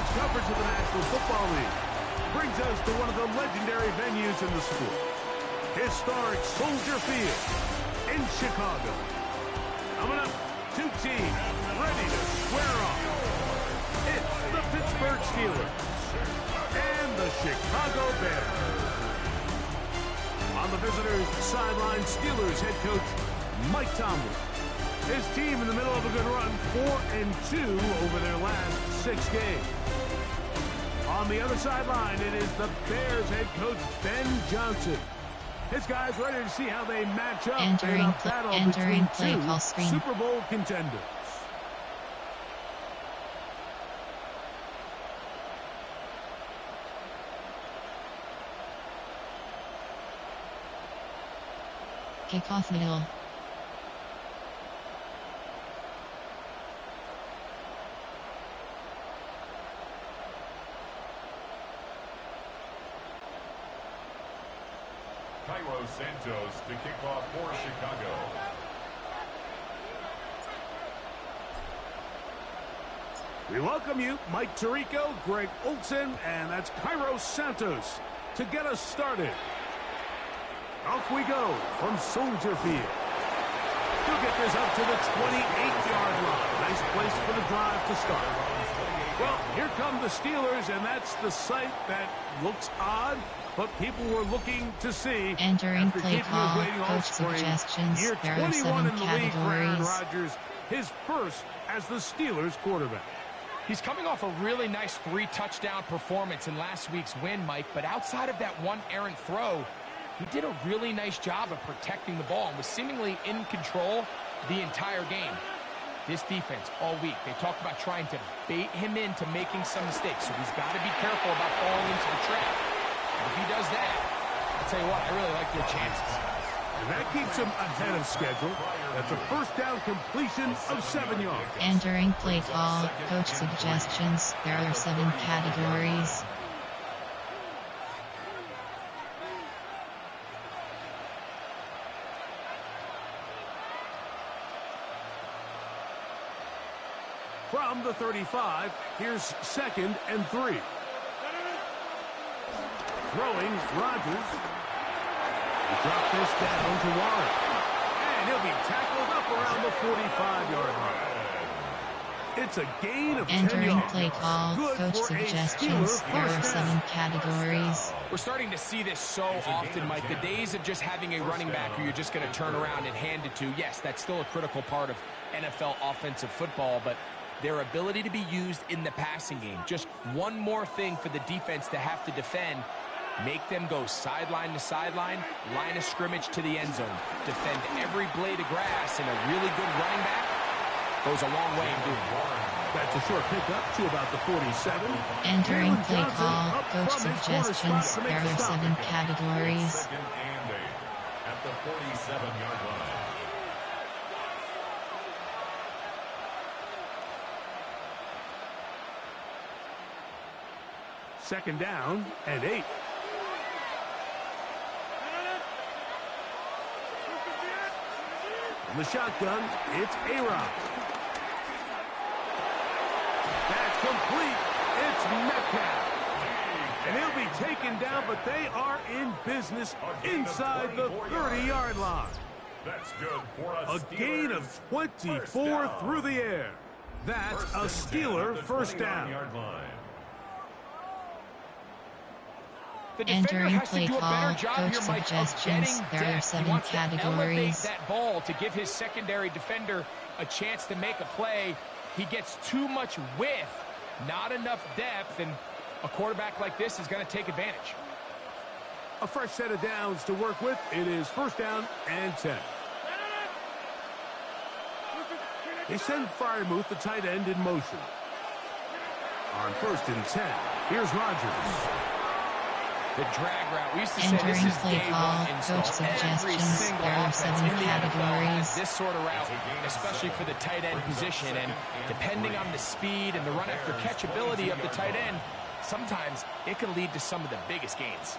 sports coverage of the National Football League brings us to one of the legendary venues in the sport. Historic Soldier Field in Chicago. Coming up, two teams ready to square off. It's the Pittsburgh Steelers and the Chicago Bears. On the visitors' sideline, Steelers head coach Mike Tomlin. His team in the middle of a good run, 4-2 over their last 6 games. On the other sideline, it is the Bears head coach Ben Johnson. His guys ready to see how they match up in a battle between two Super Bowl contenders. Kickoff middle. Santos to kick off for Chicago. We welcome you, Mike Tirico, Greg Olsen, and that's Cairo Santos to get us started. Off we go from Soldier Field. He'll get this up to the 28-yard line. Nice place for the drive to start. Well, here come the Steelers, and that's the sight that looks odd, but people were looking to see. Entering play call, coach suggestions. Year there 21 are 7 in the league for Aaron categories. Rodgers, his first as the Steelers quarterback. He's coming off a really nice 3-touchdown performance in last week's win, Mike, but outside of that one errant throw, he did a really nice job of protecting the ball and was seemingly in control the entire game. This defense all week, they talked about trying to bait him into making some mistakes, so he's got to be careful about falling into the trap. If he does that, I'll tell you what, I really like their chances. And that keeps him ahead of schedule. That's a first down completion of 7 yards. Entering play call, coach suggestions. There are 7 categories. From the 35, here's 2nd and 3. Throwing, Rodgers. He dropped this down to Warren. And he'll be tackled up around the 45-yard line. It's a gain of 10 Entering yards. play call, Good coach for a suggestions. Steeler There are first 7 down. categories. We're starting to see this so often, Mike. The days of just having a running back who you're just going to turn around and hand it to, yes, that's still a critical part of NFL offensive football, but their ability to be used in the passing game, just one more thing for the defense to have to defend. Make them go sideline to sideline, line of scrimmage to the end zone. Defend every blade of grass, and a really good running back goes a long way in doing it. That's a short pickup to about the 47. Entering Jalen play Johnson call, up coach from his corner spot suggestions. to make There the are stop. 7 categories. 2nd and 8 at the 47-yard line. Second down and 8. In the shotgun, it's A-Rod. That's complete. It's Metcalf. And he'll be taken down, but they are in business inside the 30-yard line. That's good for A gain of 24 through the air. That's a Steeler first down. The defender Entering has to play do a better call, job coach here, Mike, of suggestions. getting There are depth. He 7 wants to elevate categories. that ball to give his secondary defender a chance to make a play. He gets too much width, not enough depth, and a quarterback like this is going to take advantage. A fresh set of downs to work with. It is first down and 10. They send Freiermuth, the tight end, in motion. On 1st and 10, here's Rodgers. The drag route. We used to say this Entering is play day call, one install. coach Every suggestions. single There are offense 7 in the NFL has categories. this sort of route, especially for the tight end position. And depending on the speed and the run after catch ability of the tight end, sometimes it can lead to some of the biggest gains.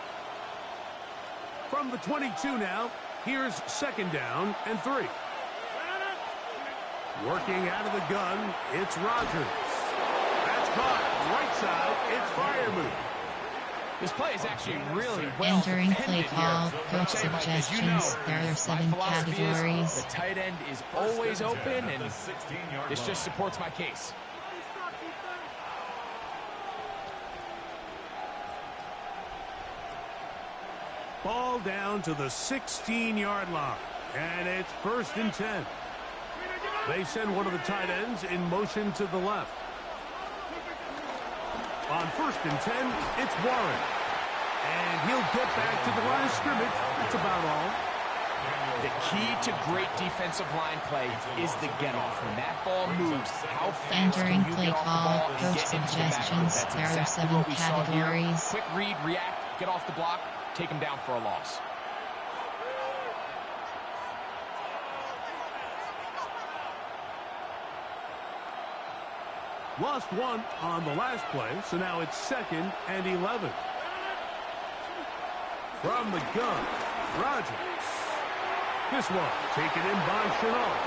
From the 22 now, here's 2nd down and 3. Working out of the gun, it's Rodgers. That's caught. Right side, it's fire move. This play is actually really well Entering play defended call, here. coach I'll tell you, Mike, as you suggestions. know, There are my 7 philosophy is categories. the tight end is always open, and this just supports my case. Ball down to the 16-yard line, and it's 1st and 10. They send one of the tight ends in motion to the left. On 1st and 10, it's Warren. And he'll get back to the line of scrimmage. That's about all. The key to great defensive line play is the get-off. When that ball moves, how fast Entering can you play get off the call, ball and coach get into the backfield? suggestions. That's There are exactly 7 what we saw here. categories. Quick read, react, get off the block, take him down for a loss. Lost one on the last play, so now it's 2nd and 11. From the gun, Rodgers. This one taken in by Chenault.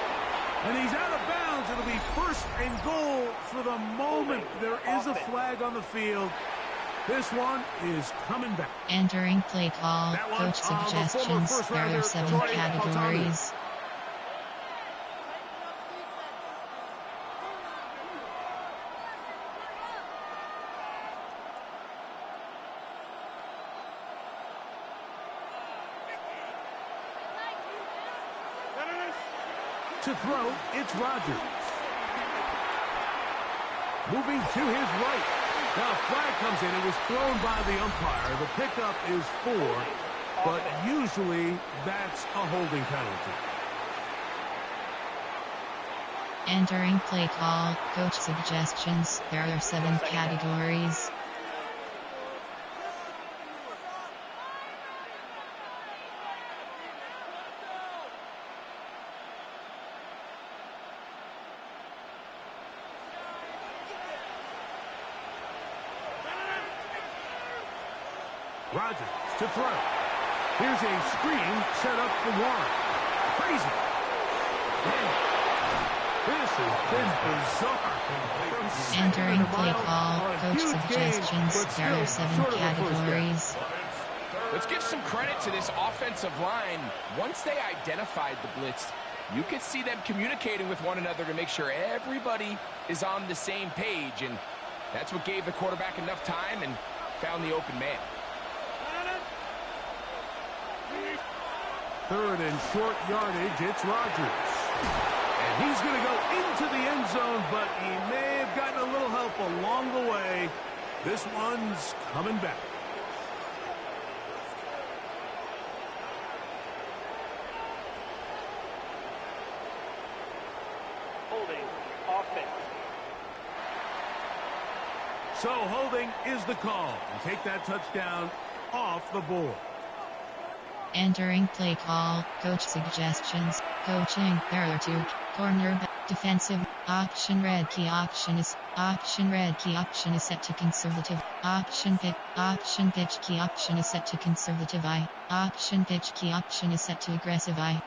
And he's out of bounds. It'll be 1st and goal for the moment. There is a flag on the field. This one is coming back. Entering play call, That one coach on the former suggestions. first There rounder, are 7 Troy categories. To throw, it's Rodgers. Moving to his right. Now a flag comes in. It was thrown by the umpire. The pickup is 4, but usually that's a holding penalty. Entering play call, coach suggestions. There are 7 categories. Rodgers to throw. Here's a screen set up for Warren. Crazy. Man, this has been bizarre. From Entering play mile call, on a coach huge suggestions. game, but There are still 7 short of the first down. categories. Let's give some credit to this offensive line. Once they identified the blitz, you could see them communicating with one another to make sure everybody is on the same page, and that's what gave the quarterback enough time and found the open man. 3rd and short yardage, it's Rodgers. And he's going to go into the end zone, but he may have gotten a little help along the way. This one's coming back. Holding, offense. So holding is the call. And take that touchdown off the board. Entering play call, coach suggestions. Coaching, there are 2. Cornerback, defensive, option red key option is set to conservative. Option pitch key option is set to conservative I. Option pitch key option is set to aggressive I.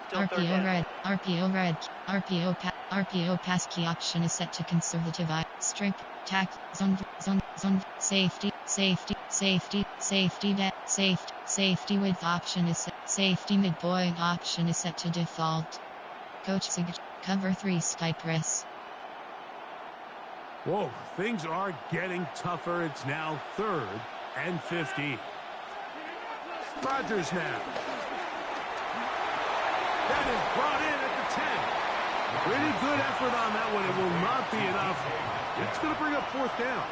RPO pass key option is set to conservative I. Strip, tack, zone, safety width option is set. Safety midpoint option is set to default. Coach suggests cover 3 sky press. Whoa, things are getting tougher. It's now 3rd and 15. Rodgers now. That is brought in at the 10. Pretty good effort on that one. It will not be enough. It's going to bring up 4th down.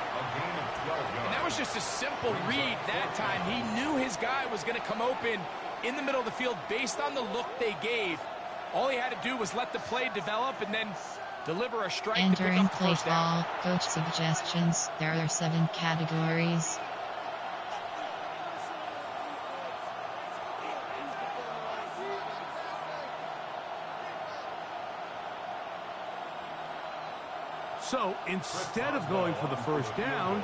And that was just a simple read that time. He knew his guy was going to come open in the middle of the field based on the look they gave. All he had to do was let the play develop and then deliver a strike to pick Entering up the play first down. call, coach suggestions. There are 7 categories. So instead of going for the first down,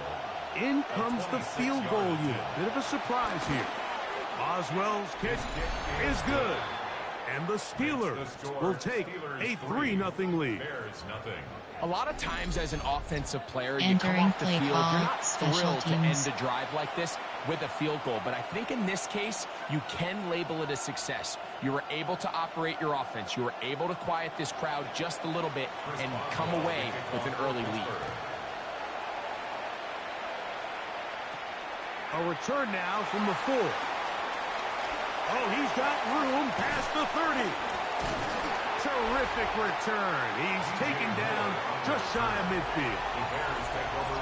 in comes the field goal unit. Bit of a surprise here. Boswell's kick is good. And the Steelers will take a 3-0 lead. Bears nothing. A lot of times as an offensive player, you come Entering off the play field, you're call, not special thrilled to end teams. a drive like this with a field goal. But I think in this case, you can label it a success. You were able to operate your offense. You were able to quiet this crowd just a little bit and come away with an early lead. A return now from the 4. Oh, he's got room past the 30. Terrific return. He's taken down just shy of midfield.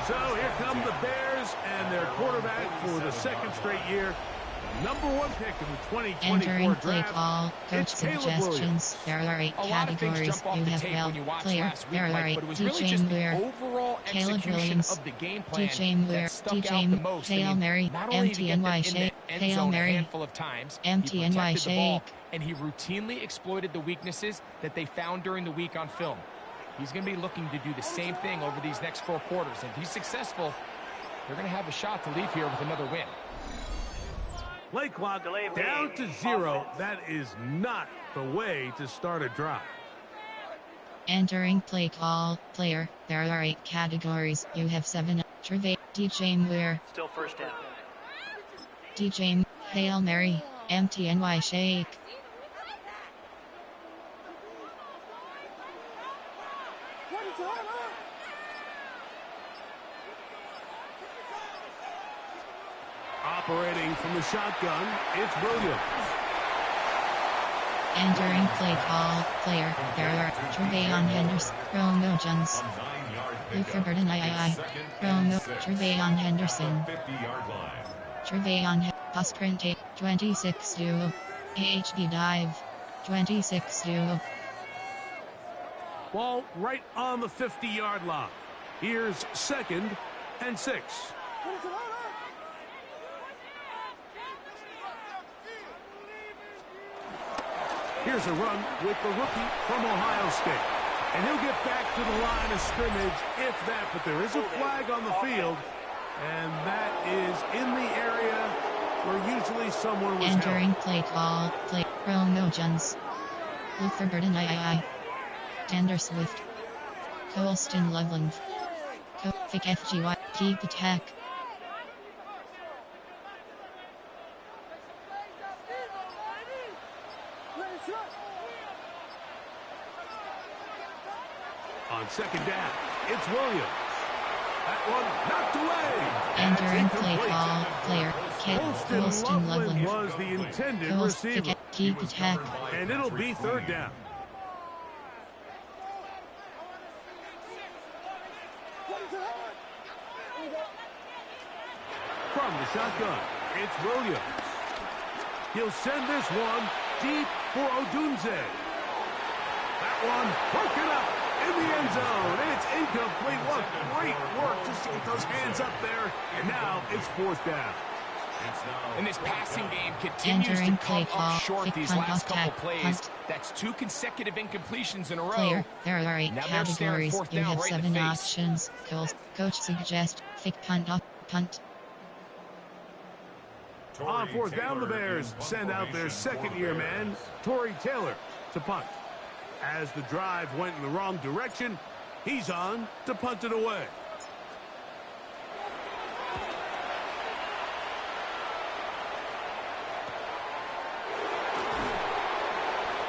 So here come the Bears and their quarterback for the second straight year. #1 pick in the 2024 Entering play draft. call, coach It's Caleb Williams. suggestions. There are 8 A lot of things categories. jump off You the have tape well, when you watch player. last week, There are Mike, 8. but it was really DJ just the Muir, overall Caleb execution Williams, of the game plan DJ Muir, that stuck DJ out the most. Hail Mary, not only did he get them MTNY in the shake, end Hail zone a Mary, handful of times, he MTNY protected the ball, shake. and he routinely exploited the weaknesses that they found during the week on film. He's going to be looking to do the same thing over these next 4 quarters. And if he's successful, they're going to have a shot to leave here with another win. Play clock Delay down to waiting. 0. That is not the way to start a drive. Entering play call, player. There are 8 categories. You have 7. Trevay, DJ Muir, Still first down. DJ Hail Mary, MTNY shake. Operating from the shotgun, it's Williams. Entering play call, player. There are Trevayon Henderson, Romo Jones, Luther Burden II, Romo, Trevayon Henderson, 50-yard line. Trevayon Pass Print 26 duo, AHB dive, 26 duo. Ball right on the 50-yard line. Here's 2nd and 6. Here's a run with the rookie from Ohio State. And he'll get back to the line of scrimmage if that, but there is a flag on the field, and that is in the area where usually someone was Entering held. play call, play Romo Jones, Luther Burden II, Tander Swift, Colston Loveland, Vic FGY, keep attack. On 2nd down, it's Williams. That one knocked away. Entering That's play incomplete. call, player, Colston Colston Loveland Loveland, was the intended receiver. keep attack. And it'll be 3rd down. From the shotgun, it's Williams. He'll send this one deep for Odunze. That one broken up in the end zone. It's incomplete. What great work just to get those hands up there. And now it's 4th down. And this passing game continues Entering to come play call, up short kick, these punt, last couple attack, plays. punt. That's 2 consecutive incompletions in a row. Player, there are 8 Now they're staring categories. 4th You down have right in 7 the face. options. Coach suggest, fake punt up, punt. On 4th down, the Bears send out their 2nd-year man, Torrey Taylor, to punt. As the drive went in the wrong direction, he's on to punt it away.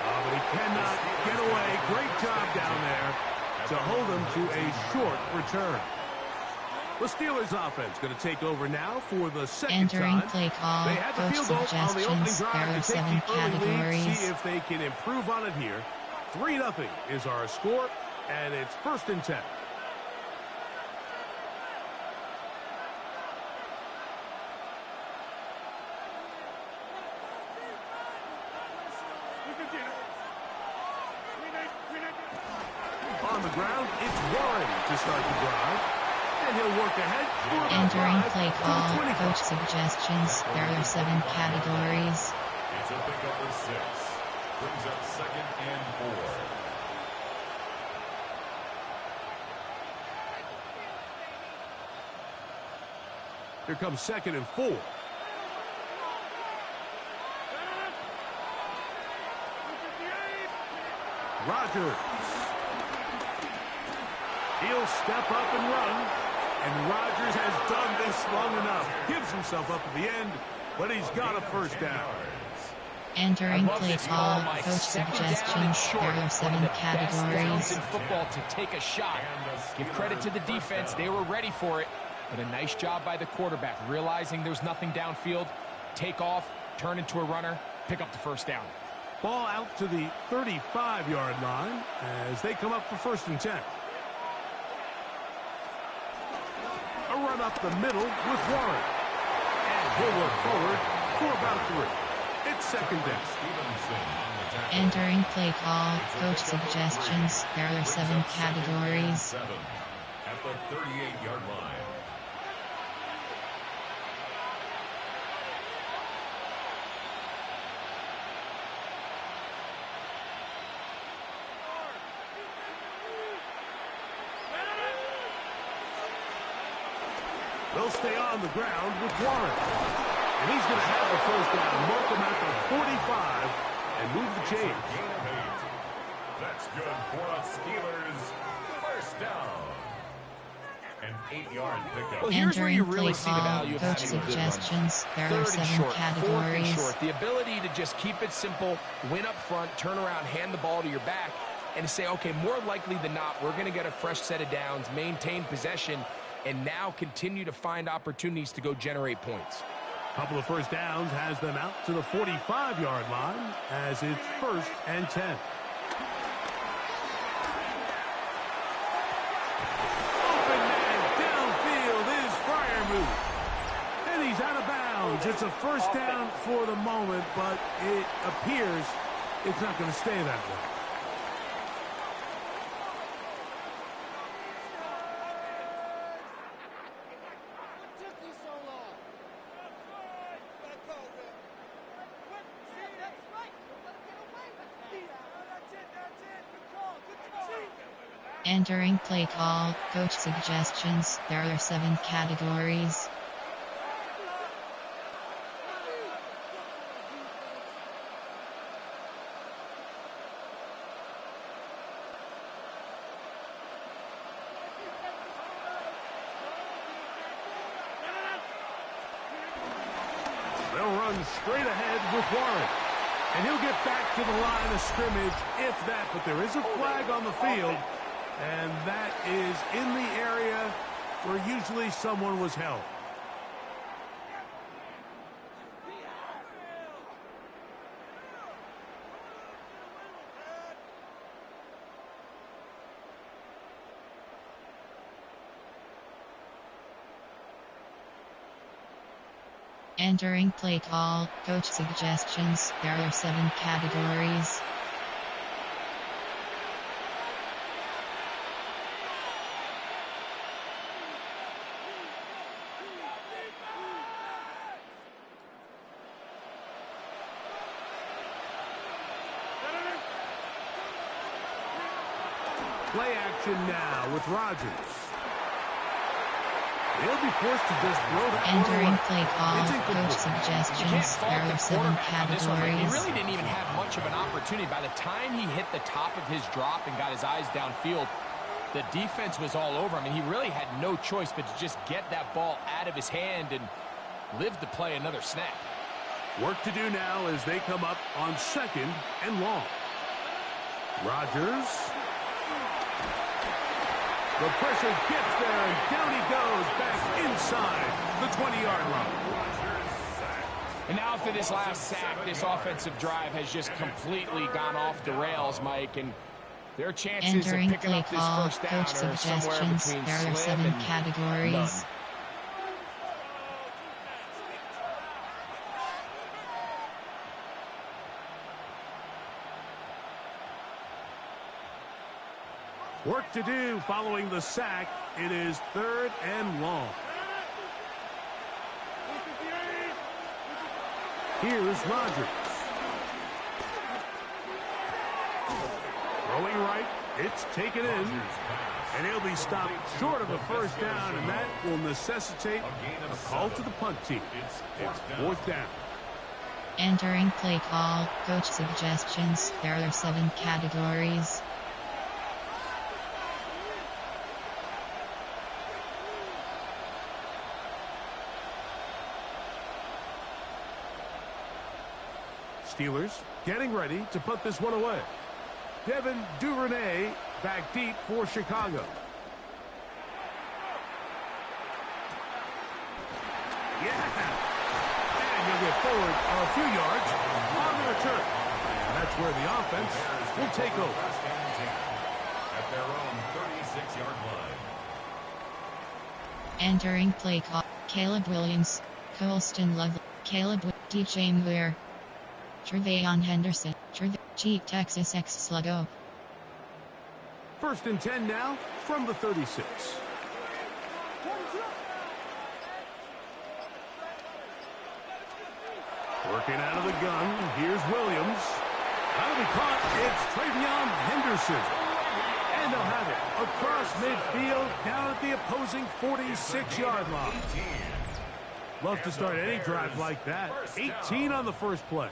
Oh, but he cannot get away. Great job down there to hold him to a short return. The Steelers offense going to take over now for the 2nd Entering time. play call, They had the coach field goal on the opening suggestions. There drive are to take 7 the early lead, categories. see if they can improve on it here. 3-0 is our score, and it's 1st and 10. On the ground, it's Warren to start the drive. And he'll work ahead for about Entering 5 play to the call, 25. coach suggestions. There are 7 categories. It's a pickup for 6. Brings up 2nd and 4. Here comes 2nd and 4. Rodgers. He'll step up and run. And Rodgers has done this long enough. Gives himself up at the end, but he's got a first down. Entering play call, coach suggestions. There are 7 categories. In football to take a shot. Give credit to the defense. They were ready for it. But a nice job by the quarterback, realizing there's nothing downfield. Take off, turn into a runner, pick up the first down. Ball out to the 35-yard line as they come up for 1st and 10. A run up the middle with Warren. And he'll work forward for about 3. It's 2nd down. Entering play call, coach suggestions. There are 7 categories. 7 at the 38-yard line. They'll stay on the ground with Warren. And he's going to have the first down. Mark him at the 45 and move the chains. That's good for the Steelers. First down. An 8-yard pickup. Well, here's where you Entering really play see the call, value of coach having a good run. suggestions. There are 3rd and 7 short, 4th and categories. short. The ability to just keep it simple, win up front, turn around, hand the ball to your back, and say, okay, more likely than not, we're going to get a fresh set of downs, maintain possession, and now continue to find opportunities to go generate points. Couple of first downs has them out to the 45-yard line as it's 1st and 10. Open man downfield is Freiermuth. And he's out of bounds. It's a first down for the moment, but it appears it's not going to stay that way. Entering play call, coach suggestions. There are 7 categories. They'll run straight ahead with Warren. And he'll get back to the line of scrimmage if that, but there is a flag on the field. And that is in the area where usually someone was held. Entering play call, coach suggestions. There are 7 categories. Play action now with Rodgers. He'll be forced to just throw that one Entering away. play call, It's coach incomplete. You can't suggestions. fault There the are 7 quarterback on this one, but he categories. really didn't even have much of an opportunity. By the time he hit the top of his drop and got his eyes downfield, the defense was all over him, and he really had no choice but to just get that ball out of his hand and live to play another snap. Work to do now as they come up on 2nd and long. Rodgers. The pressure gets there, and down he goes back inside the 20-yard line. And now after this last sack, this offensive drive has just completely gone off the rails, Mike, and their chances of Entering picking play up this call, first down coach are somewhere suggestions. between There are slim 7 and categories. none. Work to do following the sack. It is 3rd and long. Here's Rodgers. Throwing right. It's taken in. And he'll be stopped short of a first down, and that will necessitate a call to the punt team. It's 4th down. Entering play call, coach suggestions. There are 7 categories. Steelers getting ready to put this one away. Devin Duvernay back deep for Chicago. Yeah! And he'll get forward a few yards on the return. And that's where the offense will take over. At their own 36-yard line. Entering play call, Caleb Williams, Colston Lovell, DJ Muir, Trevayon Henderson, G Texas X Sluggo. 1st and 10 now from the 36. Working out of the gun. Here's Williams. That'll be caught. It's Trevayon Henderson. And they'll have it across midfield down at the opposing 46-yard line. Love to start any drive like that. 18 on the first play.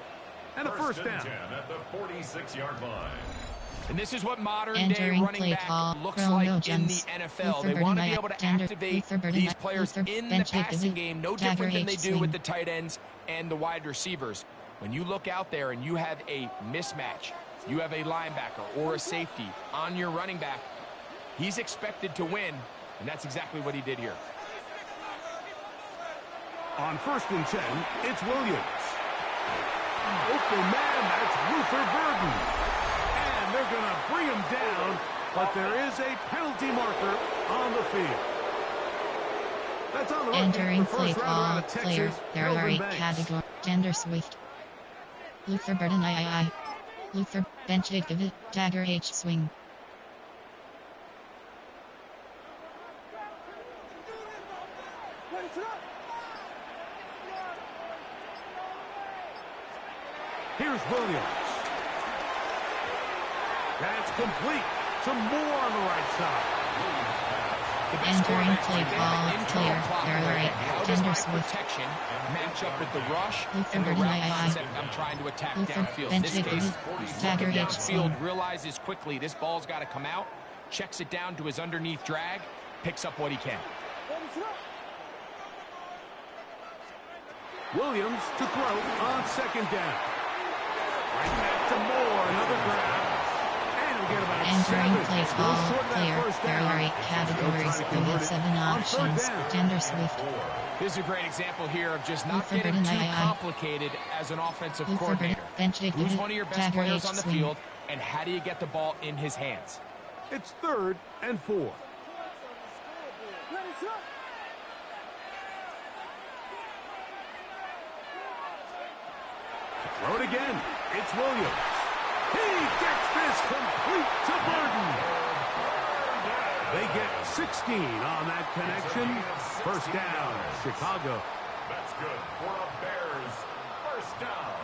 And a first down. At the 46-yard line. And this is what modern-day Entering running play back call, looks Ronald like in the Jones, NFL. Luther They want to be Burden, able to Tender, activate Luther Burden, these players Luther in the Bench, passing David, game, no Dagger different than they H. do Swing. with the tight ends and the wide receivers. When you look out there and you have a mismatch, you have a linebacker or a safety on your running back, he's expected to win, and that's exactly what he did here. On 1st and 10, it's Williams. Open man, that's Luther Burden. And they're going to bring him down, but there is a penalty marker on the field. That's on the rookie, Entering the play first rounder call, out of player, Texas, there are Kelvin 8 Banks. categories. Tender Swift, Luther Burden III, Luther Bench David, Dagger H. Swing. Here's Williams. That's complete. Some more on the right side. Entering play call, player, there are 8 How does Tender my Swift, protection match up with the rush Luther and the Burden route II, concept I'm trying to attack Luther downfield? In Bench this David, case, Dagger looking H. Swing. downfield, realizes quickly this ball's got to come out, checks it down to his underneath drag, picks up what he can. Williams to throw on 2nd down. Right back to Moore. Another grab. And we get about Entering 7. play Still call, short of that player, first there down. are 8 categories. They'll try to We have convert it 7 on 3rd options. down. Tender Swift, This is a great example here of just not Luther getting Burden too II, complicated as an offensive Luther Burden, coordinator. Bench Who's David, one of your best Dagger players H. on the Swing. field, and how do you get the ball in his hands? It's 3rd and 4. Throw it again. It's Williams. He gets this complete to Burden. They get 16 on that connection. First down, Chicago. That's good for a Bears first down.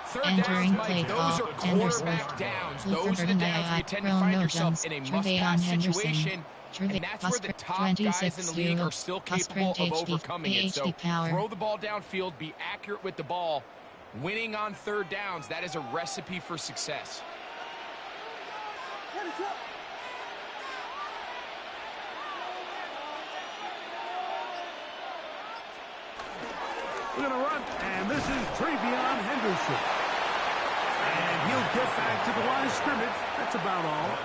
Third Entering downs, play Mike, call, those are Tender quarterback Swift, downs. Luther Those are the Burden downs where you II, tend to find Ronald yourself Jones, in a Trevayon must-pass Henderson, situation. And that's where the top guys in the league are still capable of overcoming it. So throw the ball downfield, be accurate with the ball. Winning on 3rd downs, that is a recipe for success. We're going to run, and this is Trevayon Henderson. And he'll get back to the line of scrimmage. That's about all.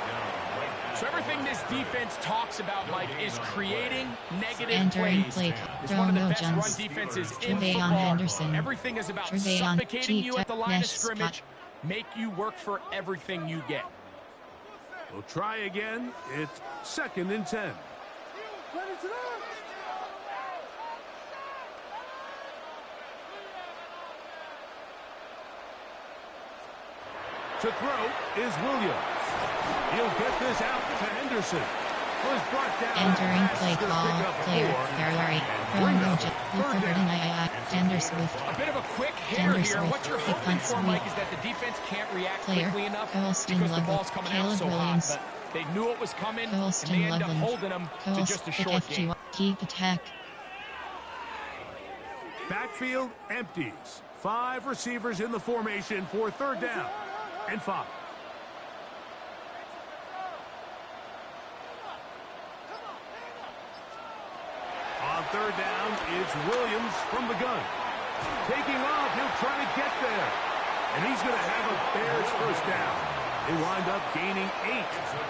So everything this defense talks about, Mike, is creating negative Entering plays. play It's one of the Ronald best run Jones, defenses in Trevayon football. Henderson, Everything is about Trevayon suffocating you at the line of Ness scrimmage, make you work for everything you get. We'll try again. It's 2nd and 10. To throw is Williams. He'll get this out to Henderson. Was brought down. Entering play call, player, there are 8 Ronald Jones, Luther Burden II, Tender Swift, A bit of a quick hitter Tender here. Swift, What you're kick hoping punt for, sweep. Mike, is that the defense can't react Player, quickly enough Colston because the Lovell, ball's coming out Caleb so Williams. hot. But they knew it was coming, Colston and they end up Lovell, holding them to just a short game. Keep attack. Backfield empties. 5 receivers in the formation for 3rd down and 5. On 3rd down, it's Williams from the gun. Taking off, he'll try to get there. And he's going to have a Bears 1st down. They wind up gaining 8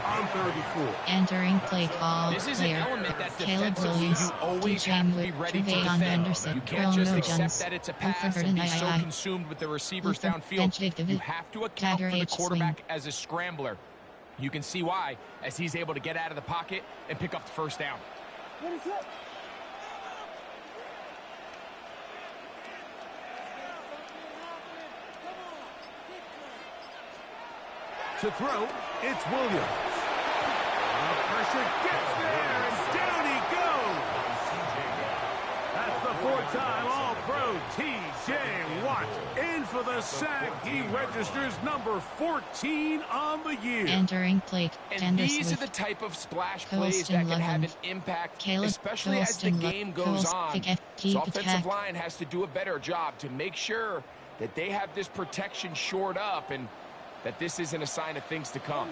on 34. Entering play call, this is player, an element that Caleb defensively Williams, you always DJ have to be ready to defend. Henderson, You can't just Romo accept Jones, that it's a Luther pass and be so Burden, consumed with the receivers Luther, downfield. You have to account for the H quarterback swing. as a scrambler. You can see why, as he's able to get out of the pocket and pick up the 1st down. To throw, it's Williams. The pressure gets there, and down he goes. That's the 4th time All-Pro T.J. Watt. In for the sack. He registers number 14 on the year. Entering play, And these are the type of splash plays that can have an impact, especially as the game goes on. So offensive line has to do a better job to make sure that they have this protection shored up and that this isn't a sign of things to come.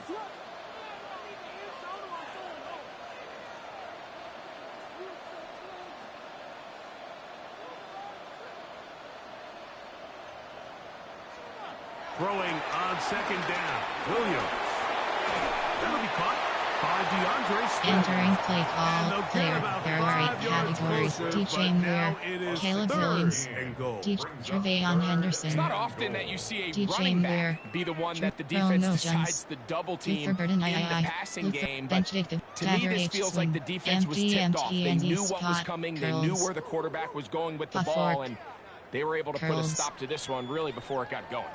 Throwing on 2nd down, Williams. That'll be caught by DeAndre Swift. Entering play call, player, there are 8 categories, DJ Muir, Caleb Williams, Tre'Veyon Henderson, It's not often that you see a DJ running Muir, back be the one that the Romo defense Jones, decides to double team Luther in Burden, the passing game, but Benchictive, to me this feels like the defense was tipped off. They knew what was coming, they knew where the quarterback was going with the ball, and they were able to put a stop to this one really before it got going.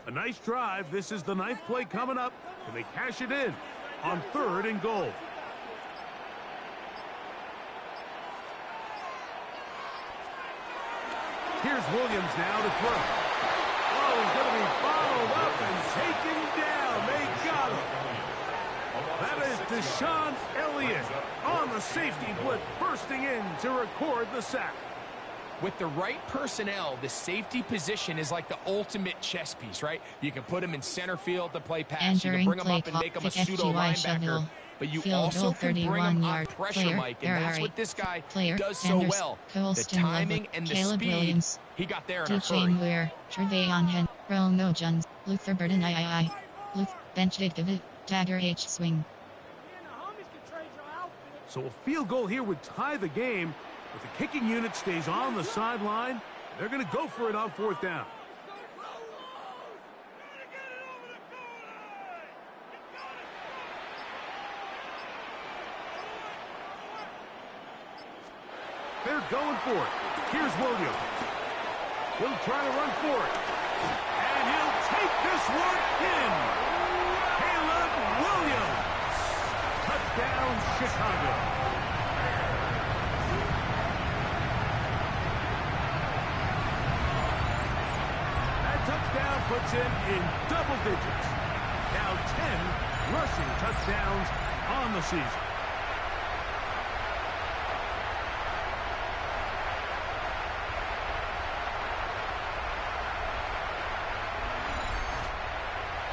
A nice drive. This is the 9th play coming up, and they cash it in on 3rd and goal. Here's Williams now to throw. Oh, he's going to be followed up and taken down. They got him. That is Deshaun Elliott on the safety blitz, bursting in to record the sack. With the right personnel, the safety position is like the ultimate chess piece, right? You can put him in center field to play pass. You can bring him up and make him a pseudo linebacker. But you also can bring him on pressure, Mike, and that's what this guy does so well. The timing and the speed. He got there in a hurry. DJ Muir, Tre'Veyon Henderson, Romo Jones, Luther Burden, Luther Benchictive, Dagger H swing. So a field goal here would tie the game. If the kicking unit stays on the sideline, they're going to go for it on 4th down. They're going for it. Here's Williams. He'll try to run for it. And he'll take this one in. Caleb Williams. Touchdown, Chicago. Touchdown puts him in double digits. Now 10 rushing touchdowns on the season.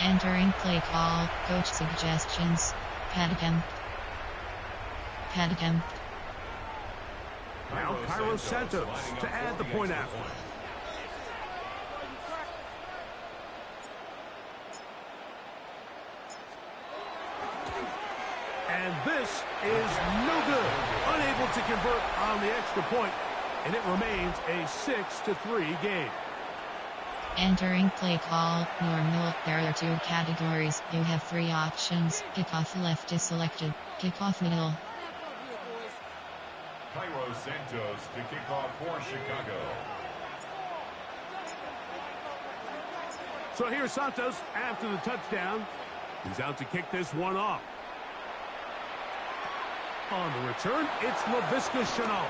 Entering play call, coach suggestions, Padgham. Now Cairo Santos to add the point after. And this is no good. Unable to convert on the extra point, and it remains a 6-3 game. Entering play call, normal. There are 2 categories. You have 3 options. Kickoff left is selected. Kickoff middle. Cairo Santos to kick off for Chicago. So here's Santos after the touchdown. He's out to kick this one off. On the return, it's Laviska Shenault.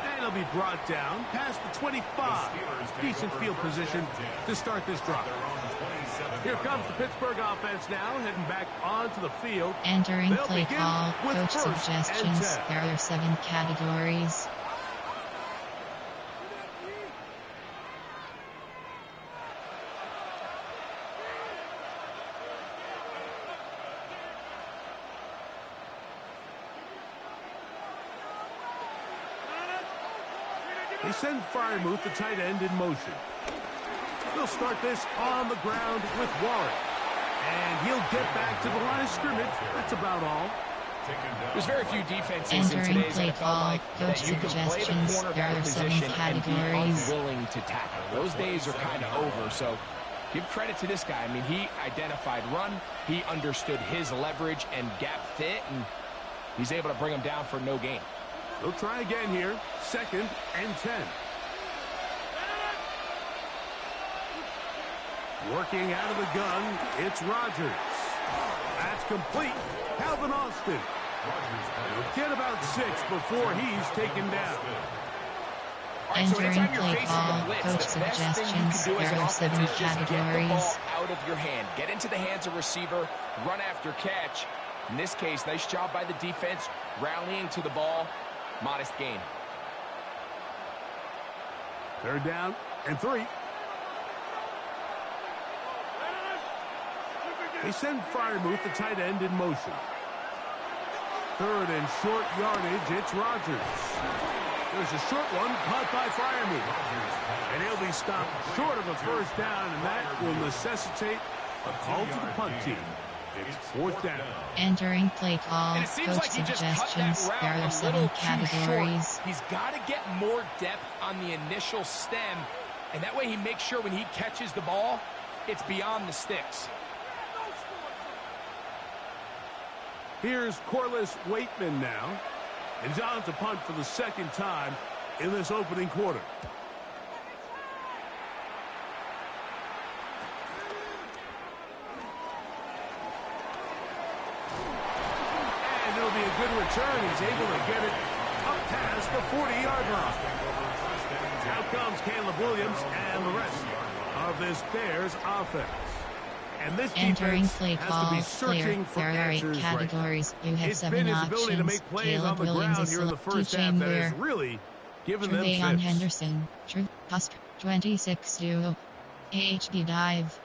And he'll be brought down past the 25. Decent field position to start this drive. Here comes the Pittsburgh offense now, heading back onto the field. Entering play call, coach suggestions. There are 7 categories. They send Freiermuth, the tight end, in motion. They'll start this on the ground with Warren. And he'll get back to the line of scrimmage. That's about all. There's very few defenses Entering in today's play NFL call, like coach that you can play the suggestions. There cornerback are 7 position and be categories. unwilling to tackle. Those days are kind of over, so give credit to this guy. I mean, he identified run, he understood his leverage and gap fit, and he's able to bring him down for no gain. They'll try again here. 2nd and 10. Working out of the gun, it's Rodgers. That's complete. Calvin Austin. He'll get about 6 before he's taken down. Entering play call, coach suggestions. There are 7 Just get the ball categories. out of your hand. Get into the hands of receiver, run after catch. In this case, nice job by the defense, rallying to the ball. Modest gain. 3rd down and 3. They send Freiermuth, the tight end, in motion. 3rd and short yardage, it's Rodgers. There's a short one caught by Freiermuth. And he'll be stopped short of a 1st down, and that will necessitate a call to the punt team. It's 4th down. Entering play call, And it seems coach like he just cut that suggestions. route There a are 7 little too categories. short. He's got to get more depth on the initial stem, and that way he makes sure when he catches the ball, it's beyond the sticks. Here's Corliss Waitman now. And he's on to punt for the 2nd time in this opening quarter. And it'll be a good return. He's able to get it up past the 40-yard line. Out comes Caleb Williams and the rest of this Bears offense. And this Entering defense play has call, to be searching clear. for There are 8 answers right now. categories. You have It's 7 been his ability to options. make plays on Caleb the Williams ground is here in the first half DJ that has Moore. really given them Trevayon fits. Henderson. Cost 26 duo. HB dive.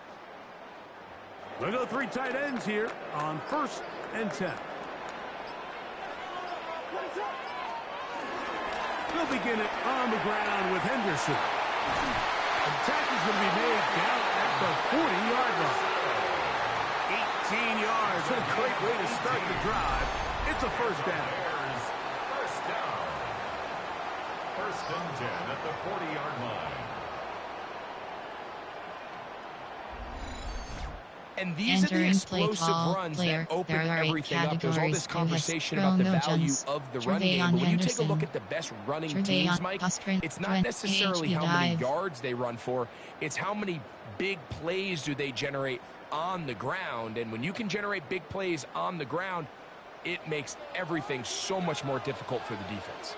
They'll go 3 tight ends here on 1st and 10. They'll begin it on the ground with Henderson. The tackle's going to be made down at the 40-yard line. 18 yards. What a great way to start the drive. It's a 1st down. First down. 1st and 10 at the 40-yard line. And these are the Entering play explosive call, runs player. that open There are 8 everything up. There's all this categories. conversation You have about the value Jones, of the run game. Trevayon But when you take a Henderson, look at the best running Trevayon teams, Mike, Costrin, it's not necessarily HB how many dive. yards they run for. It's how many big plays do they generate on the ground. And when you can generate big plays on the ground, it makes everything so much more difficult for the defense.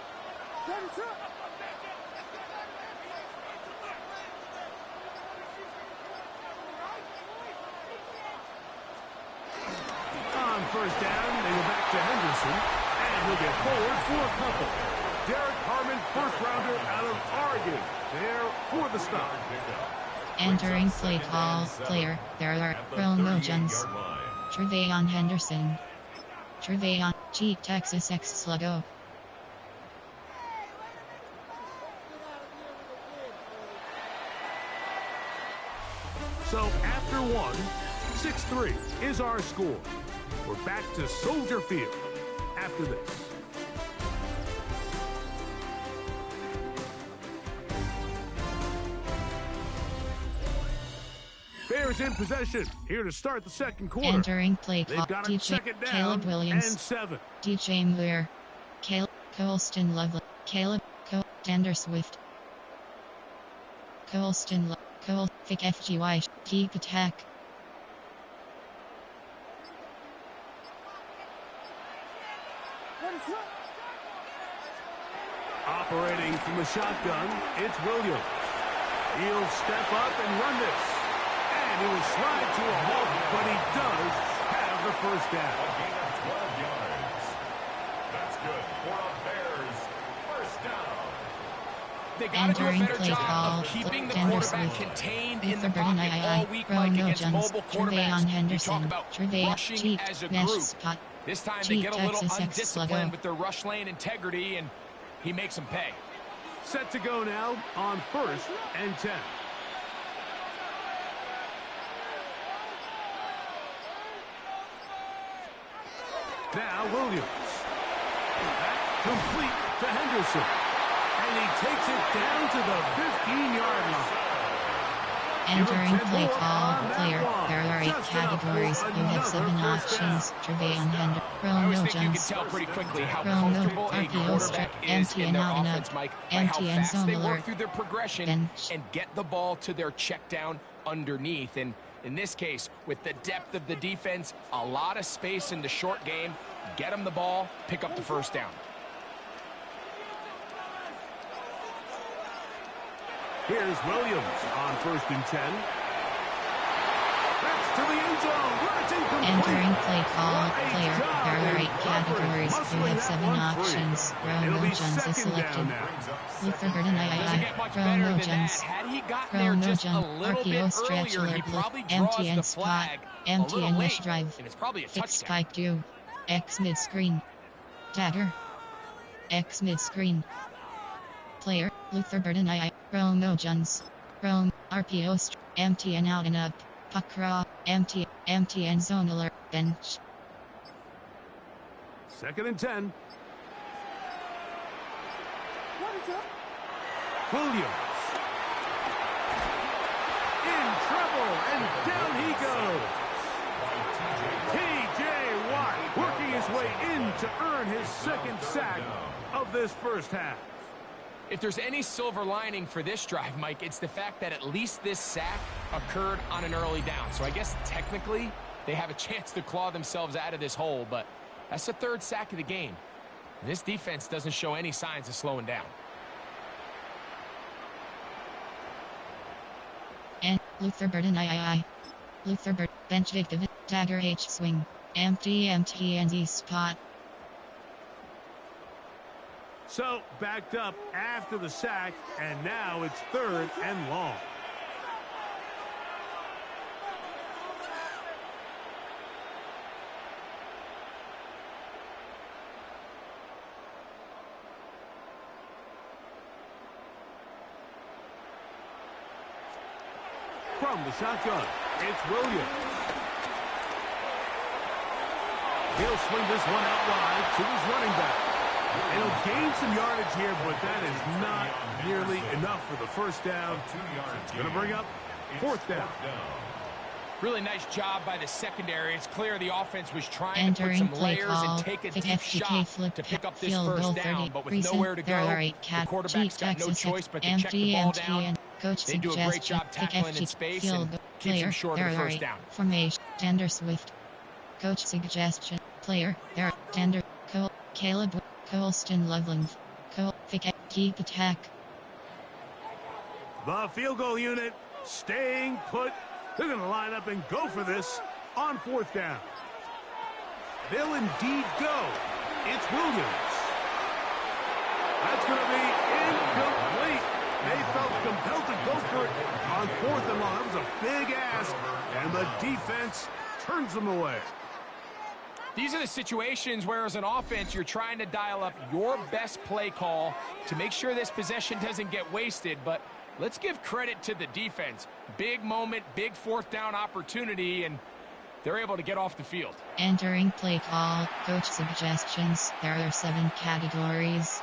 On 1st down, they go back to Henderson. And he'll get forward for a couple. Derek Harmon, 1st rounder out of Oregon. There for the stop. Entering play call, player. There are promotions. Trevayon Henderson. Trevayon, G Texas X Sluggo. So after 1, 6-3 is our score. We're back to Soldier Field after this. Bears in possession here to start the 2nd quarter. Entering play call, They've got it DJ 2nd down Caleb Williams. and 7. DJ Moore. Caleb Colston Lovely. Caleb Tender Swift. Colston Cole Vic FGY Keep attack. Operating from the shotgun, it's Williams. He'll step up and run this. And he will slide to a halt, but he does have the 1st down. A gain of 12 yards. That's good for a Bears 1st down. They got to do a better play job call, of keeping the Anderson. quarterback contained in With the pocket all week, like against Jones, mobile Trevayon quarterbacks. You Henderson, talk about Trevayon rushing cheat, as a mesh group. spot. This time cheat, they get a little Texas X undisciplined Sluggo. with their rush lane integrity, and he makes them pay. Set to go now on 1st and 10. Now Williams. That's complete to Henderson. And he takes it down to the 15-yard line. Entering play call, player. There are 8 categories. You have 7 options. Trevayon Henderson, I always Romo think you can Jones, tell pretty quickly how Romo, comfortable a RPO quarterback strip, is empty in and their out and offense, up, Mike, by how empty and fast zone they work alert, through their progression bench. and get the ball to their check down underneath. And in this case, with the depth of the defense, a lot of space in the short game, get them the ball, pick up the first down. Here's Williams on 1st and 10. That's to the end zone. It's incomplete. Entering play call, What a player. job There are in 8 categories. You muscling have that 7 one options. free. It'll Romo be Jones is 2nd selected. down now. Luther Burden Doesn't get much better Romo than Jones. that. Had he gotten there Romo just a Jones. little RPO bit stretch earlier, he alert. probably draws Empty the and spot. flag a Empty little and late, mesh drive. and it's probably a Fix touchdown. spike 2. X mid screen. Dagger. X mid screen. Player. Luther Burden Romo Jones. Rome. RPO empty and out and up. Puck raw. Empty and zone alert. Bench. 2nd and 10. Williams. In trouble, and down he goes. T.J. Watt working his way in to earn his 2nd sack of this first half. If there's any silver lining for this drive, Mike, it's the fact that at least this sack occurred on an early down. So I guess technically they have a chance to claw themselves out of this hole, but that's the 3rd sack of the game. And this defense doesn't show any signs of slowing down. And Luther Burden Luther Burden bench victim. Dagger H swing. Empty and E spot. So backed up after the sack, and now it's 3rd and long. From the shotgun, it's Williams. He'll swing this one out wide to his running back. And he'll gain some yardage here, but that is not nearly enough for the first down. It's going to bring up 4th down. Really nice job by the secondary. It's clear the offense was trying Entering to put some play layers call, and take a Vic deep FGK shot to pick up this field goal first down. 30. But with Recent, nowhere to there go, are 8 the quarterback's got no choice but to check the ball down. Coach They do a great job Vic tackling in FGK space field and goal keeps player. him short of There the are first 8 down. formation. Tender Swift. Coach suggestion. Player. There. Tender. Cole. Caleb. Colston Loveland. Cole. Vic. Keep attack. The field goal unit staying put. They're going to line up and go for this on 4th down. They'll indeed go. It's Williams. That's going to be incomplete. They felt compelled to go for it on 4th and long. That was a big ask, and the defense turns them away. These are the situations where, as an offense, you're trying to dial up your best play call to make sure this possession doesn't get wasted. But let's give credit to the defense. Big moment, big 4th down opportunity, and they're able to get off the field. Entering play call. Coach suggestions. There are 7 categories.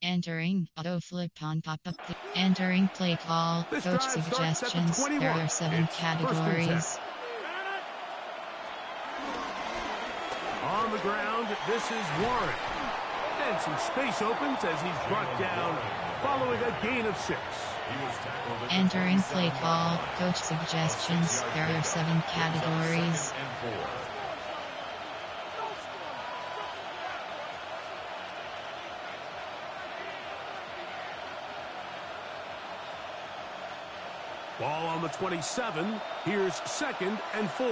Entering auto flip on pop-up. Entering play call. This Coach drive starts at the suggestions. 21. There are 7 It's 1st and 10. categories. On the ground, this is Warren. And some space opens as he's brought down following a gain of 6. Entering play call. Coach suggestions. There are 7 categories. Ball on the 27. Here's 2nd and 4.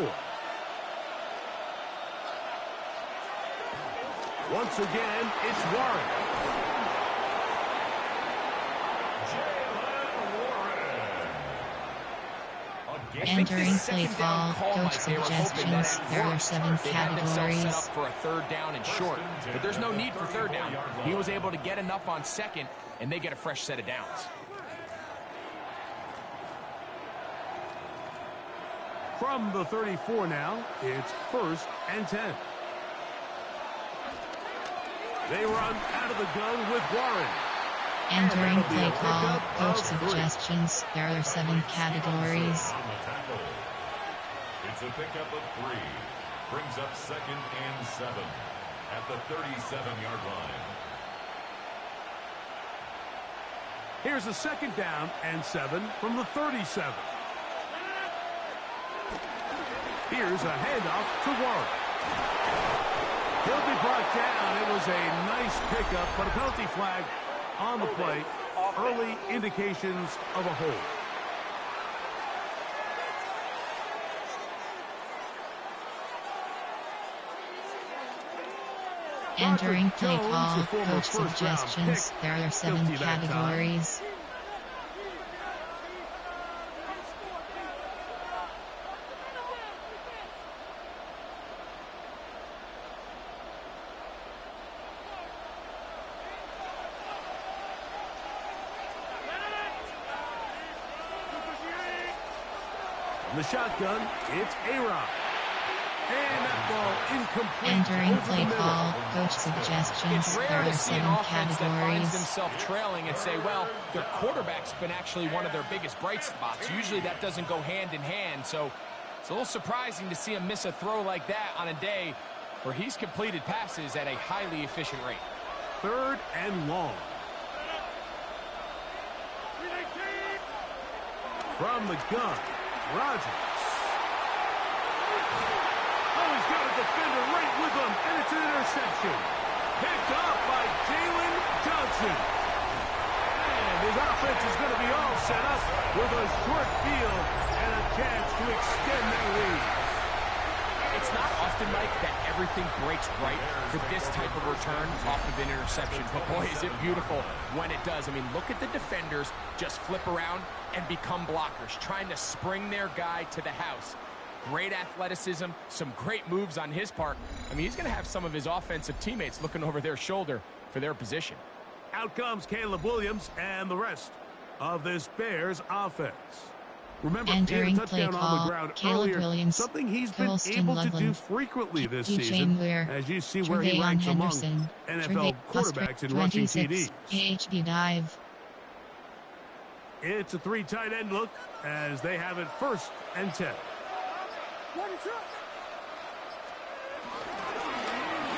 Once again, it's Warren. Entering play call, coach suggestions. There are 7 They had themselves set up categories. for a third down and short, but there's no need for third down. He was able to get enough on second, and they get a fresh set of downs. From the 34 now, it's 1st and 10. They run out of the gun with Warren. Entering play call, coach suggestions. There are 7 categories. It's a pickup of 3. Brings up 2nd and 7 at the 37-yard line. Here's a 2nd down and 7 from the 37. Here's a handoff to Warren. He'll be brought down. It was a nice pickup, but a penalty flag on the play. Early indications of a hold. Entering play call, coach suggestions. There are 7 categories. In the shotgun, it's A-Rod. And that ball incomplete. Entering over play the middle. call, coach suggestions. It's There rare are to see an 7 offense that finds categories. themselves trailing and say, well, their quarterback's been actually one of their biggest bright spots. Usually that doesn't go hand in hand, so it's a little surprising to see him miss a throw like that on a day where he's completed passes at a highly efficient rate. 3rd and long. From the gun, Rodgers. Oh, he's got a defender right with him, and it's an interception. Picked off by Jalen Johnson. And his offense is going to be all set up with a short field and a chance to extend their lead. It's not often, Mike, that everything breaks right for this type of return off of an interception. But boy, is it beautiful when it does. I mean, look at the defenders just flip around and become blockers, trying to spring their guy to the house. Great athleticism, some great moves on his part. I mean, he's going to have some of his offensive teammates looking over their shoulder for their position. Out comes Caleb Williams and the rest of this Bears offense. Remember, he had a Entering touchdown play on the call, ground Caleb earlier, Williams, something he's been Colston able to do Loveland, frequently this Eugene season, Weir, as you see where he Trevayon ranks among Henderson, NFL quarterbacks in rushing 26, TDs. AHB dive. It's a 3 tight end look as they have it 1st and 10.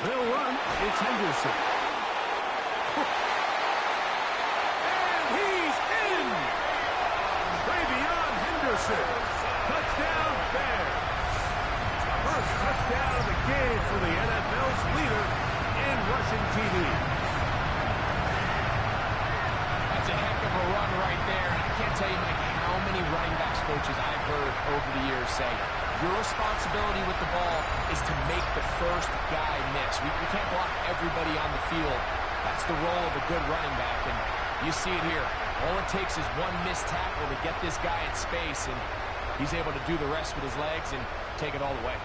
They'll run. It's Henderson. And he's in! Trevayon Henderson. Touchdown, Bears. First touchdown of the game for the NFL's leader in rushing TD. That's a heck of a run right there. And I can't tell you, Mike, how many running backs coaches I've heard over the years say, your responsibility with the ball is to make the first guy miss. We can't block everybody on the field. That's the role of a good running back, and you see it here. All it takes is one missed tackle to get this guy in space, and he's able to do the rest with his legs and take it all the way.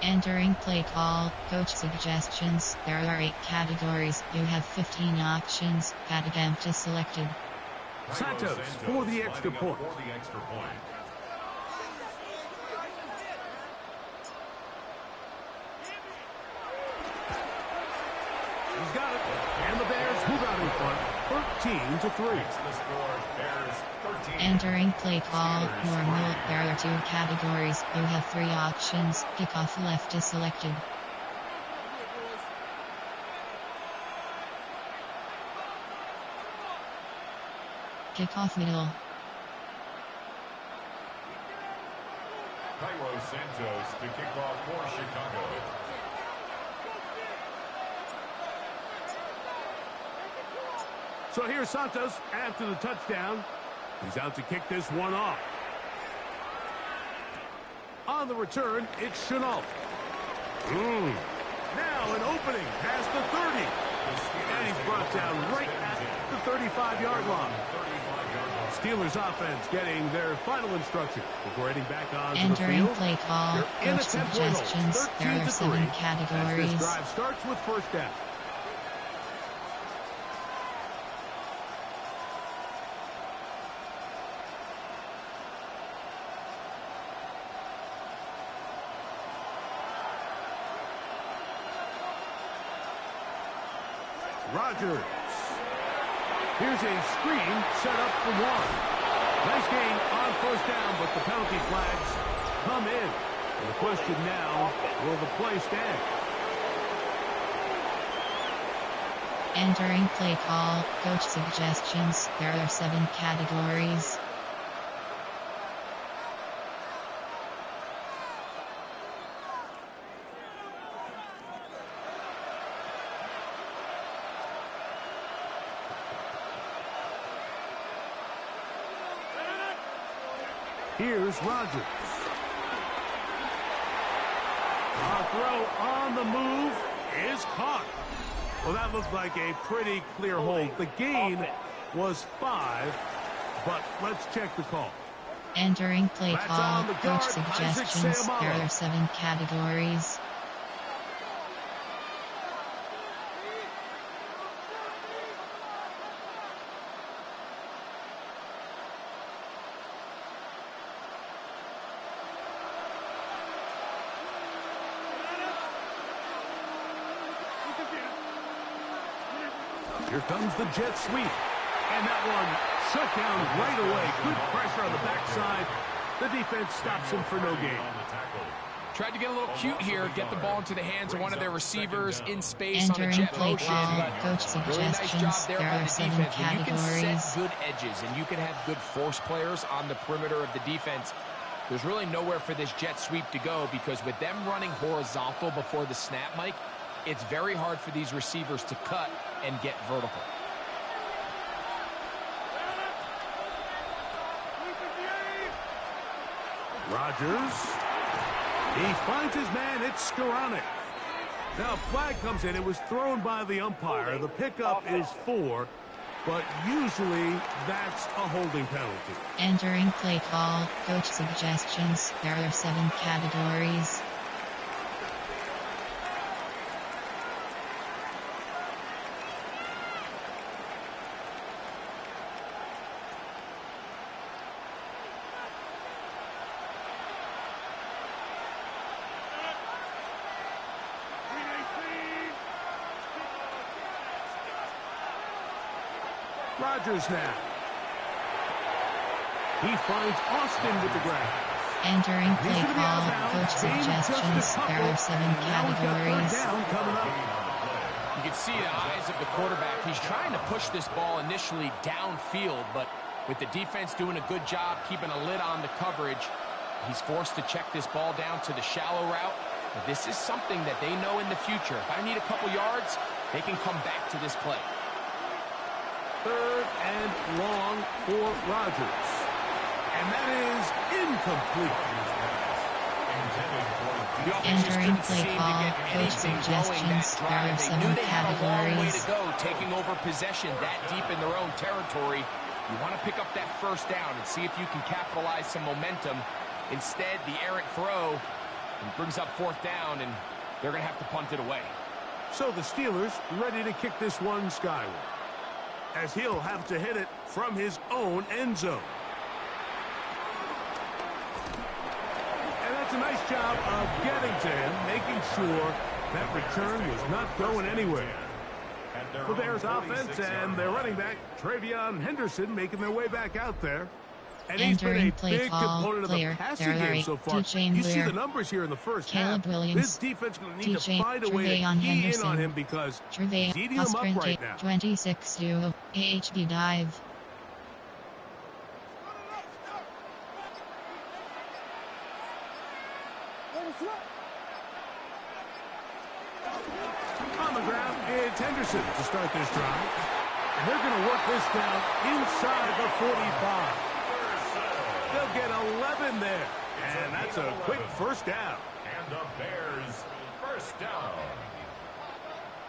Entering play call, coach suggestions. There are 8 categories. You have 15 options. Attempt is selected. Santos for the extra point. He's got it. And the Bears move out in front, 13-3. Entering play call, normal. There are 2 categories. You have 3 options. Kickoff left is selected. Kickoff middle. Cairo Santos to kick off for Chicago. So here's Santos after the touchdown. He's out to kick this one off. On the return, it's Chenault. Now an opening past the 30. And he's brought down right at the 35-yard line. Steelers offense getting their final instruction before heading back onto the Entering field. play call, They're in coach a 10-point hole, suggestions. There are 7 13-3. categories. As this drive starts with first down. Rodgers. Here's a screen set up for 1. Nice gain on first down, but the penalty flags come in. And the question now, will the play stand? Entering play call, coach suggestions. There are 7 categories. Here's Rodgers. A throw on the move is caught. Well, that looked like a pretty clear hold. The gain was 5, but let's check the call. Entering play That's call, on the guard, coach Isaac suggestions. Seumalo. There are 7 categories. Here comes the jet sweep. And that one shut down right away. Good pressure on the backside. The defense stops him for no gain. Tried to get a little cute here, get the ball into the hands of one of their receivers in space on a Entering jet play motion. call, But coach really nice job suggestions. there There by are the 7 defense. When you can categories. set good edges and you can have good force players on the perimeter of the defense, there's really nowhere for this jet sweep to go, because with them running horizontal before the snap, Mike, it's very hard for these receivers to cut and get vertical. Rodgers. He finds his man. It's Skoranek. Now, flag comes in. It was thrown by the umpire. The pickup is 4, but usually that's a holding penalty. Entering play call, coach suggestions. There are 7 categories. Rodgers now. He finds Austin with the grab. Entering He's play going to be call, out now. coach Gain just a suggestions. couple. There are 7 Now we've got third categories. down coming up. You can see the eyes of the quarterback. He's trying to push this ball initially downfield, but with the defense doing a good job keeping a lid on the coverage, he's forced to check this ball down to the shallow route. But this is something that they know in the future. If I need a couple yards, they can come back to this play. Third and long for Rodgers. And that is incomplete. The offense just Entering couldn't play seem to call, get coach anything going that suggestions. There drive. are They 7 knew they had a long way categories. to go, taking over possession that deep in their own territory. You want to pick up that first down and see if you can capitalize some momentum. Instead, the errant throw brings up 4th down, and they're going to have to punt it away. So the Steelers ready to kick this one skyward, as he'll have to hit it from his own end zone. And that's a nice job of getting to him, making sure that return was not going anywhere. The Bears offense and their running back, Travion Henderson, making their way back out there. And he's been a Entering play big call, component of the clear. passing There are game 8. so far. DJ You see Muir, the numbers here in the first Caleb half. Williams, This defense going to need DJ to find a way to Trevayon key in on Henderson, him, because Trevayon he's eating him up right now. 26 duo, AHB dive. On the ground, it's Henderson to start this drive. And they're going to work this down inside the 45. They'll get 11 there. And that's a quick first down. And the Bears first down.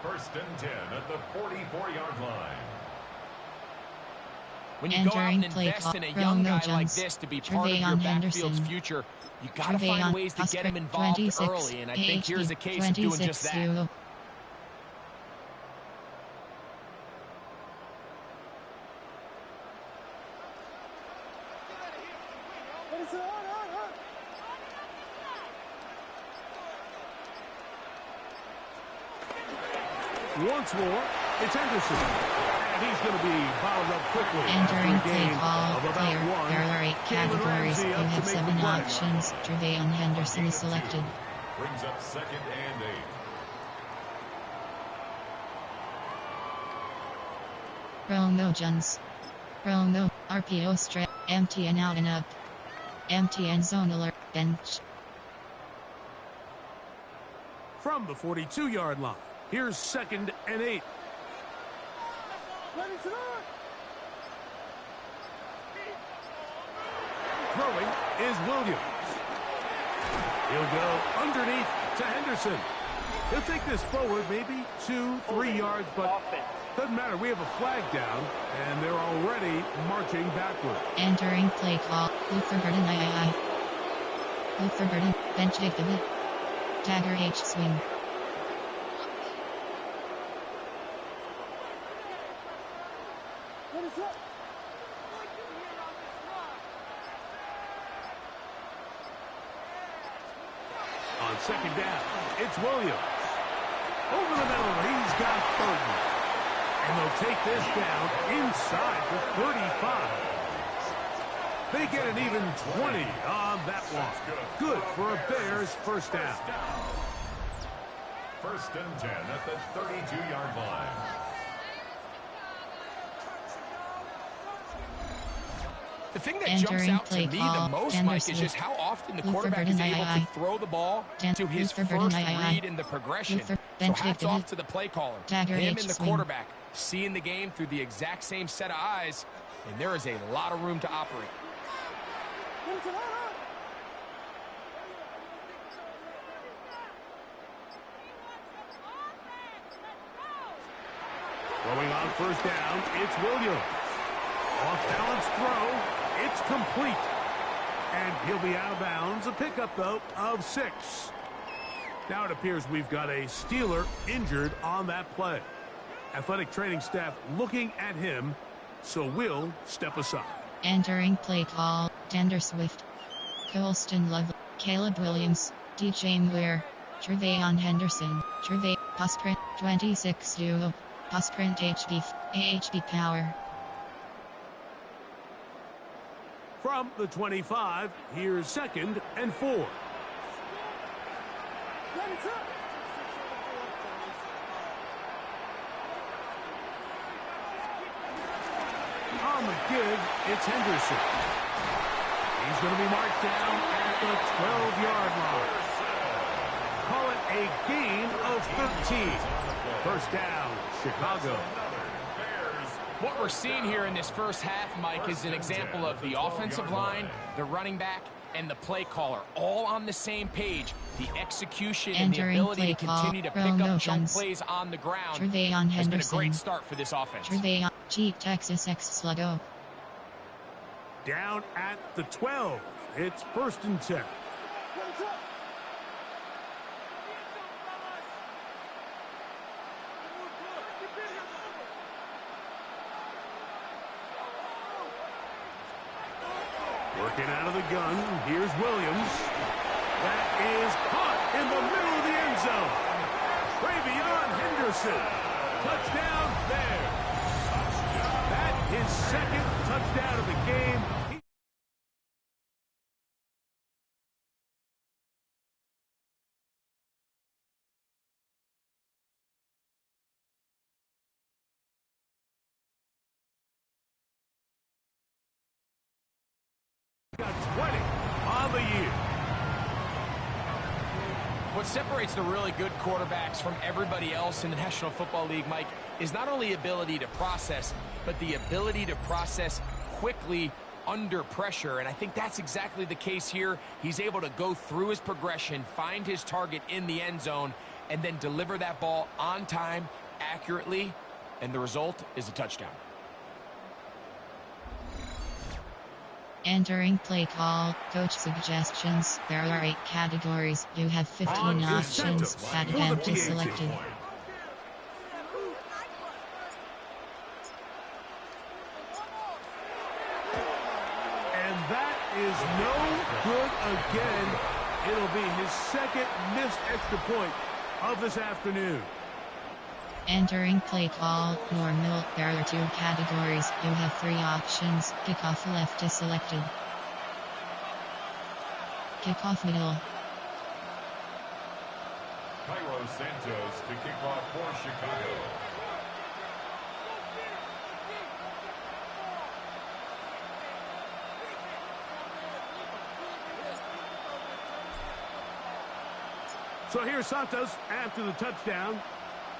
1st and 10 at the 44-yard line. When you go out and Entering play invest call, in a young guy like Jones. this to be part of your Trevayon backfield's Henderson. future, you got to find Trevayon ways to get him Oscar, involved 26, early, and I think here's a case of doing just that. 26 Once more, it's Henderson. And he's going to be bottled up quickly. Entering after a play gain call, of about player. one. There are 8 Jalen categories. Ramsey You up to have make 7 the play. options. Trevayon Henderson is selected. Brings up 2nd and 8. Romo Jones. Romo, RPO straight, empty and out and up. Empty end zone alert, bench. From the 42-yard line, here's 2nd and 8. Throwing is Williams. He'll go underneath to Henderson. He'll take this forward maybe 2-3 yards, but doesn't matter. We have a flag down, and they're already marching backward. Entering play call, Luther Burden III. Luther Burden, bench Victim. Dagger H swing. On 2nd down, it's Williams. Over the middle, he's got Burton. And they'll take this down inside the 35. They get an even 20 on that one. Good for a Bears first down. 1st and 10 at the 32-yard line. The thing that jumps out to me the most, Mike, is just how often the quarterback is able to throw the ball to his first read in the progression. So hats off to the play caller. Him and the quarterback seeing the game through the exact same set of eyes, and there is a lot of room to operate. Throwing on 1st down, it's Williams. Off-balance throw. It's complete. And he'll be out of bounds. A pickup, though, of 6. Now it appears we've got a Steeler injured on that play. Athletic training staff looking at him, so we'll step aside. Entering play call, Tender Swift. Colston Love, Caleb Williams, DJ Muir, Trevayon Henderson, Pass print, 26 duo, Pass print HB power. From the 25, here's 2nd and 4. On the give, it's Henderson. He's going to be marked down at the 12-yard line. Call it a gain of 13. 1st down, Chicago. What we're seeing here in this first half, Mike, is an example of the offensive line, the running back, and the play caller all on the same page. The execution and the ability to continue to pick up chunk plays on the ground has been a great start for this offense. Trevayon, G Texas X Sluggo. Down at the 12. It's 1st and 10. Working out of the gun, here's Williams. That is caught in the middle of the end zone. Trevayon Henderson. Touchdown there. That is 2nd touchdown of the game. Got 20 on the year. What separates the really good quarterbacks from everybody else in the National Football League, Mike, is not only ability to process, but the ability to process quickly under pressure. And I think that's exactly the case here. He's able to go through his progression, find his target in the end zone, and then deliver that ball on time, accurately, and the result is a touchdown. Entering play call, coach suggestions. There are 8 categories. You have 15 On is options. Santos That for the event is PAT. selected. And that is no good again. It'll be his second missed extra point of this afternoon. Entering play call, normal. There are 2 categories. You have 3 options. Kickoff left is selected. Kickoff middle. Cairo Santos to kick off for Chicago. So here's Santos after the touchdown.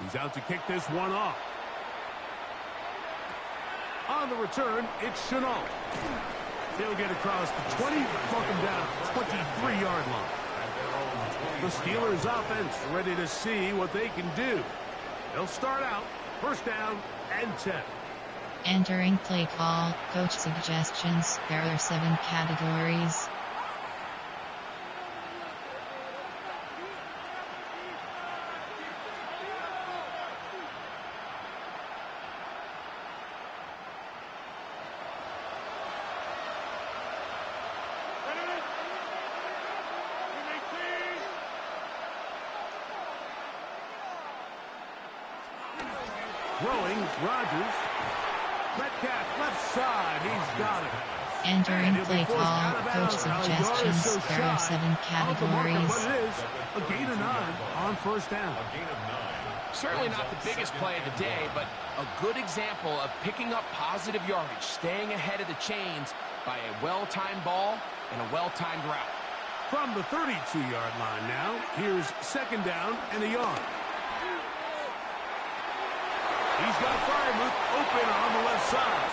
He's out to kick this one off. On the return, it's Chenault. He'll get across the 20, mark him down at the 23-yard line. The Steelers offense ready to see what they can do. They'll start out first down and 10. Entering play call, coach suggestions. There are 7 categories. Throwing, Rodgers. Metcalf left side. He's got it. Entering He'll be play forced call, out of coach bounds. Now, the yard is suggestions. so There are shy 7 of the marker, categories. but it is a gain of 9 on first down. A gain of 9. Certainly not the biggest play of the day, but a good example of picking up positive yardage, staying ahead of the chains by a well-timed ball and a well-timed route. From the 32-yard line now, here's second down and a yard. He's got Fryermuth open on the left side.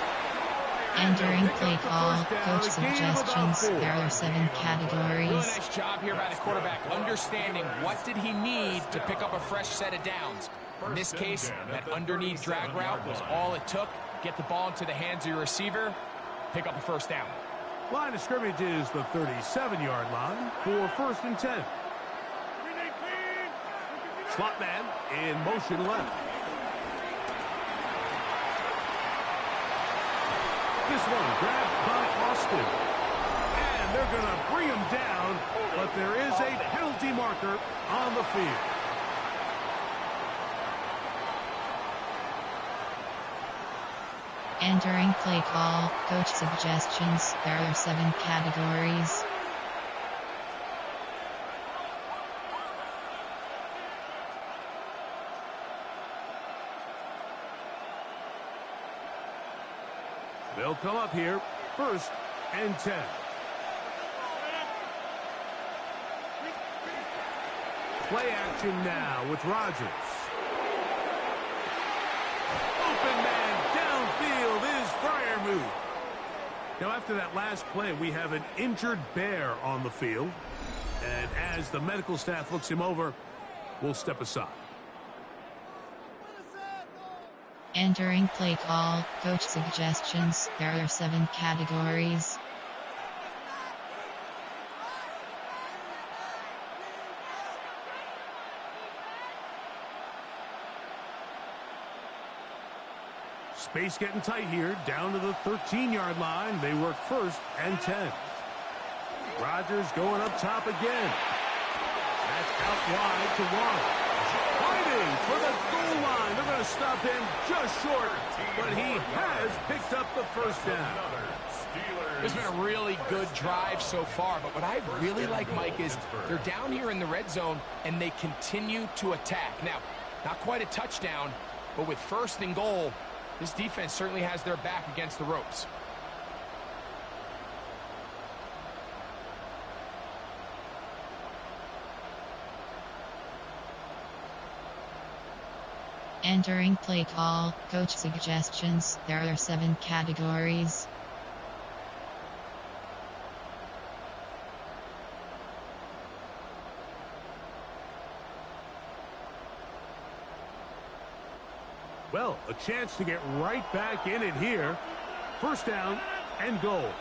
Entering play call, coach suggestions. There are 7 Really categories. nice job here by the quarterback, understanding what did he need to pick up a fresh set of downs. In this case, that underneath drag route was all it took. Get the ball into the hands of your receiver, pick up a first down. Line of scrimmage is the 37-yard line for first and 10. Slot man in motion left. This one grabbed by Austin. And they're going to bring him down, but there is a penalty marker on the field. Entering play call, coach suggestions. There are 7 categories. They'll come up here, first and 10. Play action now with Rodgers. Open man downfield is Fryermuth. Now after that last play, we have an injured Bear on the field. And as the medical staff looks him over, we'll step aside. Entering play call, coach suggestions. There are 7 categories. Space getting tight here, down to the 13-yard line. They work first and 10. Rodgers going up top again. That's out wide to Warren. Fighting for the goal line. They're going to stop him just short, but he has picked up the first down. It's been a really good drive so far, but what I really like, Mike, is they're down here in the red zone, and they continue to attack. Now, not quite a touchdown, but with first and goal, this defense certainly has their back against the ropes. Entering play call, coach suggestions. There are 7 categories. Well, a chance to get right back in it here. First down and goal.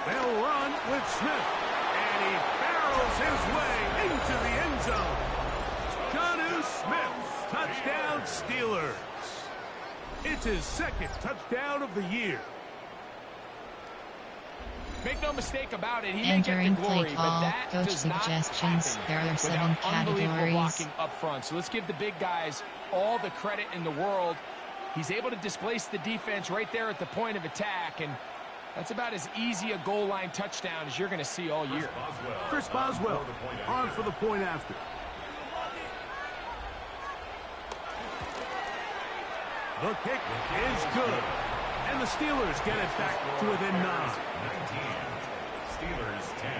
They'll run with Smith. And he barrels his way into the end zone. Jonnu Smith, touchdown Steelers. It's his second touchdown of the year. Make no mistake about it, he may Entering get the glory, play but call, that coach does not suggestions. happen There are 7 without unbelievable categories. blocking up front. So let's give the big guys all the credit in the world. He's able to displace the defense right there at the point of attack, and that's about as easy a goal line touchdown as you're going to see all year. Chris Boswell on for the point after. The kick is good. And the Steelers get it back to within 9. 19. Steelers 10.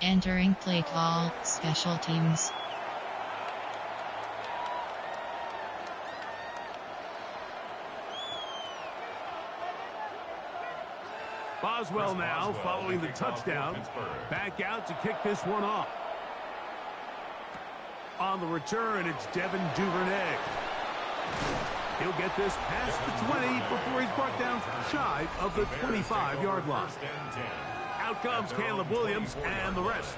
Entering play call, special teams. Boswell now following the touchdown. Back out to kick this one off. On the return, it's Devin Duvernay. He'll get this past the 20 before he's brought down shy of the 25-yard line. Out comes Caleb Williams and the rest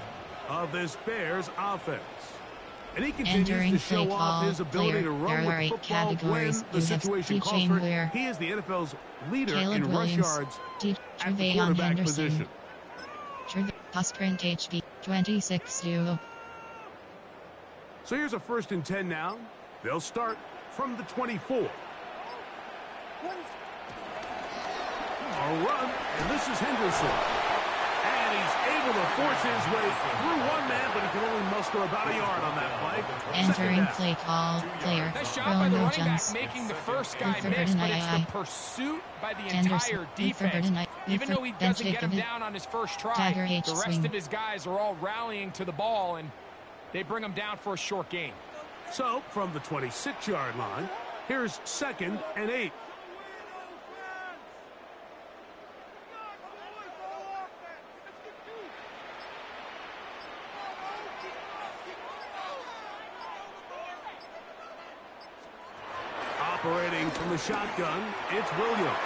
of this Bears offense. And he continues Entering to show play off call, his ability player. to run There with are the 8 football when categories. the You have situation calls T. for it. Chamberlain, He is the NFL's leader Caleb in rush Williams, yards T. at the Trevayon quarterback Henderson, position. Sprint HB 26-2. So here's a 1st and 10 now. They'll start from the 24. A run, and this is Henderson. And he's able to force his way through one man, but he can only muster about a yard on that play. Entering play call, player. Nice job by the Rono running back Jones. making the first guy Luther miss, but it's the Burden, pursuit by the Anderson, entire defense. Even though he doesn't get him David, down on his first try, Dagger H the rest swing. of his guys are all rallying to the ball, and they bring him down for a short gain. So, from the 26-yard line, here's 2nd and 8. Operating from the shotgun, it's Williams.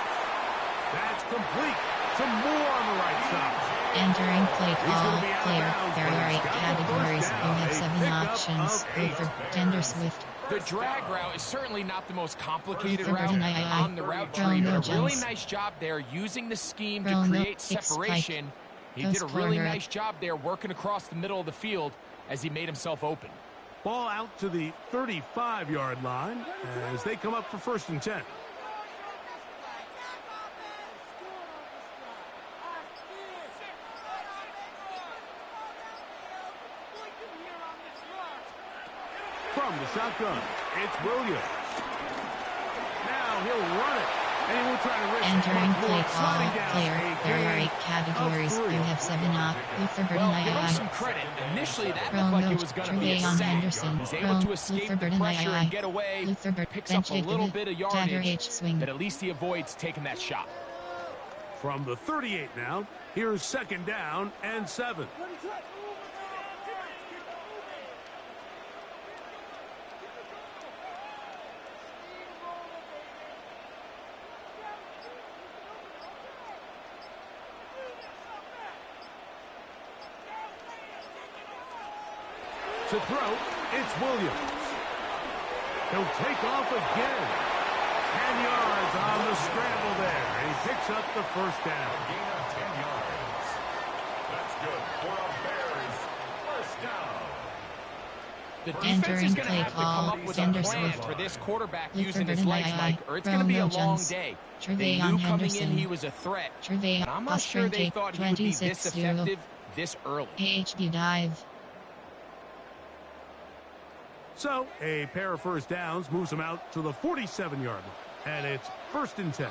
That's complete. Some more on the right side. Entering play He's call, gonna be out of player. bounds, There but are he's 8 got the categories. first You down. have A 7 pickup options. of 8. Luther, Tender Swift, The drag route is certainly not the most complicated Luther route Burden, on the route tree, Rono but a really Jones. nice job there using the scheme to Rono, create separation. He Goes did a really corner. nice job there working across the middle of the field as he made himself open. Ball out to the 35-yard line as they come up for 1st and 10. From the shotgun, it's Williams. Now he'll run it. And he will try to risk entering much more, play sliding call, down player. a There are gain 8 categories. of 3. You have 7 up. Luther Burden, Well, give him some credit. Initially, that looked like it was going to be a Trevayon sack. Henderson, He's able to escape Luther the Burden, pressure and get away. Luther Burden, Picks up a little bit of Dagger yardage, H swing. but at least he avoids taking that shot. From the 38 now, here's 2nd down and 7. To throw, it's Williams. He'll take off again. 10 yards on the scramble there. And he picks up the 1st down. Gain of 10 yards. That's good for a Bears 1st down. The defense is Entering going to play have to come call, up with Tender a plan Swift. for this quarterback Luther using his Burden, legs, Mike, or it's going to be a Rono long Jones. day. They Trevayon knew coming in Henderson. he was a threat, Trevayon, but I'm not sure they thought he would be this 26-2. effective this early. AHB dive. So, a pair of 1st downs moves him out to the 47-yard line. And it's 1st and 10.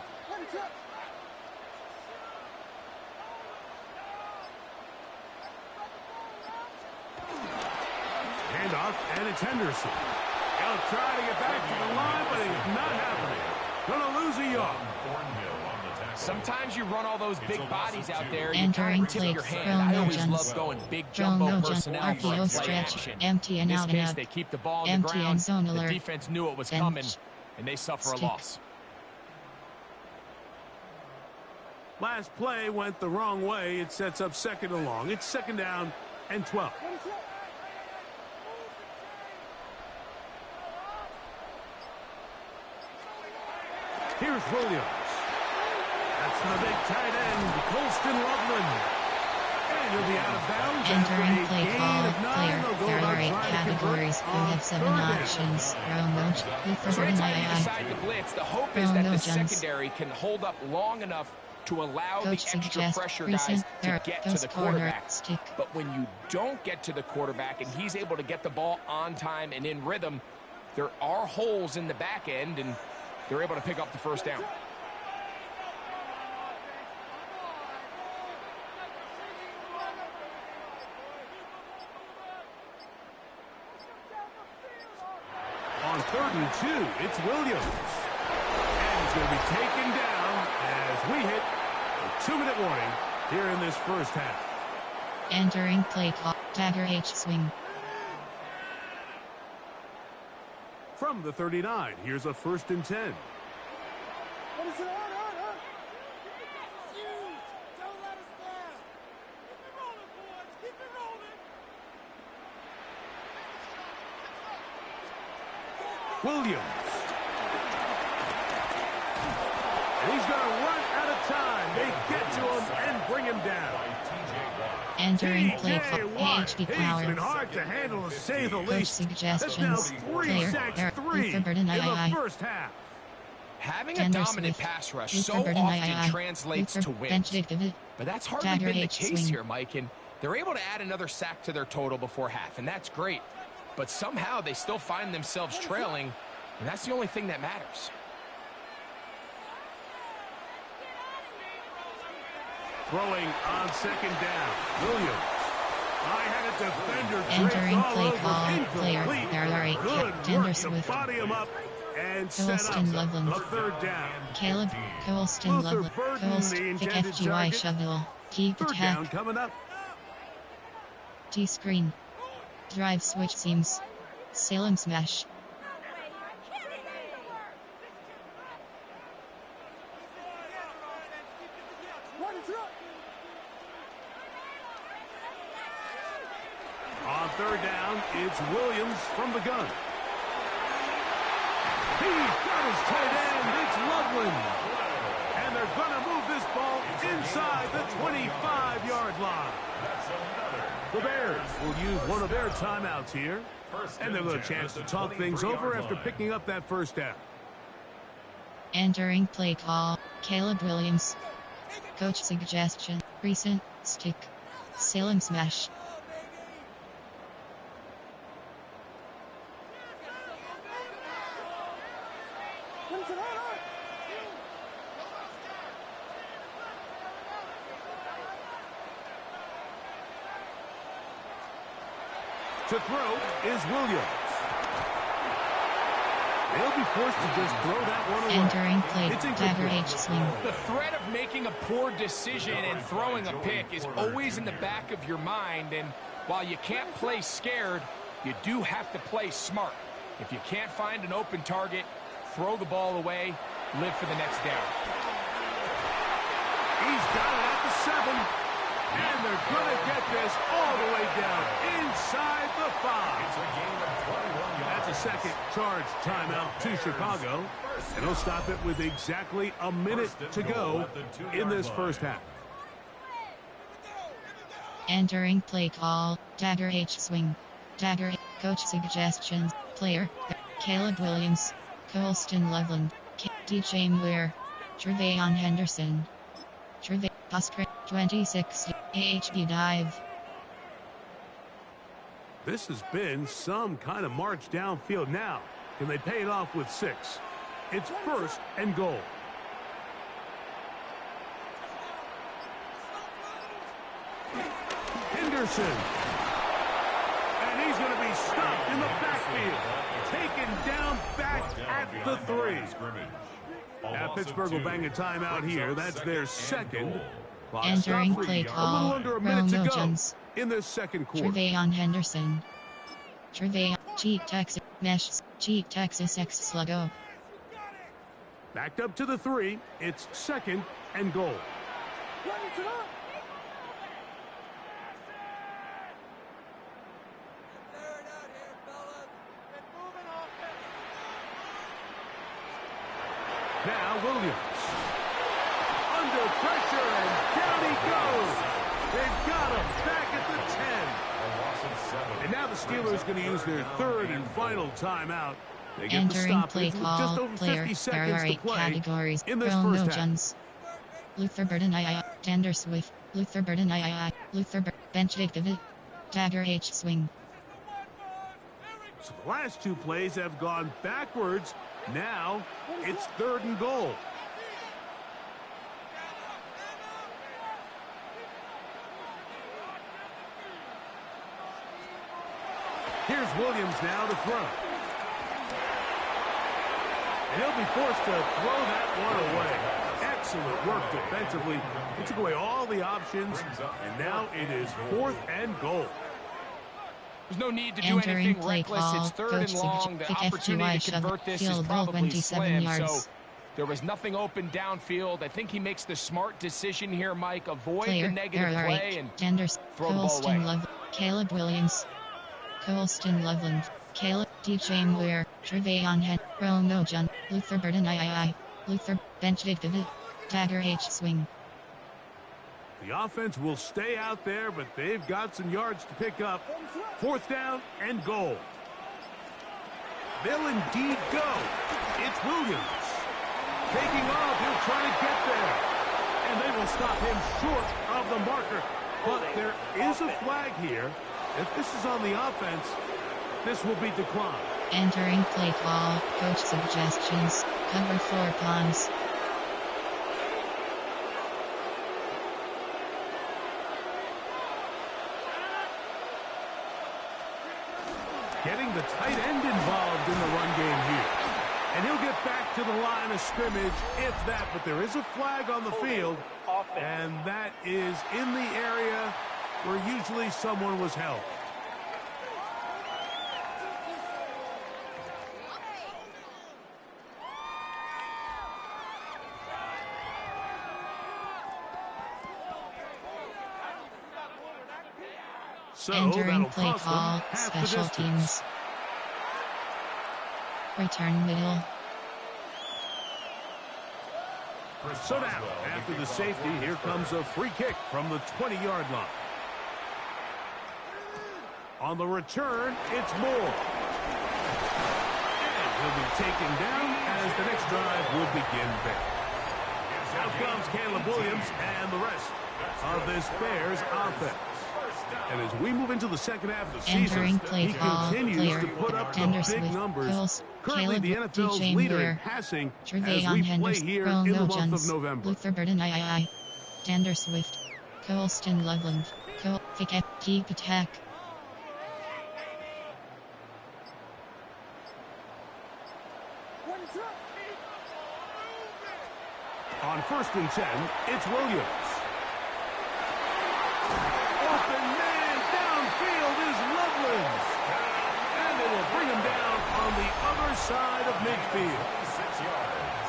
Handoff, and it's Henderson. He'll try to get back to the line, but it's not happening. Gonna lose a yard. Sometimes you run all those big bodies out there, you Entering kind of tip play, your hand. I Rono always Jones. love going big jumbo Rono Jones. personnel RPO like play stretch. action. Empty In and this out case, and out. they keep the ball on the Empty and ground. zone The alert. defense knew it was Bench. coming, and they suffer a Stick. loss. Last play went the wrong way. It sets up second and long. It's second down and 12. Here's Williams. That's the big tight end, Colston Loveland. And he'll be out of bounds. Entering play call, player. There are 8 categories who have 7 options. Romo, who So for anytime you an decide to blitz, the hope is that the secondary can hold up long enough to allow the extra pressure guys to get to the quarterback. But when you don't get to the quarterback and he's able to get the ball on time and in rhythm, there are holes in the back end, and they're able to pick up the first down. On 3rd and 2, it's Williams. And he's going to be taken down as we hit a 2-minute warning here in this first half. Entering play call, dagger H swing. From the 39, here's a 1st and 10. Williams. And he's going to run out of time. They get to him and bring him down. Entering play call, AHD He's power. been hard to handle, to say the Coach least. suggestions. That's now 3 Player. sacks, There. 3 in the first half. Having a dominant pass rush so often translates to wins. But that's hardly been the case here, Mike. And they're able to add another sack to their total before half, and that's great. But somehow they still find themselves trailing, and that's the only thing that matters. Throwing on 2nd down. Williams. I had a defender Entering play draped all call, over, player. incomplete. There are 8 Good Tender work to Swift. body him up and set up Colston Loveland. a 3rd down. Caleb, Colston Luther Loveland. Burden, the Colston, intended FGY target. shovel. Keep 3rd down attack. coming up. T-screen. Drive switch seams. Salem smash. On 3rd down, it's Williams from the gun. He's got his tight end. It's Loveland. And they're going to move this ball inside the 25-yard line. The Bears will use one of their timeouts here. And they'll have a chance to talk things over after picking up that first down. Entering play call, Caleb Williams. Coach suggestion, recent, stick. Salem smash. To throw is Williams. They'll be forced to just throw that one away. Entering play, It's dagger incomplete. H swing. The threat of making a poor decision and throwing a pick is always in the back of your mind, and while you can't play scared, you do have to play smart. If you can't find an open target, throw the ball away, live for the next down. He's got it at the 7. And they're going to get this all the way down inside the 5. That's a second charge timeout to Chicago. And they'll stop it with exactly a minute to go in this first half. Entering play call, dagger H swing. Dagger Coach suggestions, player. Caleb Williams. Colston Loveland. DJ Muir. Trevayon Henderson. Oscar 26 AHB dive. This has been some kind of march downfield. Now, can they pay it off with 6? It's 1st and goal. Henderson. And he's going to be stopped in the backfield. Taken down back at the 3. Now Pittsburgh will bang a timeout here. That's their second. Clock Entering stop play free. A call, little under a minute to go Jones. in this second quarter. Trevayon Henderson. Trevayon, Cheat Texas, Mesh, Cheat Texas X Sluggo. Backed up to the 3. It's 2nd and goal. Now Williams. Under pressure, and down he goes. They've got him back at the 10. And now the Steelers going to use their third and final timeout. They get the Entering stoppage play with call, just over player, 50 there seconds are to 8 play categories. in this Romo first half. Jones, Luther Burden Tander Swift, Luther Burden Luther Bench Victor, Dagger H Swing. So the last two plays have gone backwards. Now it's 3rd and goal. Here's Williams now to throw. And he'll be forced to throw that one away. Excellent work defensively. He took away all the options, and now it is 4th and goal. There's no need to do Entering anything play reckless. call, It's 3rd coach and long. The kick opportunity FTY to convert this is field goal probably 27 slim. yards. So there was nothing open downfield. I think he makes the smart decision here, Mike. Avoid Player, the negative there are play 8 and Tenders, throw the ball Colston away. Caleb Williams, Colston Loveland, Caleb DJ Muir, Trevayon Head, Romo John, Luther Burden Luther Bench Victor, Dagger H Swing. The offense will stay out there, but they've got some yards to pick up. 4th down and goal. They'll indeed go. It's Williams. Taking off, he'll try to get there. And they will stop him short of the marker. But there is a flag here. If this is on the offense, this will be declined. Entering play call, coach suggestions, cover 4 ponds. Getting the tight end involved in the run game here. And he'll get back to the line of scrimmage, if that. But there is a flag on the field, and that is in the area where usually someone was held. So Entering that'll play cost them call, half the special distance. teams. Return middle. So now, after the safety, here comes a free kick from the 20-yard line. On the return, it's Moore. And he'll be taken down as the next drive will begin there. Out comes Caleb Williams and the rest of this Bears offense. And as we move into the second half of the Entering season, play he call, continues player, to put up the Tender big Swift, numbers. Coles, Currently Caleb, the NFL's DJ leader in Muir, passing as Trevayon we play Henders, here in the Romo month Johns, of November. Luther Burden Tender Swift, Colston Loveland, Vic Deep Attack. On 1st and 10, it's Williams. Open man downfield is Loveland. And they will bring him down on the other side of midfield.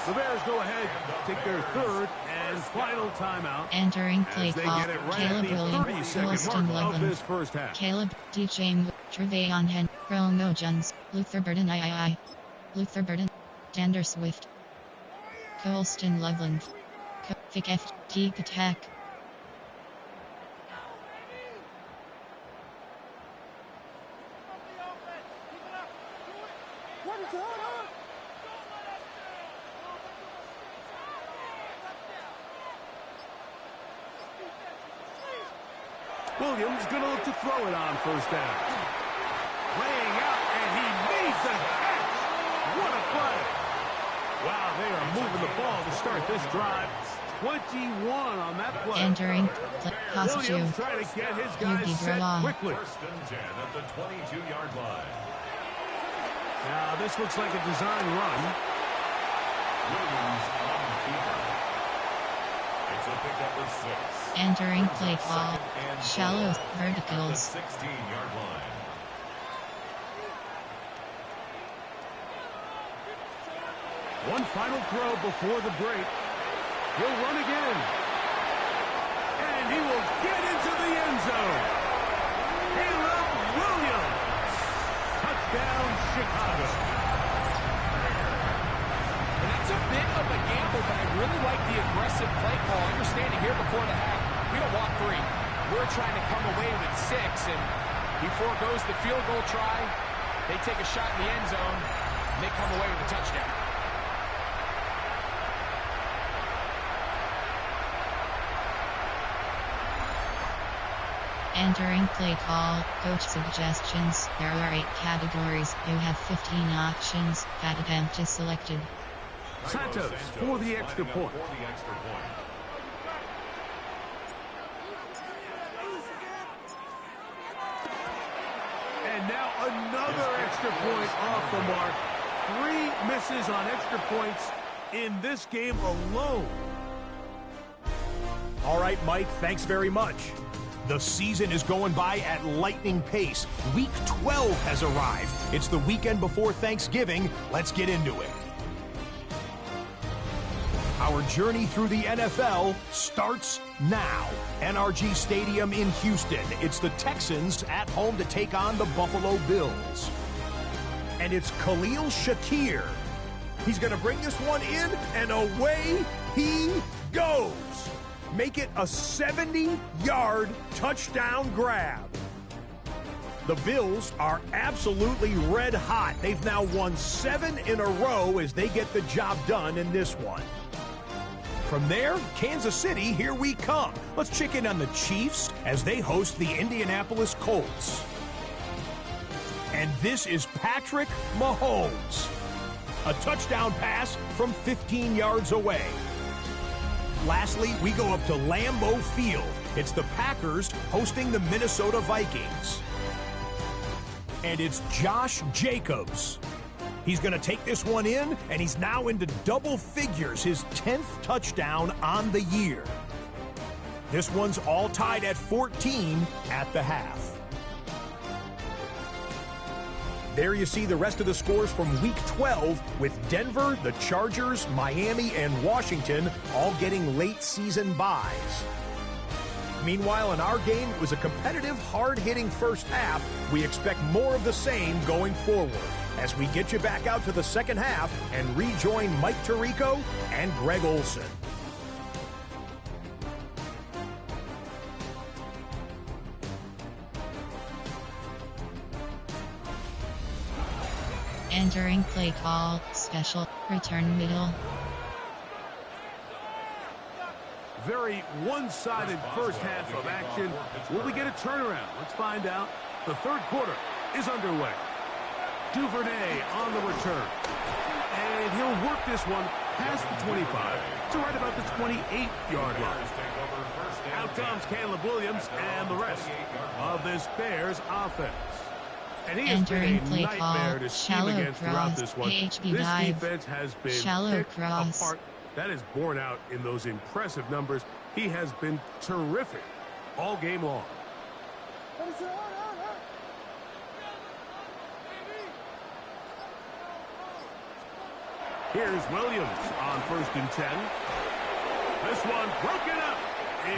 The Bears go ahead, take their 3rd and final timeout. Entering play As they call, get it right Caleb at the Williams, 30-second Colston mark of Loveland, this first half. Caleb DJ Trevayon Hen, Romo Johns, Luther Burden Luther Burden, Tender Swift, Colston Loveland, Vic Deep Attack. Williams going to look to throw it on 1st down. Laying out, and he needs the catch. What a play. Wow, they are moving the ball to start this drive. 21 on that play. Entering Hospital. Williams trying to get his guys set quickly. 1st and 10 at the 22-yard line. Now, this looks like a design run. Williams on keeper. It's a pickup of 6. Entering play call, shallow verticals. The 16-yard line. One final throw before the break. He'll run again. and he will get into the end zone. Caleb Williams. Touchdown, Chicago. And that's a bit of a gamble, but I really like the aggressive play call. Understanding here before the half, we don't want 3. We're trying to come away with 6, and he foregoes the field goal try. They take a shot in the end zone, and they come away with a touchdown. Entering play call, coach suggestions. There are 8 categories. You have 15 options. That attempt is selected. Santos for the extra point. And now another extra point off the mark. 3 misses on extra points in this game alone. All right, Mike, thanks very much. The season is going by at lightning pace. Week 12 has arrived. It's the weekend before Thanksgiving. Let's get into it. Our journey through the NFL starts now. NRG Stadium in Houston. It's the Texans at home to take on the Buffalo Bills. And it's Khalil Shakir. He's going to bring this one in, and away he goes. Make it a 70-yard touchdown grab. The Bills are absolutely red hot. They've now won 7 in a row as they get the job done in this one. From there, Kansas City, here we come. Let's check in on the Chiefs as they host the Indianapolis Colts. And this is Patrick Mahomes. A touchdown pass from 15 yards away. Lastly, we go up to Lambeau Field. It's the Packers hosting the Minnesota Vikings. And it's Josh Jacobs. He's going to take this one in, and he's now into double figures, his 10th touchdown on the year. This one's all tied at 14 at the half. There you see the rest of the scores from Week 12 with Denver, the Chargers, Miami, and Washington all getting late season byes. Meanwhile, in our game, it was a competitive, hard-hitting first half. We expect more of the same going forward as we get you back out to the second half and rejoin Mike Tirico and Greg Olson. Entering play call, special, return middle. Very one-sided first half of action. Will we get a turnaround? Let's find out. The third quarter is underway. Duvernay on the return. And he'll work this one past the 25 to right about the 28-yard line. Out comes Caleb Williams and the rest of this Bears offense. And he has been a nightmare to scheme against throughout this one. This defense has been picked apart. That is borne out in those impressive numbers. He has been terrific all game long. Here's Williams on 1st and 10. This one broken up.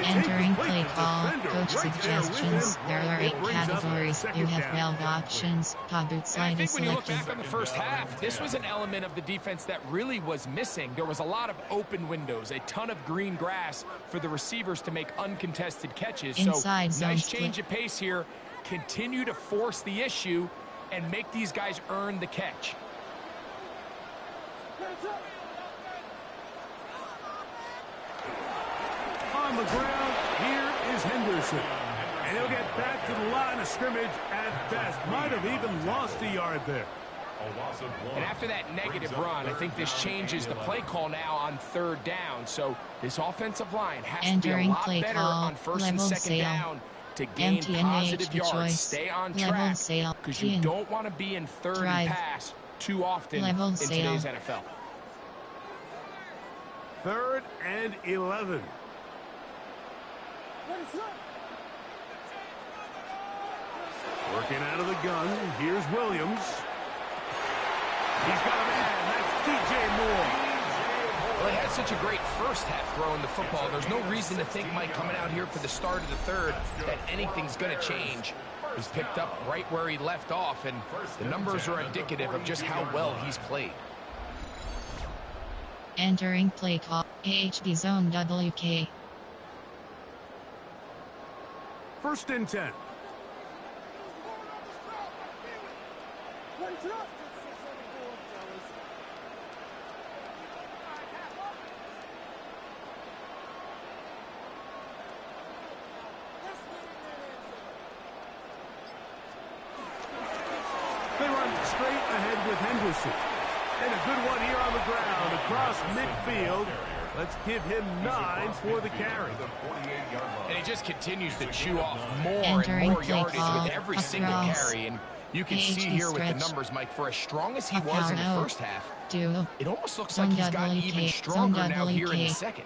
Entering play call, coach suggestions. There are 8 categories. You have 12 options. Boot slide is when you look selected. back on the first half, this was an element of the defense that really was missing. There was a lot of open windows, a ton of green grass for the receivers to make uncontested catches. Inside so zone nice split. change of pace here. Continue to force the issue and make these guys earn the catch. On the ground, here is Henderson. And he'll get back to the line of scrimmage at best. Might have even lost a yard there. And after that negative run, I think this changes the play call now on 3rd down. So this offensive line has to be a lot better on 1st and 2nd down to gain positive yards. Stay on track because you don't want to be in 3rd and pass too often in today's NFL. 3rd and 11. Working out of the gun. Here's Williams. He's got a man. That's DJ Moore. Well, he had such a great first half throwing the football. There's no reason to think, Mike, coming out here for the start of the third, that anything's going to change. He's picked up right where he left off, and the numbers are indicative of just how well he's played. Entering play call, AHB zone WK. First and 10. They run straight ahead with Henderson. And a good one here on the ground across midfield. Let's give him 9 for the carry. And he just continues to chew off more Entering and more play yardage call, with every a single cross. carry. And you can AHB see here with the stretch. numbers, Mike, for as strong as he A was in the count first half, duo. it almost looks Zone like he's gotten WK, even zone stronger now here in the WK. second.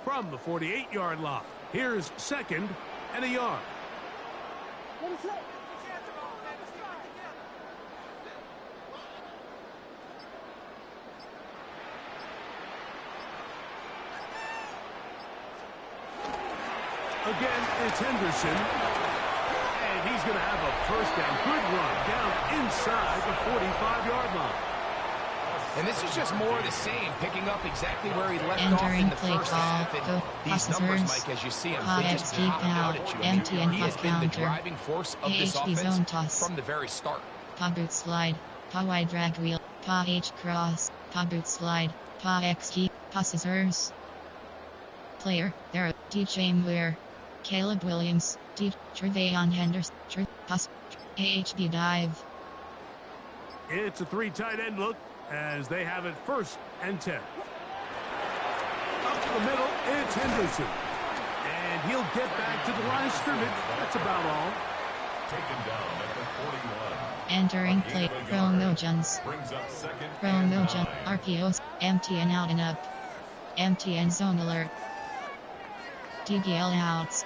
From the 48-yard line, here's second and a yard. Again, it's Henderson. And he's going to have a first down. Good run down inside the 45-yard line. And this is just more of the same, picking up exactly where he left off Entering in the play first call, half. And go, these passes, numbers, Mike, as you see them, they just KFC pop out out, at you. empty and He has puck been the counter. driving force of this AHB zone offense toss. from the very start. Pa boot slide, pa wide drag wheel, pa H cross, pa boot slide, pa X key, pa scissors. Player, there, DJ Muir, Caleb Williams, D. Trevayon Henderson, pass, AHB dive. It's a 3 tight end look as they have it first and 10. Up the middle, it's Henderson. And he'll get back to the line of scrimmage. That's about all. Taken down at the 41. Entering play, promotions. Brings up second and Promotion, 9. RPOs, empty and out and up. Empty and zone alert. DBL outs.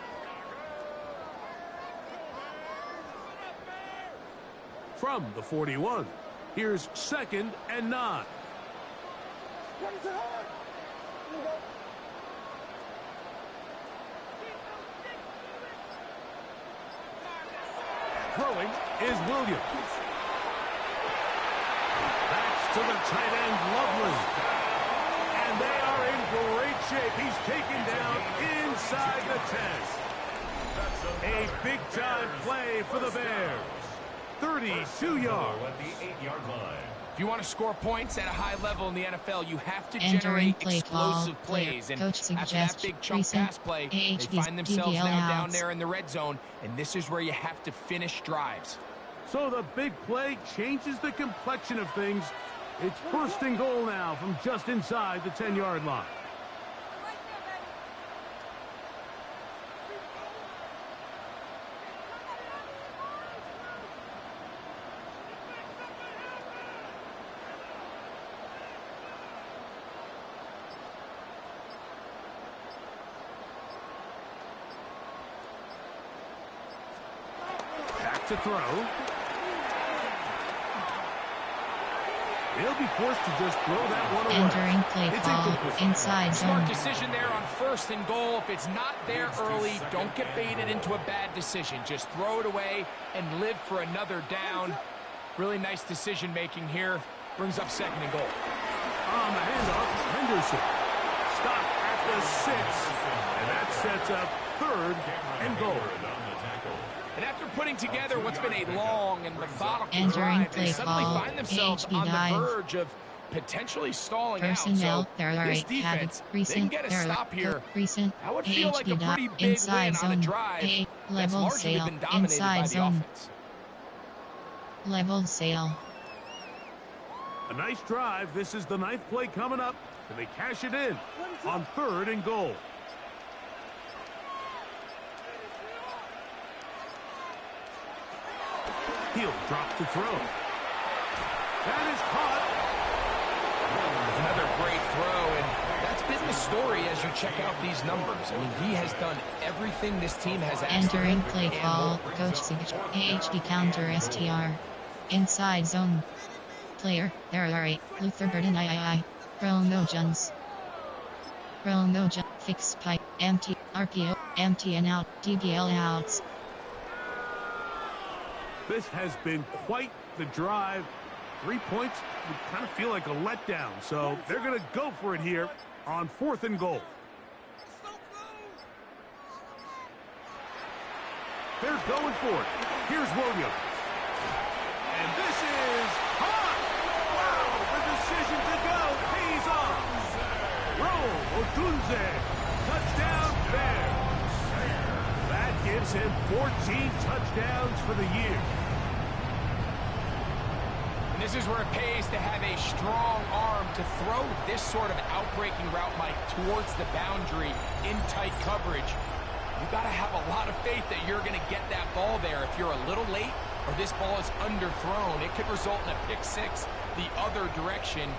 From the 41, here's second and 9. Throwing is Williams. That's to the tight end, Lovely. And they are in great shape. He's taken down inside the 10. A big-time play for the Bears. 32 yards. At the 8-yard line. If you want to score points at a high level in the NFL, you have to Entering generate play explosive call, plays. player, And coach after that suggests big chunk recent pass play, they AHB's find themselves DBL now down outs. there in the red zone, and this is where you have to finish drives. So the big play changes the complexion of things. It's first and goal now from just inside the 10-yard line. Back to throw. He'll be forced to just throw that one away. Entering play It's call, incomplete. inside Smart zone. decision there on first and goal. If it's not there early, don't get baited into a bad decision. Just throw it away and live for another down. Really nice decision making here. Brings up second and goal. On the handoff, Henderson. Stop at the 6. And that sets up third and goal. And after putting together what's been a long and methodical Entering drive, they play suddenly call, find themselves AHB on the dive. verge of potentially stalling Personnel, out. So there are this 8 defense, cabin, they can recent, get a there stop here. recent, That would feel like a AHB pretty dive, big inside win zone, on a drive A, that's level largely sale, been dominated by inside the zone, offense. level sale. A nice drive. This is the 9th play coming up. And they cash it in on third and goal. He'll drop to throw. That is caught. Another great throw, and that's been the story as you check out these numbers. I mean, he has done everything this team has asked of Entering him play and call, more. coach suggests AHB counter STR, inside zone. Player, there are 8. Luther Burden III. Promo Jones. Promo Jones. Fix pipe. Empty. RPO. Empty and out. DBL outs. This has been quite the drive. 3 points would kind of feel like a letdown. So they're going to go for it here on 4th and goal. They're going for it. Here's Williams. And this is hot. Wow, the decision to go pays off. Roll, Odunze. Touchdown, Bears. That gives him 14 touchdowns for the year. And this is where it pays to have a strong arm to throw this sort of outbreaking route, Mike, towards the boundary in tight coverage. You got to have a lot of faith that you're going to get that ball there. If you're a little late or this ball is underthrown, it could result in a pick six the other direction.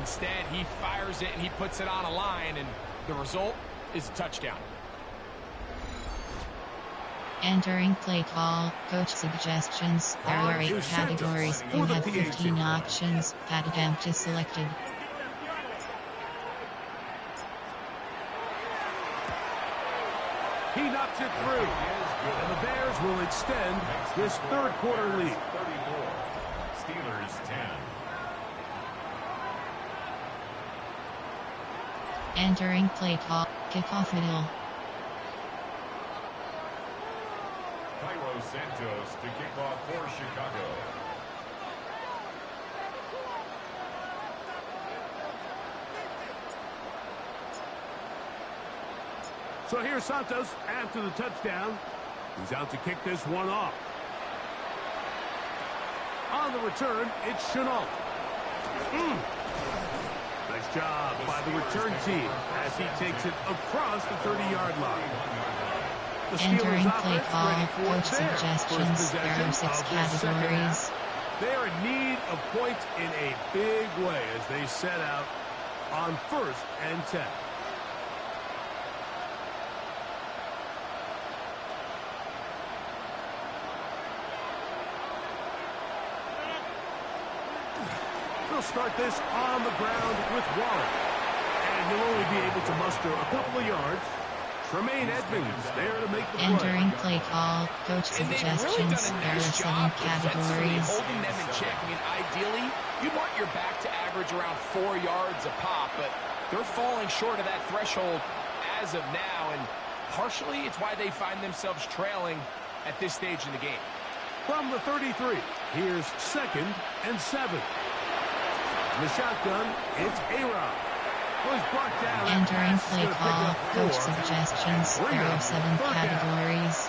Instead, he fires it and he puts it on a line, and the result is a touchdown. Entering play call, coach suggestions. There are 8 categories. You have 15 options. Pat attempt is selected. He knocks it through. And the Bears will extend this third quarter lead. 34. Steelers 10. Entering play call, kickoff middle. Cairo Santos to kick off for Chicago. So here's Santos after the touchdown. He's out to kick this one off. On the return, it's Chenault. Nice job by the return team as he takes it across the 30-yard line. The Entering Steelers play offense call, ready for coach their suggestions. first There possession are 6 of this second half. categories. They are in need of points in a big way as they set out on 1st and 10. They'll start this on the ground with Waller. And he'll only be able to muster a couple of yards. Tremaine Edmonds there to make the play. Entering play call, coach And they've really suggestions. done a There are nice 7 job defensively categories. holding them in check. I mean, ideally, you want your back to average around 4 yards a pop, but they're falling short of that threshold as of now, and partially it's why they find themselves trailing at this stage in the game. From the 33, here's 2nd and 7. In the shotgun, it's A-Rod. Was brought down. Entering play call, coach suggestions. There are 7 categories.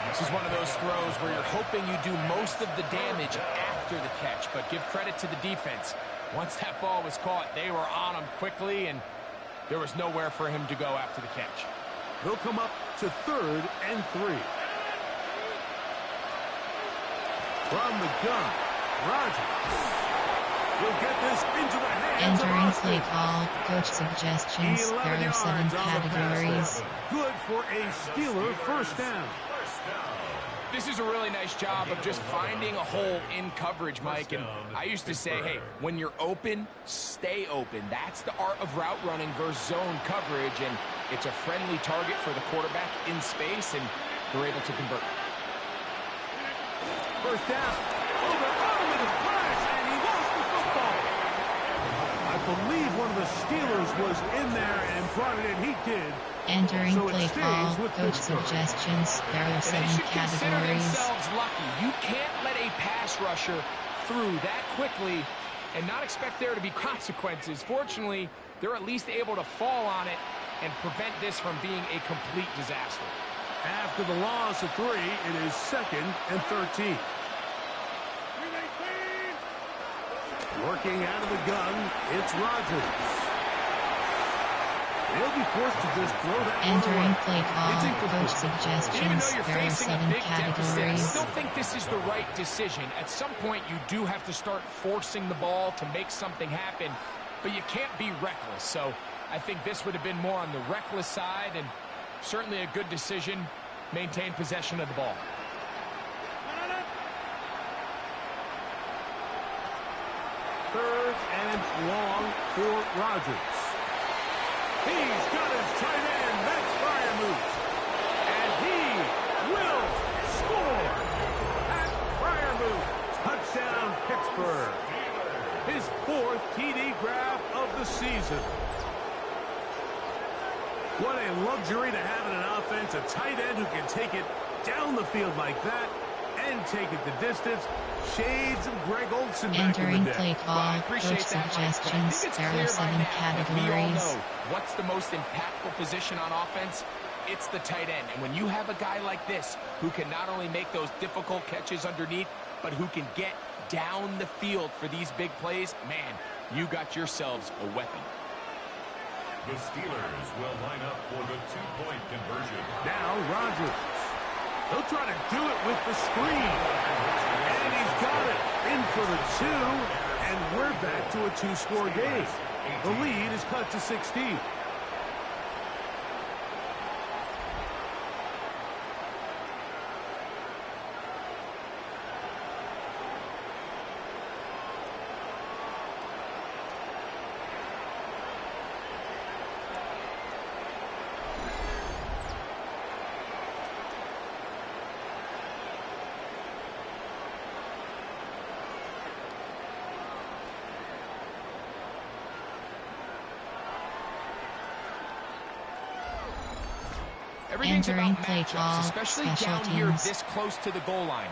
This is one of those throws where you're hoping you do most of the damage after the catch, but give credit to the defense. Once that ball was caught, they were on him quickly, and there was nowhere for him to go after the catch. They'll come up to 3rd and 3. From the gun, Rodgers. Will get this into the hands Entering of play call, coach suggestions. There are 7 categories. Good for a Steeler first down. This is a really nice job of just finding a hole in coverage, Mike. And I used to say, hey, when you're open, stay open. That's the art of route running versus zone coverage. And it's a friendly target for the quarterback in space, and they're able to convert. First down. Oh, they're on him in a flash, and he lost the football. I believe one of the Steelers was in there and brought it in. He did. Entering So it play stays call, with coach Pittsburgh. suggestions. There are And 7 they should consider categories. themselves lucky. You can't let a pass rusher through that quickly and not expect there to be consequences. Fortunately, they're at least able to fall on it and prevent this from being a complete disaster. After the loss of 3, it is 2nd and 13. Working out of the gun, it's Rodgers. They'll be forced to just throw that one Entering away. play It's call, incomplete. coach Even suggestions. though you're There are facing a 7 big deficit, I categories. still think this is the right decision. At some point, you do have to start forcing the ball to make something happen, but you can't be reckless. So I think this would have been more on the reckless side, and certainly a good decision. Maintain possession of the ball. third and long for Rodgers. He's got his tight end. That's Freiermuth. And he will score. At Freiermuth. Touchdown, Pittsburgh. His 4th TD grab of the season. What a luxury to have in an offense, a tight end who can take it down the field like that and take it the distance. Shades of Greg Olsen back in the day. Entering play call, coach suggestions, there are 7 categories. We all know what's the most impactful position on offense? It's the tight end. And when you have a guy like this who can not only make those difficult catches underneath, but who can get down the field for these big plays, man, you got yourselves a weapon. The Steelers will line up for the 2-point conversion. Now Rodgers. He'll try to do it with the screen. And he's got it. In for the 2. And we're back to a 2-score game. The lead is cut to 16. Everything's Entering about play matchups, call, especially special down here teams. this close to the goal line.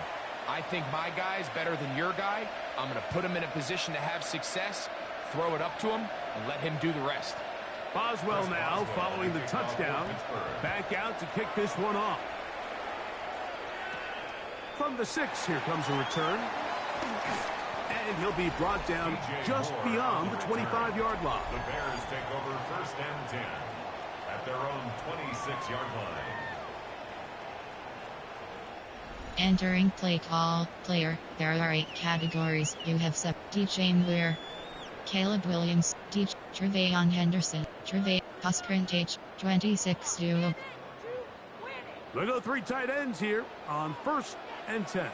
I think my guy's better than your guy. I'm going to put him in a position to have success, throw it up to him, and let him do the rest. Boswell now following the touchdown. Back out to kick this one off. From the 6, here comes a return. And he'll be brought down just beyond the 25-yard line. The Bears take over 1st and 10 at their own 26-yard line. Entering play call, player, there are 8 categories. You have DJ Muir, Caleb Williams, DJ Trevayon Henderson, Trevayon Coscrantage, 26 duo. They go 3 tight ends here on 1st and 10.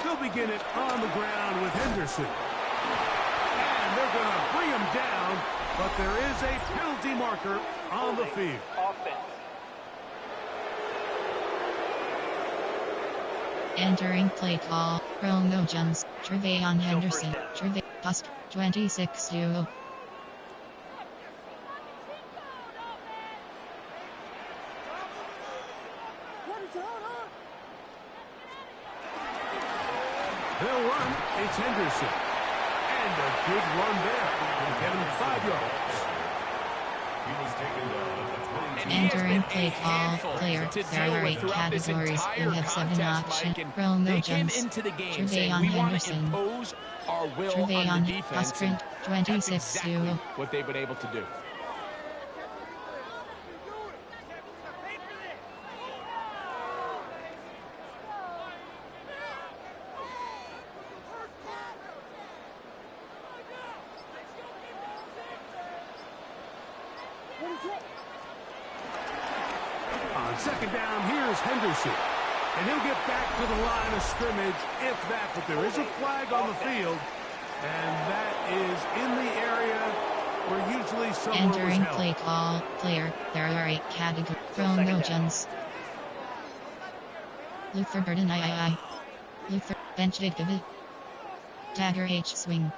They'll begin it on the ground with Henderson. And they're going to bring him down, but there is a penalty marker on the field. Offense. Entering play call, Romo Jones, Trevayon Henderson, Trevayon Tusk, 26 duo. They'll run. It's Henderson. And a good run there. Will get him 5 yards. He was taken down at the 22. Entering play call, player, there are 8 categories. You have 7 options. Romo Jones, Trevayon Henderson, our will Trevayon on the defense. Coscrant, 26 exactly duo. what they've been able to do. On 2nd down, here's Henderson. And he'll get back to the line of scrimmage, if that. But there is a flag on the field. And that is in the area where usually someone was Entering held. play call, player, there are 8 categories. Romo Jones, Luther Burden III, Luther Bench David, Dagger H Swing.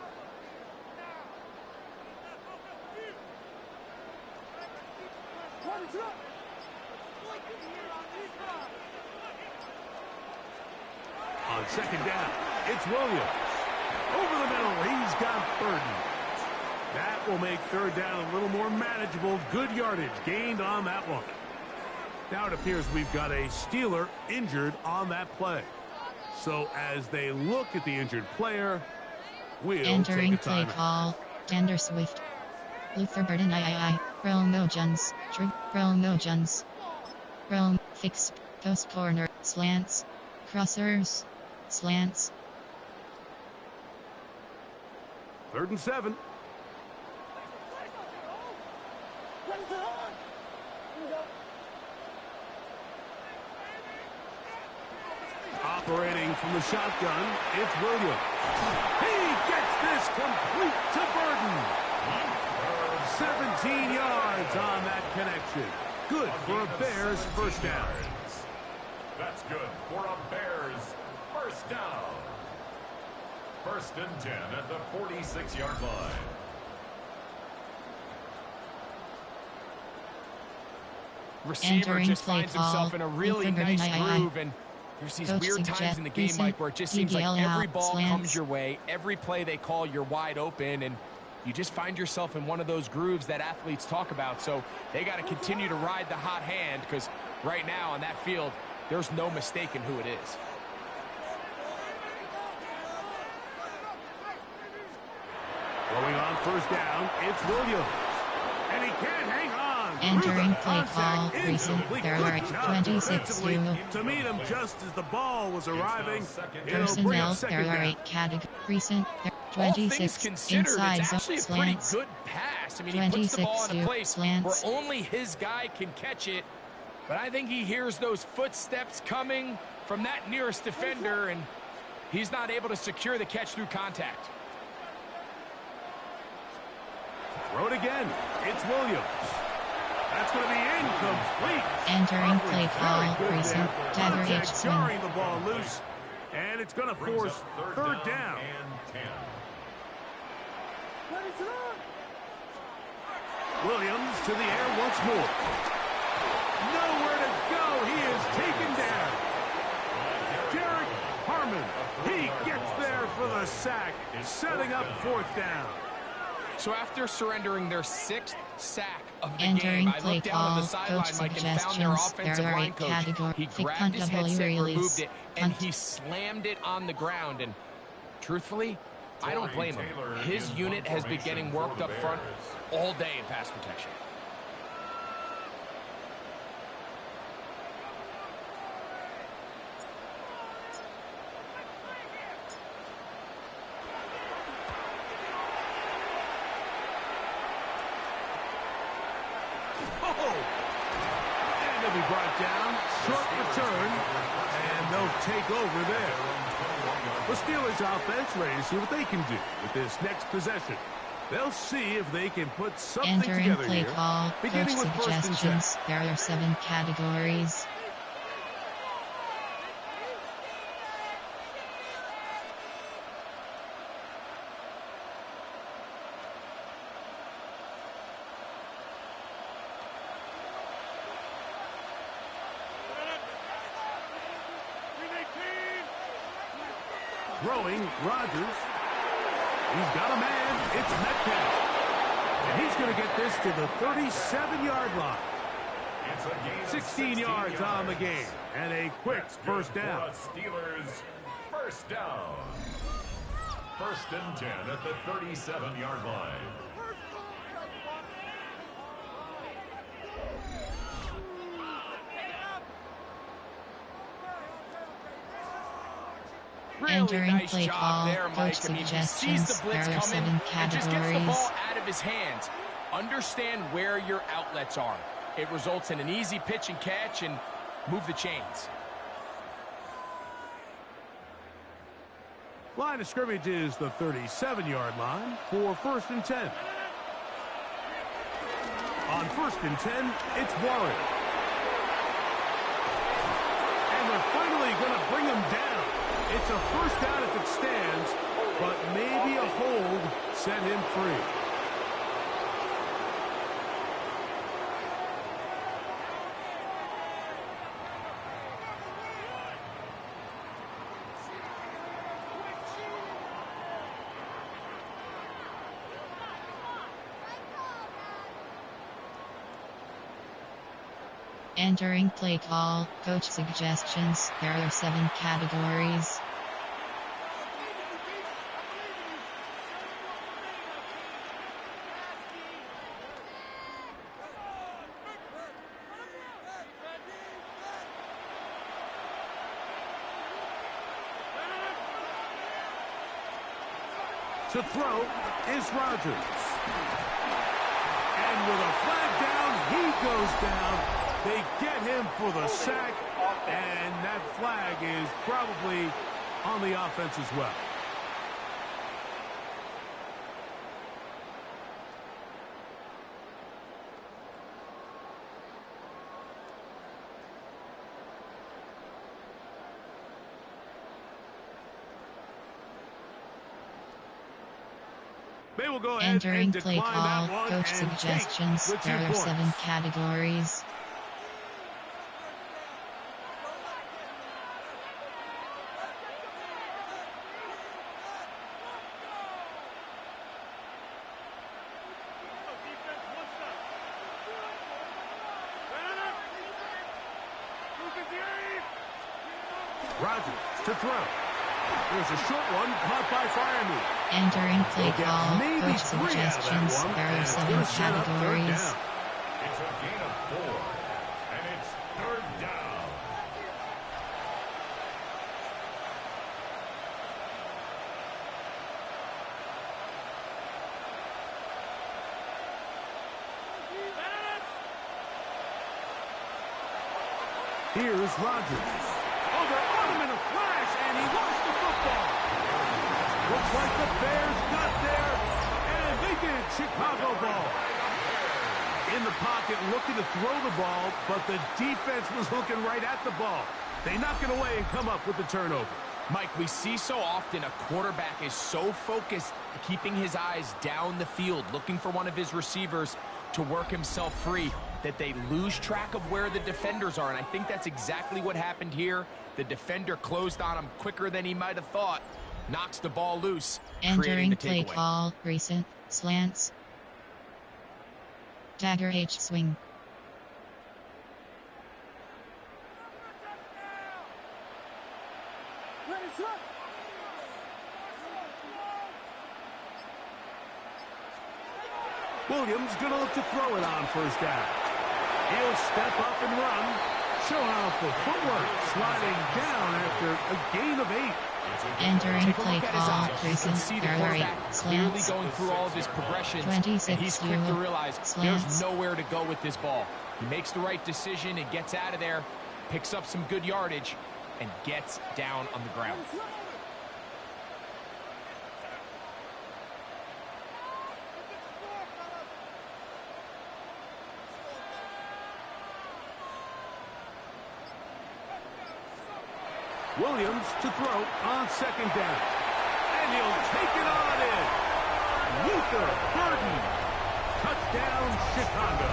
On 2nd down, it's Williams. Over the middle, he's got Burden. That will make 3rd down a little more manageable. Good yardage gained on that one. Now it appears we've got a Steeler injured on that play. So as they look at the injured player, we'll Entering take a play timeout. call, Tender Swift, Luther Burden III, Romo Jones, Romo Jones, Rome, fixed, post corner, slants, crossers, slants. 3rd and 7. Operating from the shotgun, it's Williams. He gets this complete to Burden. 17 yards on that connection. Good for a Bears first down. That's good for a Bears first down. 1st and 10 at the 46-yard line. Receiver just finds himself in a really nice groove, and there's these weird times in the game, Mike, where it just seems like every ball comes your way, every play they call, you're wide open, and you just find yourself in one of those grooves that athletes talk about. So they got to continue to ride the hot hand, because right now on that field, there's no mistaking who it is. Going on first down, it's Williams. And he can't hang on. Entering play call, recent, there are 26 to meet him just as the ball was arriving. Personnel, there are 8 categories. Recent, 26 inside it's actually zone a pretty slants. good pass. I mean, he puts the ball in a place slants. where only his guy can catch it. But I think he hears those footsteps coming from that nearest defender, and he's not able to secure the catch through contact. Throw it again. It's Williams. That's going to be incomplete. Entering play call, recent, dagger H swing. Jarring the ball loose, and it's going to force third down. Williams to the air once more. Nowhere to go. He is taken down. Derek Harmon. He gets there for the sack, setting up fourth down. So after surrendering their 6th sack of the Entering game, I play looked down on the call, sideline, coach Mike, and found their suggestions. offensive There are line 8 coach. categories. He Kick, grabbed punt, his double headset, release. removed it, and Punt. he slammed it on the ground. And truthfully, I don't blame him. His unit has been getting worked up front all day in pass protection. And they'll be brought down. Short return. And they'll take over there. The Steelers offense ready to see what they can do with this next possession. They'll see if they can put something Entering together play here. call, coach Beginning with 1st and 10. suggestions. There are 7 categories. Throwing, Rodgers. He's got a man. It's Metcalf. And he's going to get this to the 37-yard line. 16 yards on the game. And a quick first down. Steelers first down. 1st and 10 at the 37-yard line. Really Entering nice play job call, there, Mike. coach I mean, he sees suggestions. the blitz There are coming 7 and just gets the ball categories. out of his hands. Understand where your outlets are. It results in an easy pitch and catch and move the chains. Line of scrimmage is the 37-yard line for 1st and 10. On 1st and 10, it's Warren. And they're finally going to bring him down. It's a first down if it stands, but maybe a hold set him free. Entering play call, coach suggestions. There are 7 categories. To throw is Rodgers. And with a flag down, he goes down. They get him for the sack, and that flag is probably on the offense as well. They will go ahead Entering and play decline call, that one coach and suggestions. take the 2 There are points. 7 categories. Rodgers to throw. There's a short one caught by Firemouth. Entering play They'll get call, maybe coach 3 out of that suggestions. one, There and are it's 7 gonna set up third categories. down. It's a gain of 4, and it's 3rd down. Here's Rodgers. Oh, they're on him in a flash, and he lost the football. Looks like the Bears got there, and they did. Chicago ball. In the pocket, looking to throw the ball, but the defense was looking right at the ball. They knock it away and come up with the turnover. Mike, we see so often a quarterback is so focused, keeping his eyes down the field, looking for one of his receivers to work himself free, that they lose track of where the defenders are. And I think that's exactly what happened here. The defender closed on him quicker than he might have thought, knocks the ball loose, creating Entering the play takeaway. call, recent, slants. Dagger H swing. Williams going to look to throw it on first down. He'll step up and run, showing off the footwork, sliding down after a gain of 8. Entering Take a play look at his call, eyes. You can recent, see the error quarterback rate, clearly slants. going through all of his progressions, 26 and he's quick to you. realize Slants. there's nowhere to go with this ball. He makes the right decision and gets out of there, picks up some good yardage, and gets down on the ground. Williams to throw on second down. And he'll take it on in. Luther Burden. Touchdown, Chicago.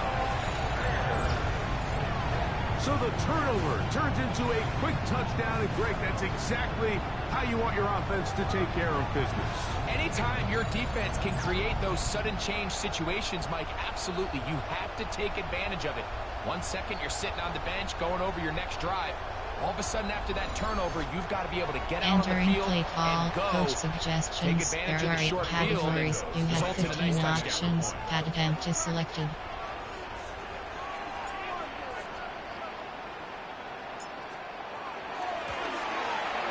So the turnover turns into a quick touchdown. And Greg, that's exactly how you want your offense to take care of business. Anytime your defense can create those sudden change situations, Mike, absolutely, you have to take advantage of it. 1 second, you're sitting on the bench, going over your next drive. All of a sudden, after that turnover, you've got to be able to get out on Entering the field play call, and go. coach suggestions. Take There advantage of are the 8 short field categories. and You have result in a 15 nice touchdown. options. Pad attempt is selected.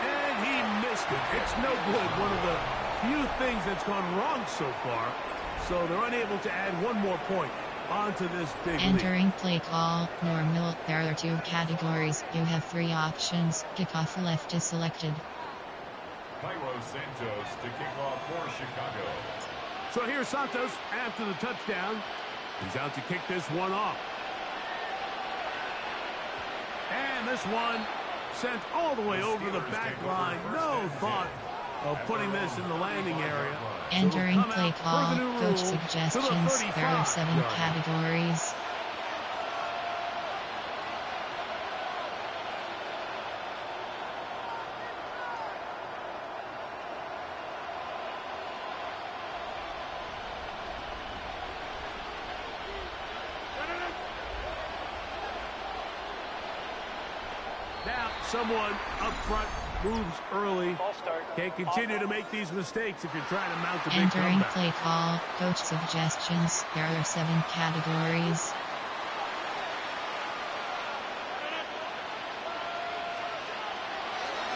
And he missed it. It's no good. One of the few things that's gone wrong so far. So they're unable to add one more point onto this big lead. Entering play call, normal. There are 2 categories. You have 3 options. Kickoff left is selected. Cairo Santos to kick off for Chicago. So here's Santos after the touchdown. He's out to kick this one off. And this one sent all the way over the back line. No thought of putting this in the landing area. So it'll Entering come play out per call, the new coach rule to the suggestions. There are 7 35-yard line. categories. Now someone up front moves early. Ball start. Can't continue to make these mistakes if you're trying to mount a big Entering comeback. play call, coach suggestions. There are 7 categories.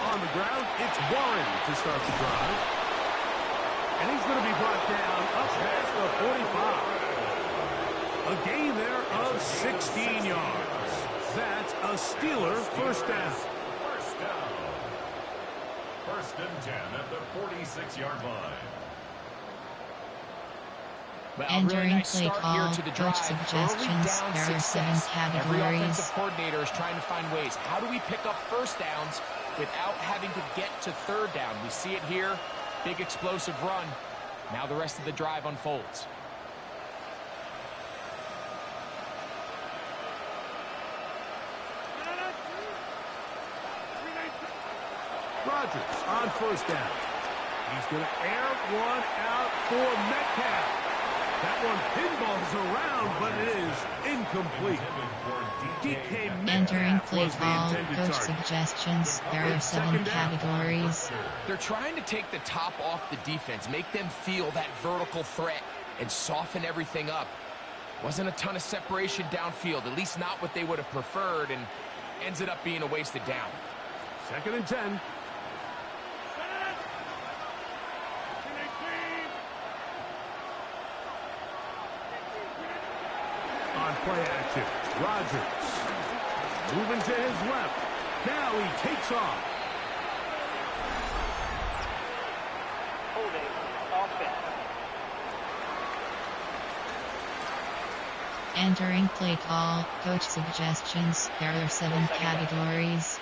On the ground, it's Warren to start the drive. And he's going to be brought down up past the 45. A gain there of 16 yards. That's a Steeler first down. First down. First and 10 at the 46-yard line. Well, Entering really nice play start call, here to the coach drive. suggestions. Early down There are 7 success. Every categories. offensive coordinator is trying to find ways. How do we pick up first downs without having to get to third down? We see it here. Big explosive run. Now the rest of the drive unfolds. Rodgers on first down. He's going to air one out for Metcalf. That one pinballs around, but it is incomplete. DK Entering Metcalf play was the call, intended coach target. suggestions. There are It's 7 second down. categories. They're trying to take the top off the defense, make them feel that vertical threat, and soften everything up. Wasn't a ton of separation downfield, at least not what they would have preferred, and ends it up being a wasted down. Second and 10. On play action, Rodgers moving to his left. Now he takes off. Holding offense. Entering play call, coach suggestions. There are 7 categories.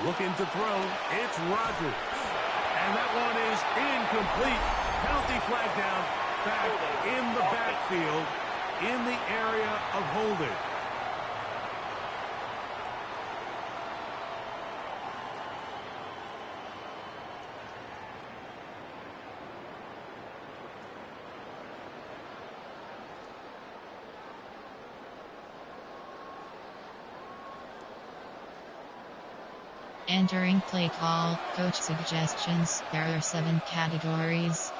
Looking to throw, it's Rodgers. And that one is incomplete. Penalty flag down, back in the backfield, in the area of holding. Entering play call, coach suggestions. There are 7 categories.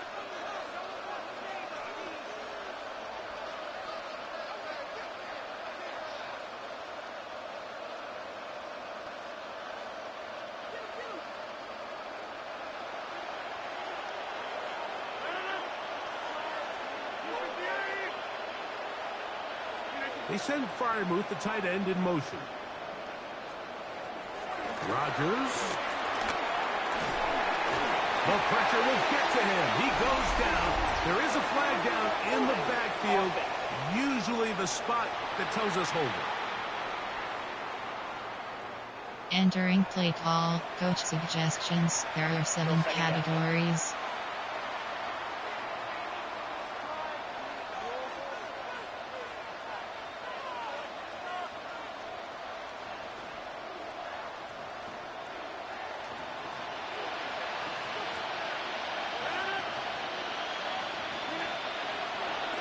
They send Fryermuth, the tight end, in motion. Rodgers. The pressure will get to him. He goes down. There is a flag down in the backfield. Usually the spot that tells us hold it. Entering play call, coach suggestions. There are 7 categories.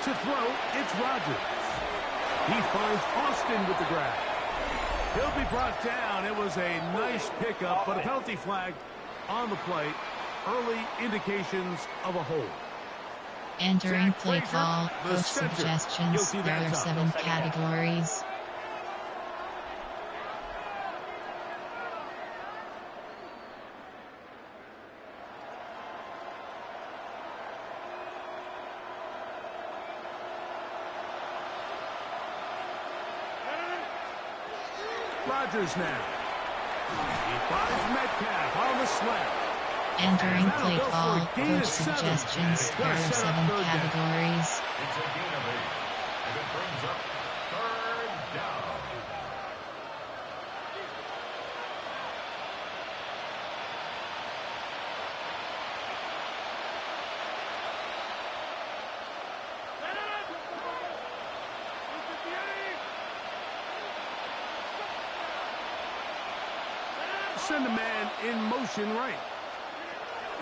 To throw, it's Rodgers. He finds Austin with the grab. He'll be brought down. It was a nice pickup, but a penalty flag on the play. Early indications of a hold. Entering Zach play Frazier, call, the coach center. suggestions. Guilty There that are time. 7 categories. Rodgers now. He finds Metcalf on the slant. Entering That'll play go for call, a gain coach of 7. suggestions. It's There gonna are set up 7 third down. categories. It's a gain of 8. And it brings up third down. Send a man in motion right.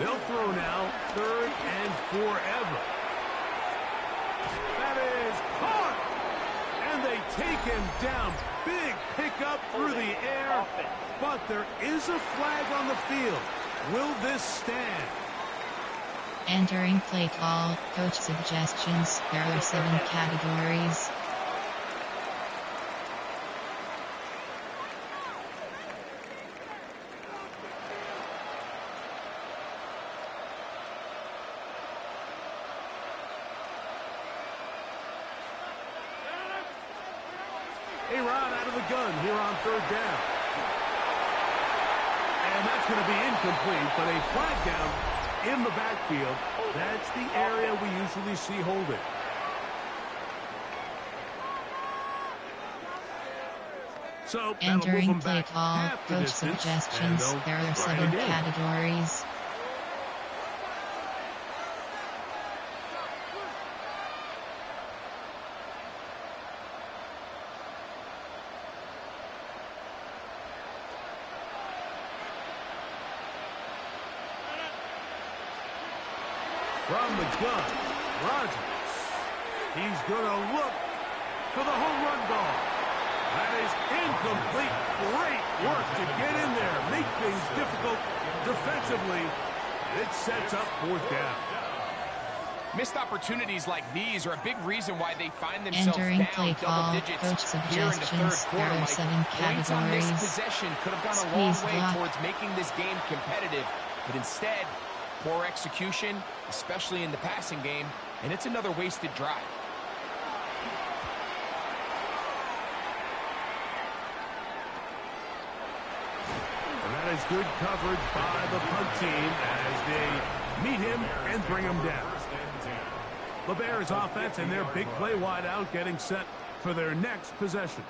They'll throw now, 3rd and forever. That is caught! And they take him down. Big pickup through the air. But there is a flag on the field. Will this stand? Entering play call, coach suggestions. There are 7 categories. the gun here on third down. And that's going to be incomplete, but a flag down in the backfield. That's the area we usually see holding. So entering play call, coach suggestions. There are 7 categories. From the gun, Rodgers. He's going to look for the home run ball. That is incomplete. Great work to get in there. Make things difficult defensively. It sets up fourth down. Missed opportunities like these are a big reason why they find themselves entering down play double call, digits coach here in the third suggestions. quarter. There are 7 Points on this categories. possession could have gone a long Squeeze way block. towards making this game competitive, but instead, poor execution, especially in the passing game, and it's another wasted drive. And that is good coverage by the punt team as they meet him and bring him down. The Bears offense and their big play wide out getting set for their next possession.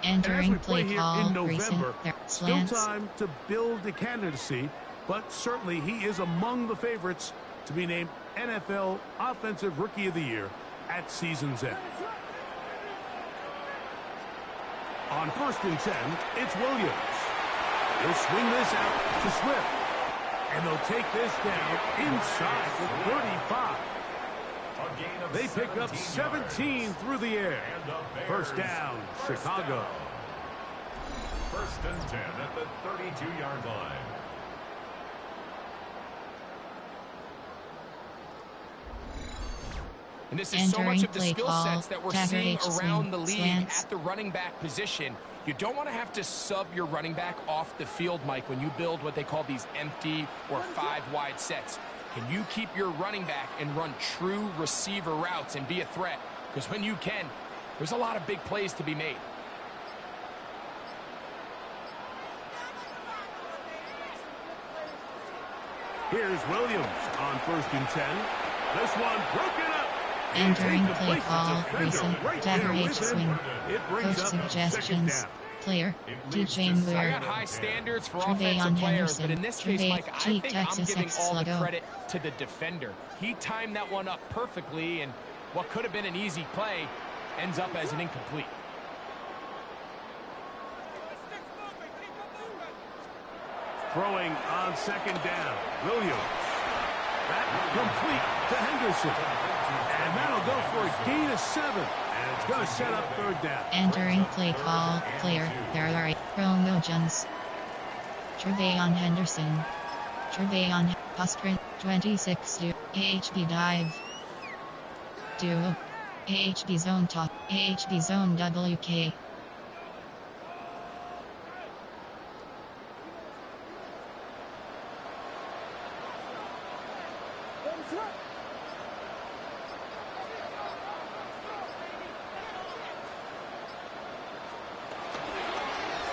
Entering play here call, in November, still slants. time to build a candidacy, but certainly he is among the favorites to be named NFL Offensive Rookie of the Year at season's end. On 1st and 10, it's Williams. He'll swing this out to Swift. And they'll take this down inside the 35. They pick up 17 through the air. First down, Chicago. 1st and 10 at the 32-yard line. And this is so much of the Entering skill play sets that we're call, seeing Dagger H around swing, the league slants. at the running back position. You don't want to have to sub your running back off the field, Mike, when you build what they call these empty or 5-wide sets. Can you keep your running back and run true receiver routes and be a threat? Because when you can, there's a lot of big plays to be made. Here's Williams on 1st and 10. This one broken up. Entering play call, recent, Right Dagger there H with him. swing. It brings Coach up 2nd suggestions. down. Player, DJ I Muir. got high standards for Trevayon offensive players, Henderson. but in this case, Treve- Mike, I Chief think I'm Texas giving X all the Sluggo. credit to the defender. He timed that one up perfectly, and what could have been an easy play ends up as an incomplete. Throwing on 2nd down. Williams. That complete to Henderson. And that'll go for a gain of 7. And it's going to set up 3rd down. Entering play call, player, there are 8 promotions. Trevayon Henderson. Trevayon, Postrin, 26 to AHB dive. Duo. AHB zone top, AHB zone WK.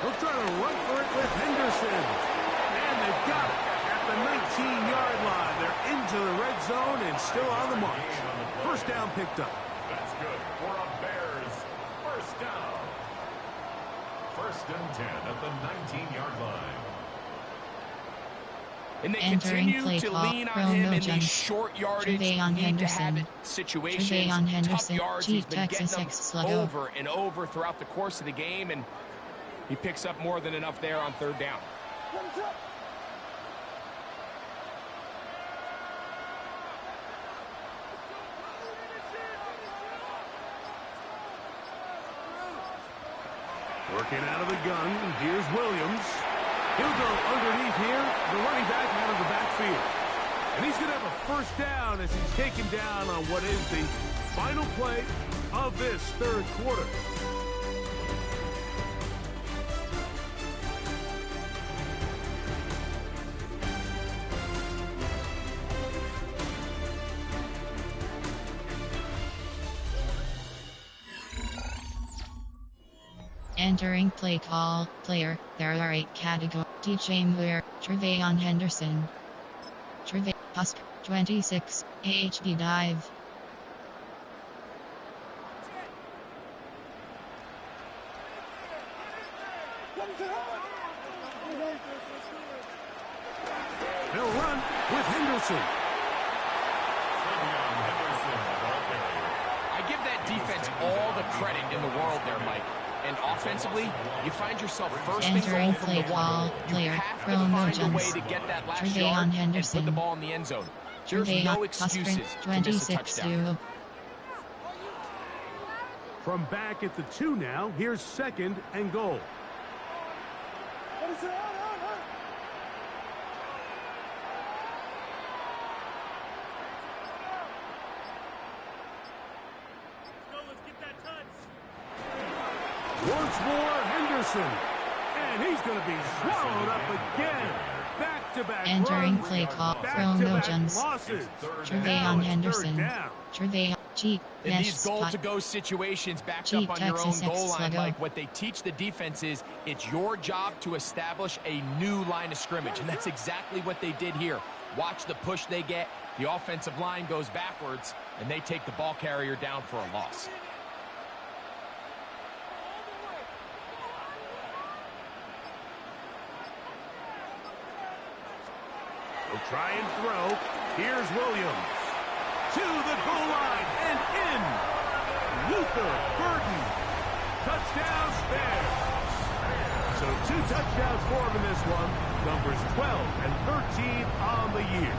They'll try to run for it with Henderson. And they've got it at the 19-yard line. They're into the red zone and still on the march. First down picked up. That's good for a Bears 1st down. 1st and 10 at the 19-yard line. And they Entering continue play to call, lean on him in Jones. these short yardage, Trevayon need to have Henderson. it situations. Trevayon Henderson, Tough yards, Chief he's been Texas getting X them Sluggo. over and over throughout the course of the game, and he picks up more than enough there on 3rd down. Working out of the gun. Here's Williams. He'll go underneath here. The running back out of the backfield. And he's going to have a 1st down as he's taken down on what is the final play of this 3rd quarter. Entering play call, player, there are 8 categories. DJ Muir, Trevayon Henderson. Husk, 26, AHB dive. They'll run with Henderson. I give that defense all the credit in the world there, Mike. And offensively, you find yourself first and goal from the one. You have to find a way to get that last yard and put the ball in the end zone. There's no excuses to miss a touchdown. From back at the 2 now, here's 2nd and goal. Once more, Henderson. And he's going to be swallowed up again. Back-to-back Entering runs, play call, back-to-back Jones. losses. Trevayon Henderson. Trevayon, cheat. In these goal-to-go situations, backed up on your own goal line, Mike, what they teach the defense is it's your job to establish a new line of scrimmage, and that's exactly what they did here. Watch the push they get. The offensive line goes backwards, and they take the ball carrier down for a loss. He'll try and throw. Here's Williams. To the goal line and in. Luther Burden. Touchdown Bears. So 2 touchdowns for him in this one. Numbers 12 and 13 on the year.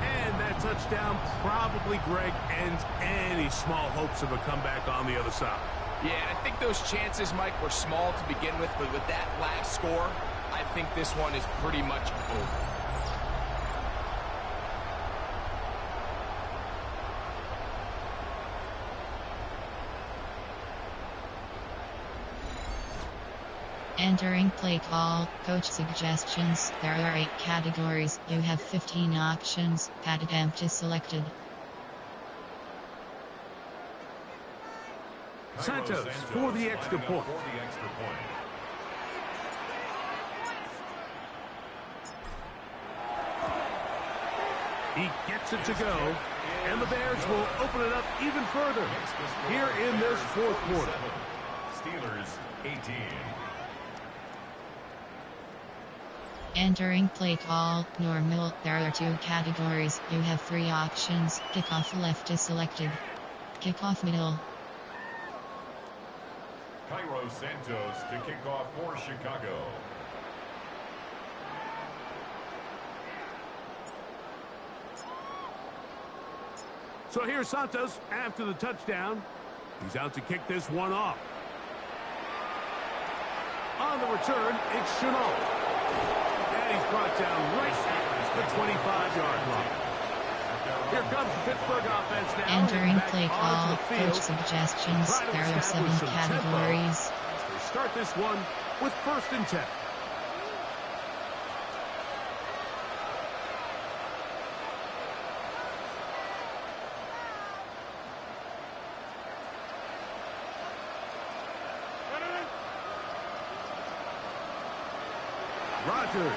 And that touchdown probably, Greg, ends any small hopes of a comeback on the other side. Yeah, and I think those chances, Mike, were small to begin with, but with that last score, I think this one is pretty much over. Entering play call, coach suggestions. There are 8 categories. You have 15 options. Pad attempt is selected. Santos for the extra point. He gets it to go, and the Bears will open it up even further here in this 4th quarter. Steelers 18. Entering play call, normal. There are 2 categories. You have 3 options. Kickoff left is selected. Kickoff middle. Cairo Santos to kick off for Chicago. So here's Santos after the touchdown. He's out to kick this one off. On the return, it's Chenault. And he's brought down right at the 25-yard line. Here comes the Pittsburgh offense now. Entering play call, coach suggestions. There are 7 categories. They start this one with 1st and 10. Rodgers.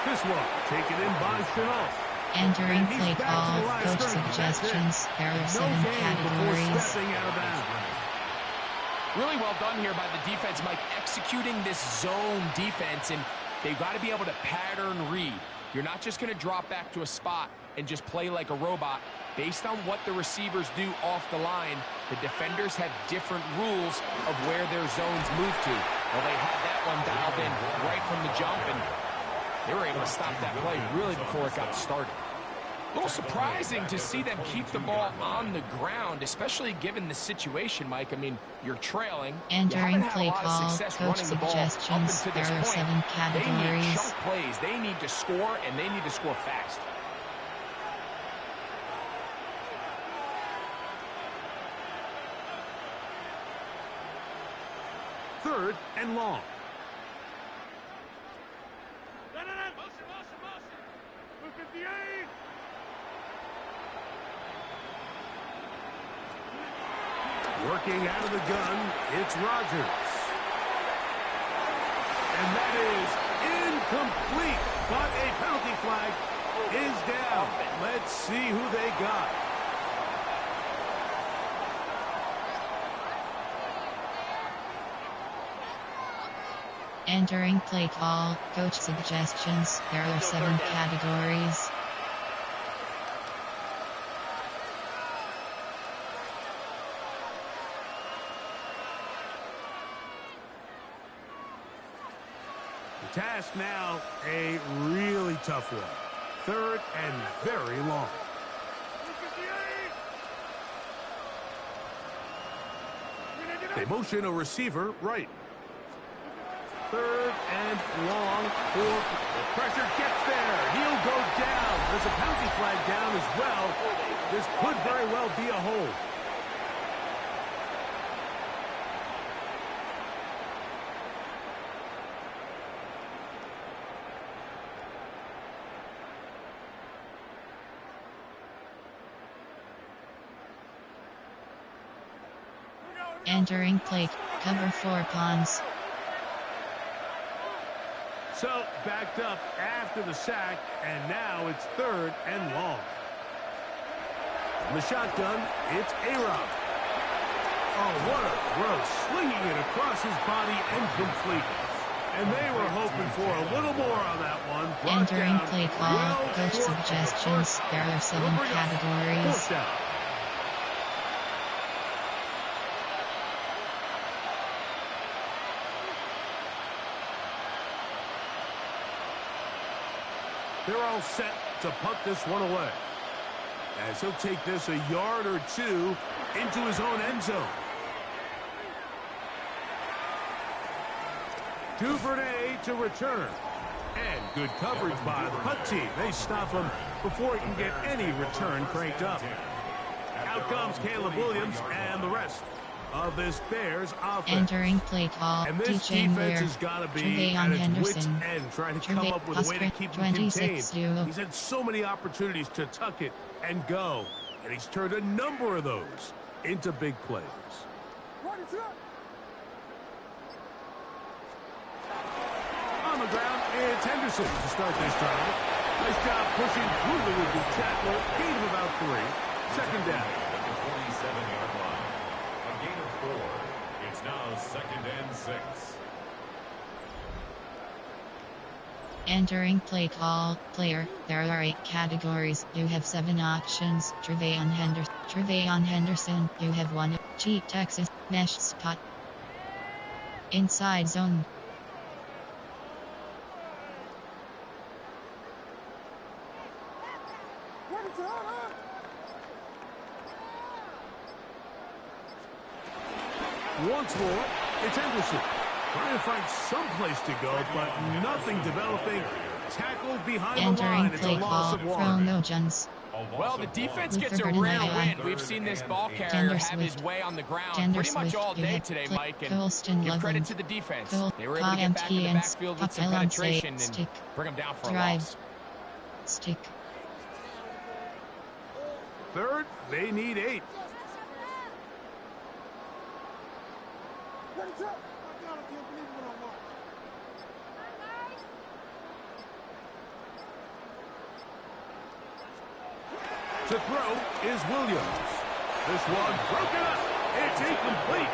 This one taken in by Chenault. Entering play call, coach suggestions. There are 7 categories. Really well done here by the defense, Mike, executing this zone defense, and they've got to be able to pattern read. You're not just going to drop back to a spot and just play like a robot. Based on what the receivers do off the line, the defenders have different rules of where their zones move to. Well, they had that one dialed in right from the jump, and they were able to stop that play really before it got started. A little surprising to see them keep the ball on the ground, especially given the situation, Mike. I mean, you're trailing. Entering play call, coach suggestions. There are 7 categories. They need chunk plays. They need to score, and they need to score fast. Third and long. Working out of the gun, it's Rodgers. And that is incomplete. But a penalty flag is down. Let's see who they got. Entering play call, coach suggestions. There are 7 categories. The task now, a really tough one. 3rd and very long. They motion a receiver right. 3rd and long for the pressure gets there. He'll go down. There's a penalty flag down as well. This could very well be a hold. Entering play, cover 4 pawns. So, backed up after the sack, and now it's 3rd and long. From the shotgun, it's A-Rob. Oh, what a throw. Slinging it across his body and complete. And they were hoping for a little more on that one. Entering play call, coach suggestions. There are 7 categories. 4th down. They're all set to punt this one away. As he'll take this a yard or 2 into his own end zone. Duvernay to return. And good coverage by the punt team. They stop him before he can get any return cranked up. Out comes Caleb Williams and the rest of this Bears offense. Entering play call, And this DJ defense Ware, has got to be Trevayon at its wits' Henderson, end, trying to come up with a way to keep him contained. He's had so many opportunities to tuck it and go, and he's turned a number of those into big plays. On the ground, it's Henderson to start this drive. Nice job pushing through the would-be tackler. Gain of about 3. 2nd down. At the 27-yard line. A gain of 4. It's now 2nd and 6. Entering play call, player. There are 8 categories. You have 7 options. Trevayon Henderson. You have 1. Cheap Texas. Mesh spot. Inside zone. Once more, it's Henderson. Trying to find some place to go, but nothing developing. Tackled behind the Entering line. It's a play loss call, of 1. no Jones. Well, the defense We gets a forgot rare another win. one. We've seen this ball carrier Tender have his Swift. way on the ground Tender pretty much Swift. all You day had today, Cl- Mike, and Colston give credit Loveland. to the defense. Col- They were able to get back in the Empty backfield with some Pop Elon say, penetration and stick. bring them down for a Drive. loss. Stick. 3rd, they need 8. To throw is Williams. This one broken up. It's incomplete.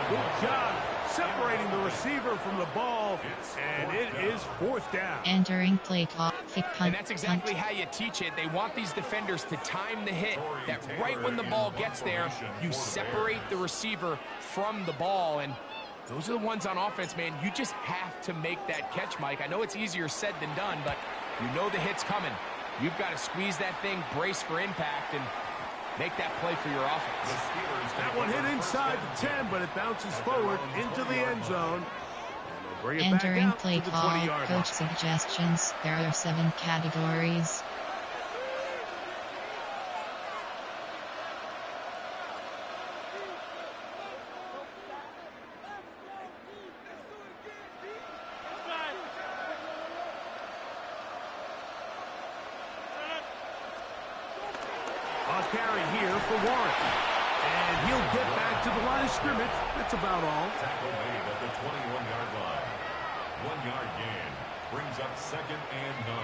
Good job separating the receiver from the ball, and it is 4th down. Entering play call, kick punt. And that's exactly how you teach it. They want these defenders to time the hit, that right when the ball gets there, you separate the receiver from the ball. And those are the ones on offense, man. You just have to make that catch, Mike. I know it's easier said than done, but you know the hit's coming. You've got to squeeze that thing, brace for impact, and make that play for your offense. That one hit inside the 10, but it bounces forward into the end zone. And they'll bring it back Entering out play to the call, 20-yard line. coach suggestions. There are 7 categories. A carry here for Warren. And he'll get back to the line of scrimmage. That's about all. Tackle made at the 21-yard line. 1 yard gain brings up 2nd and 9.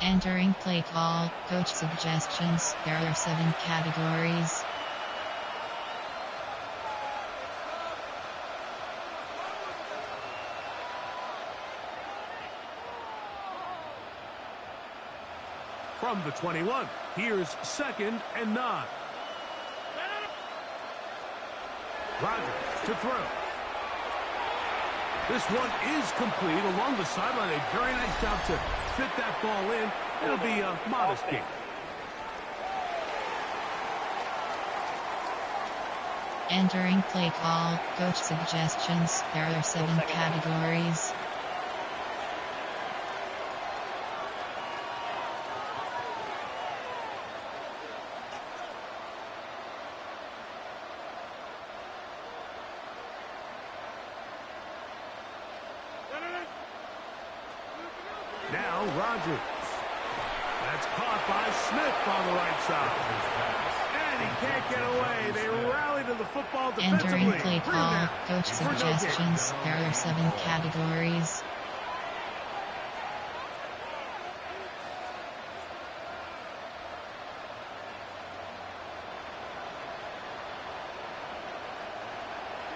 Entering play call, coach suggestions. There are 7 categories. From the 21, here's 2nd and 9. Rodgers to throw. This one is complete along the sideline. A very nice job to fit that ball in. It'll be a modest gain. Entering play call, coach suggestions. There are 7 categories. Now Rodgers. That's caught by Smith on the right side. And he can't get away. They rally to the football defensively. Entering play call, coach suggestions. There are 7 categories.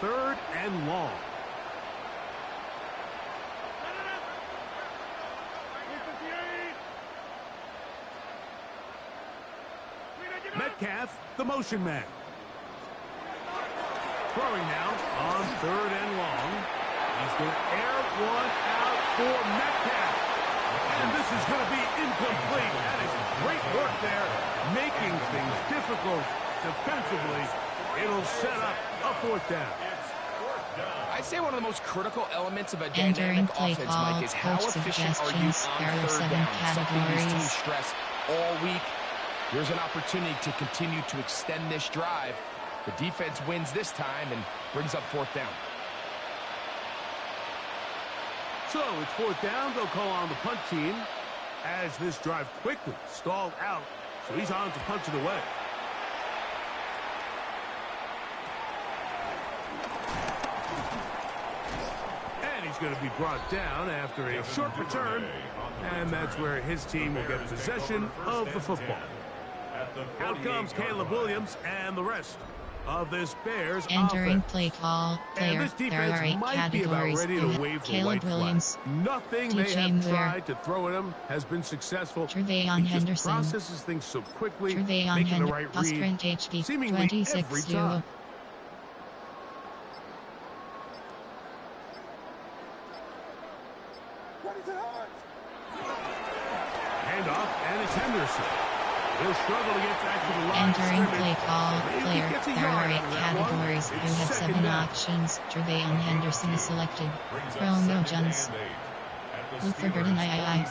Third and long. Metcalf, the motion man. Throwing now on 3rd and long. He's going to air one out for Metcalf. And this is going to be incomplete. That is great work there, making things difficult defensively. It'll set up a 4th down. I'd say one of the most critical elements of a Entering dynamic play offense, call, Mike, is how coach efficient are you suggestions. on There are 3rd 7 down. Something these teams categories. stress all week. Here's an opportunity to continue to extend this drive. The defense wins this time and brings up 4th down. So it's 4th down. They'll call on the punt team as this drive quickly stalled out. So he's on to punch it away. And he's going to be brought down after a short return. And that's where his team will get possession of the football. Out comes Caleb Williams and the rest of this Bears Entering offense. play call, And player. this There defense are 8 might be about categories. ready to wave the Caleb white Williams, flag. Nothing they DJ have Moore, tried to throw at him has been successful. Trevayon He just Henderson, processes things so quickly, Trevayon making the Henderson, right read, Osprint HD, seemingly 26 every to time. Handoff, and it's Henderson. He'll struggle to get back to the line. Entering of play scrimmage. call, Maybe he player. gets a There yard are 8 out of that one. categories. You It's have 7 2nd down. options. Trevayon Henderson is selected. Romeo Jones. Luther Burden III.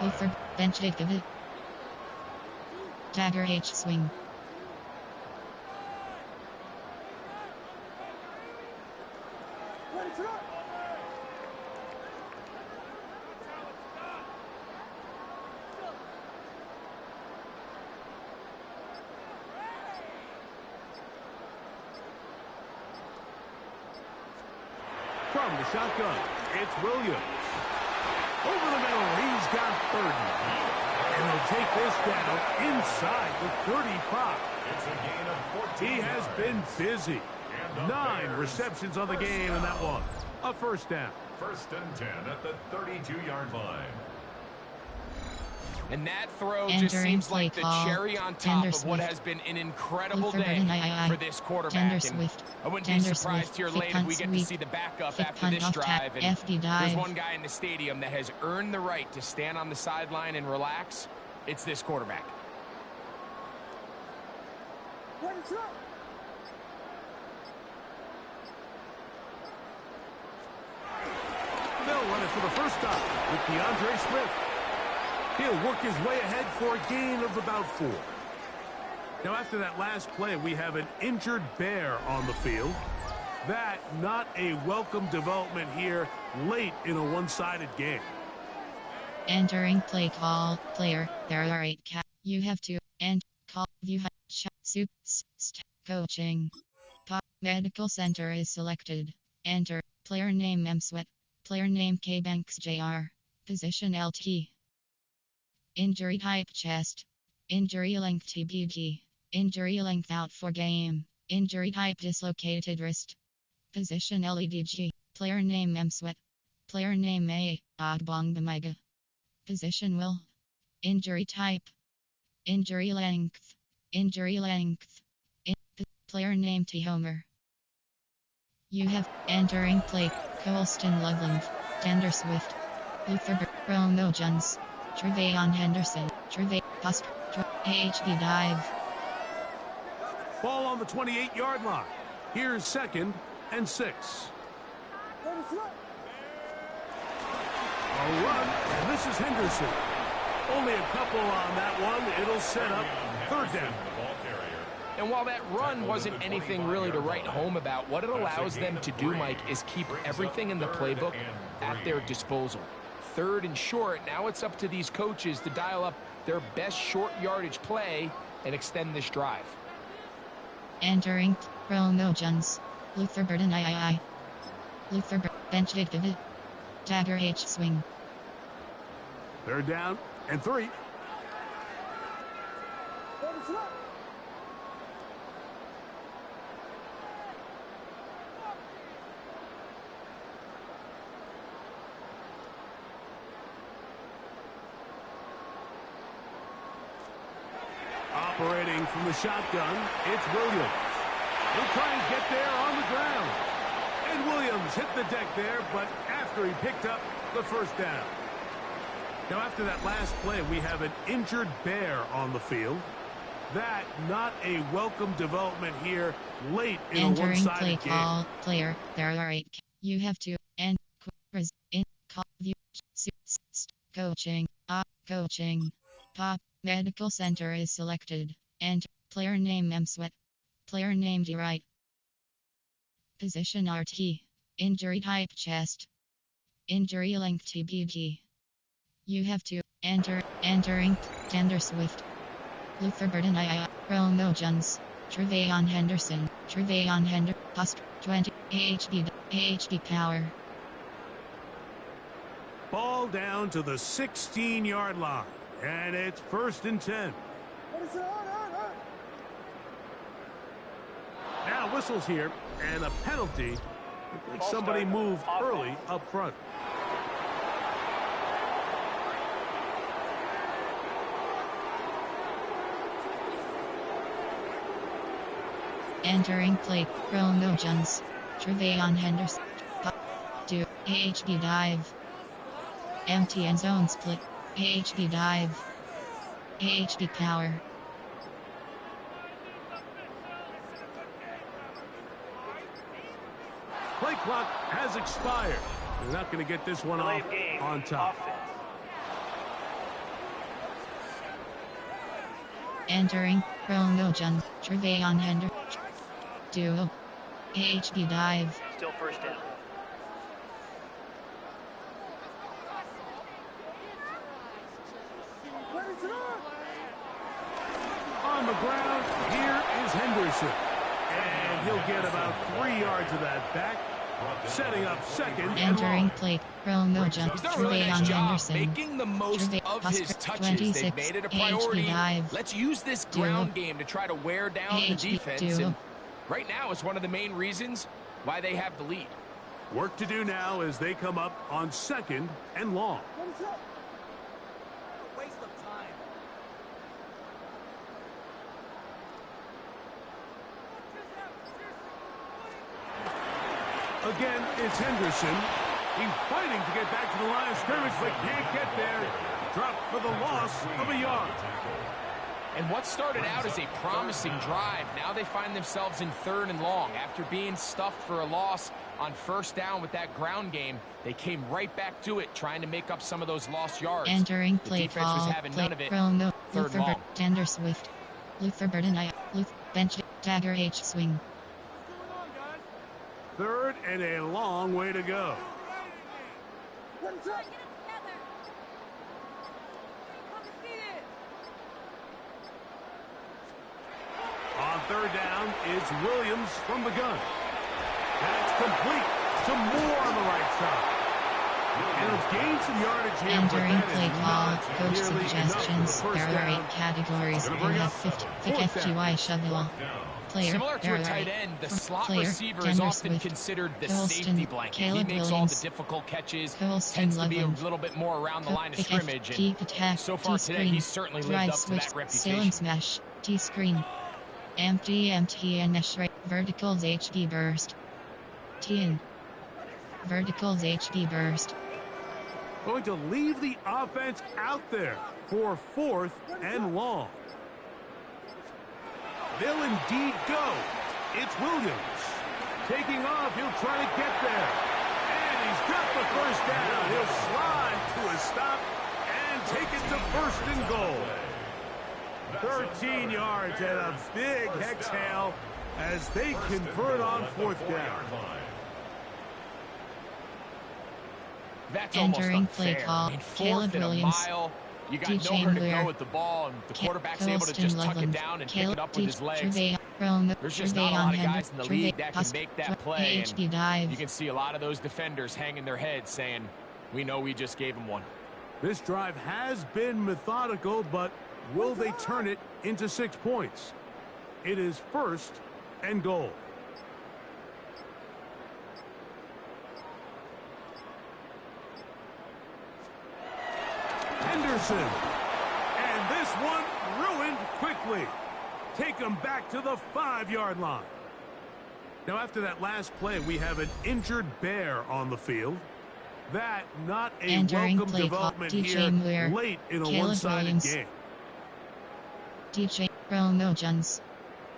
Luther Bench David. Dagger H swing. From the shotgun, it's Williams. Over the middle, he's got Burden. And they'll take this down inside the 35. It's a gain of 14 He has yards. been busy. And the 9 Bears receptions on the first game, and that down. one a 1st down. 1st and 10 at the 32-yard line. And that throw Entering just seems play like the call, cherry on top Tender of what Swift. has been an incredible Luther day Burden III. for this quarterback. Tender And Swift. I wouldn't be Tender surprised Swift. here Fake late if punt we get to sweep. see the backup Fake after punt this off tap. drive. And FD dive. there's one guy in the stadium that has earned the right to stand on the sideline and relax. It's this quarterback. They'll run it for the first time with DeAndre Smith. He'll work his way ahead for a gain of about 4. Now, after that last play, we have an injured Bear on the field. That not a welcome development here late in a one-sided game. Entering play call, player. There are 8 categories. You have to and call view soup coaching. Pop Medical Center is selected. Enter player name MSweat. Player name K Banks Jr. Position LT. Injury type chest. Injury length TBD. Injury length out for game. Injury type dislocated wrist. Position LEDG. Player name MSweat. Player name A. Ogbongbamaga. Position Will. Injury type. Injury length. Injury length. Player name T. Homer. You have entering play. Colston Loveland. Tender Swift. Luther Romo Jones. Trevayon Henderson. Husk. HB Dive. Ball on the 28-yard line. Here's 2nd and 6. A run, and this is Henderson. Only a couple on that one. It'll set up 3rd down. And while that run wasn't anything really to write home about, what it allows them to do, Mike, is keep everything in the playbook at their disposal. 3rd and short, now it's up to these coaches to dial up their best short yardage play and extend this drive. Entering Romo Jones. Luther Burden III. Luther Bench Pivot. Dagger H Swing. 3rd down and 3. Operating from the shotgun, it's Williams. He'll try and get there on the ground. And Williams hit the deck there, but after he picked up the 1st down. Now, after that last play, we have an injured Bear on the field. That, not a welcome development here late in a one-sided game. Entering play call, player, there are 8. You have to, and, in, call, view, coaching, coaching. Pop Medical Center is selected. Enter player name MSweat. Player name D right. Position RT. Injury type chest. Injury length TBD. You have to entering Tender Swift. Luther Burden II. Romo Jones. Trevayon Henderson. Husk 20 HB Power. Ball down to the 16-yard line. And it's 1st and 10. Now whistles here, and a penalty. Looks like somebody moved early up front. Entering play, Romo Jones. Trevayon Henderson. Do HB Dive. Empty end zone split. HB Dive. HB Power. Play clock has expired. They're not going to get this one off on top. Entering Romo Jones. Trevayon Henderson. Duo. HB Dive. Still 1st down. On the ground, here is Henderson. And he'll get about 3 yards of that back. Setting up 2nd. Entering play, Romo Jones. Trevayon Henderson. Making the most of his touches. They've made it a priority. Let's use this ground game to try to wear down the defense. And right now is one of the main reasons why they have the lead. Work to do now as they come up on 2nd and long. Waste of time. Again, it's Henderson. He's fighting to get back to the line of scrimmage, but can't get there. Dropped for the loss of a yard. And what started out as a promising drive, now they find themselves in 3rd and long. After being stuffed for a loss on 1st down with that ground game, they came right back to it, trying to make up some of those lost yards. Entering the play defense call, was having none of it. Romo, 3rd Luther long. Tender Swift. Luther Burden I. Bench Dagger H Swing. 3rd and a long way to go. third down, it's Williams from the gun. That's complete. Some more on the right side. And it's gained some yardage here, Entering but that play is call, not coach nearly suggestions. enough for the There first are 8 down. categories Gonna and bring have up 50 fourth down. FGY shovel. Player, Similar to a there are tight 8. end, the From slot player, receiver is Denver often Swift, considered the Colston, safety blanket. Caleb He makes all the Williams, difficult catches, Colston tends to be a Loveland, little bit more around the line of scrimmage, and Peak attack, so far today, T-screen, he's certainly lived drive up to switch, that reputation. Salem smash, T-screen, empty and right, verticals HD burst, T-in, verticals HD burst. Going to leave the offense out there for 4th and long. They'll indeed go. It's Williams. Taking off, he'll try to get there. And he's got the first down. He'll slide to a stop and take it to 1st and goal. 13 yards and a big exhale as they convert on 4th down. That's Entering almost play unfair. call, I mean, 4th Caleb and a Williams, mile. You got DJ nowhere to Blair, go with the ball, and the quarterback's able to just tuck it down and pick it up with his legs. There's just not a lot of guys in the league that can make that play, and you can see a lot of those defenders hanging their heads saying, we know we just gave him one. This drive has been methodical, but will they turn it into 6 points? It is 1st and goal. Henderson. And this one ruined quickly. Take them back to the 5-yard line. Now, after that last play, we have an injured Bear on the field. That not a Entering welcome play development call, here Blair, late in a Caleb one-sided Williams, game. DJ Romo Jones,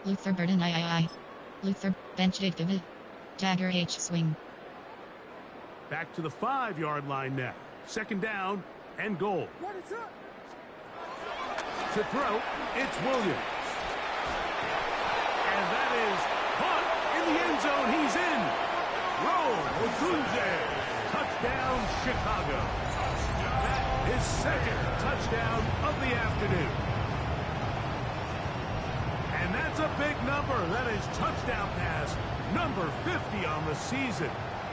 Luther Burden III, Luther Bench David, Dagger H swing. Back to the 5-yard line now. 2nd down and goal. To throw, it's Williams. And that is caught in the end zone. He's in. Roll, Otunze. Touchdown, Chicago. That is 2nd touchdown of the afternoon. And that's a big number. That is touchdown pass number 50 on the season.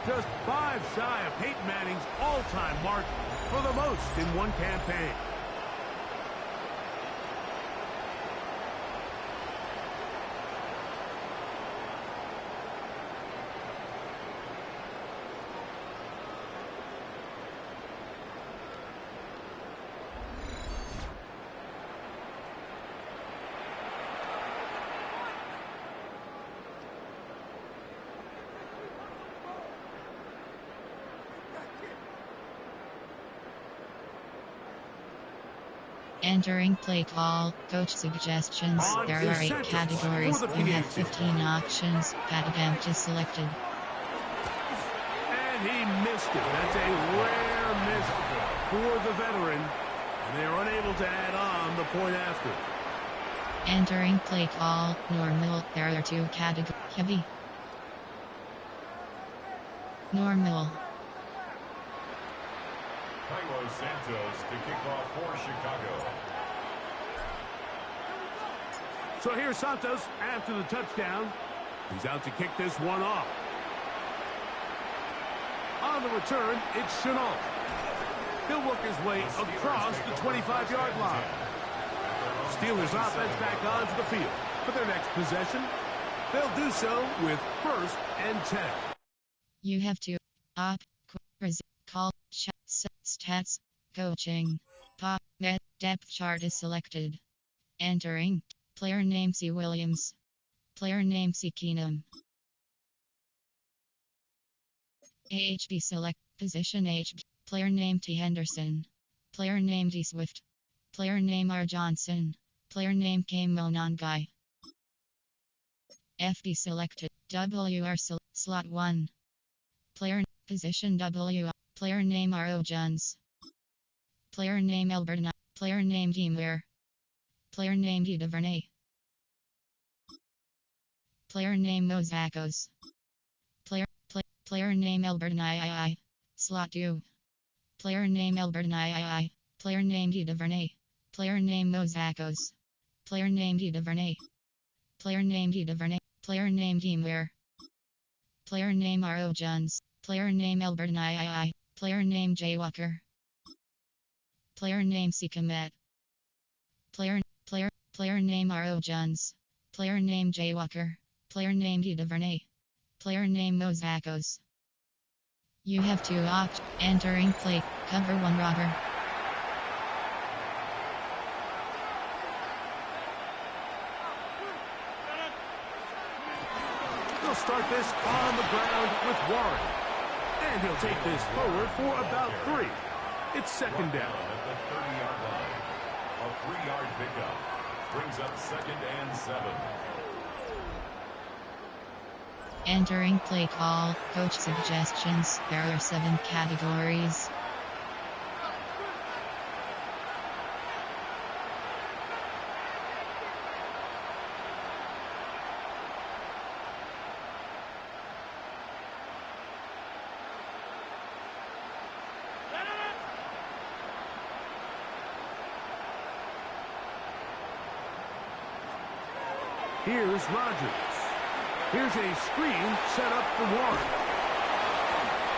Just 5 shy of Peyton Manning's all-time mark for the most in one campaign. Entering play call, coach suggestions. There are 8 categories and have 15 options. Padded is selected. And he missed it. That's a rare miss for the veteran. And they are unable to add on the point after. Entering play call, normal. There are 2 categories. Heavy. Normal. Carlos Santos to kick off for Chicago. So here's Santos after the touchdown. He's out to kick this one off. On the return, it's Chenault. He'll work his way across the 25-yard line. Steelers offense back onto the field for their next possession. They'll do so with 1st and 10. You have to call stats coaching pop depth chart is selected. Entering player name C. Williams, player name C. Keenum. AHB select position HB, player name T. Henderson, player name D. Swift, player name R. Johnson, player name K. Monongai. FB selected WR slot 1, player position W, player name R.O. Jones, player name Albertina, player name Deemwear, player name D. DuVernay, player name Mozakos, player name Albertina II, slot 2, player name Albertina II, player name D. DuVernay, player name Mozakos, player name D. DuVernay, Player name D. DuVernay. Player name Deemwear. Player name R.O. Jones. Player name Albert III. Player name Jay Walker. Player name C. Komet. Player name R.O. Jones. Player name Jay Walker. Player name D. DuVernay. Player name Mozakos. You have 2 options. Entering play. Cover 1 robber. He'll start this on the ground with Warren. And he'll take this forward for about 3. It's second down. At the 30-yard line. A 3-yard pickup. Brings up 2nd and 7. Entering play call. Coach suggestions. There are 7 categories. Here's Rodgers. Here's a screen set up for Warren.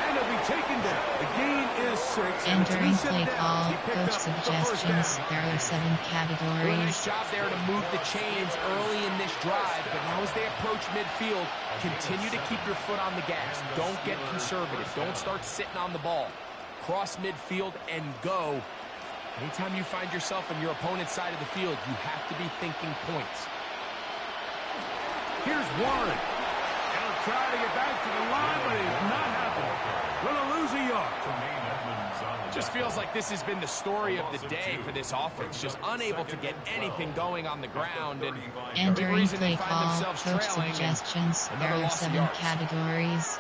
And it'll be taken down. The gain is 6. Entering play call. Coach suggestions. There are 7 Doing a categories. nice job there to move the chains early in this drive, but now as they approach midfield, continue to keep your foot on the gas. Don't get conservative. Don't start sitting on the ball. Cross midfield and go. Anytime you find yourself on your opponent's side of the field, you have to be thinking points. Here's Warren. He'll try to get back to the line, but it's not happening. Gonna lose a yard. Just feels like this has been the story of the day for this offense. Just unable to get anything going on the ground. And the Entering reason play they find call. themselves Coach trailing. suggestions. There Another are loss of 7 yards. categories.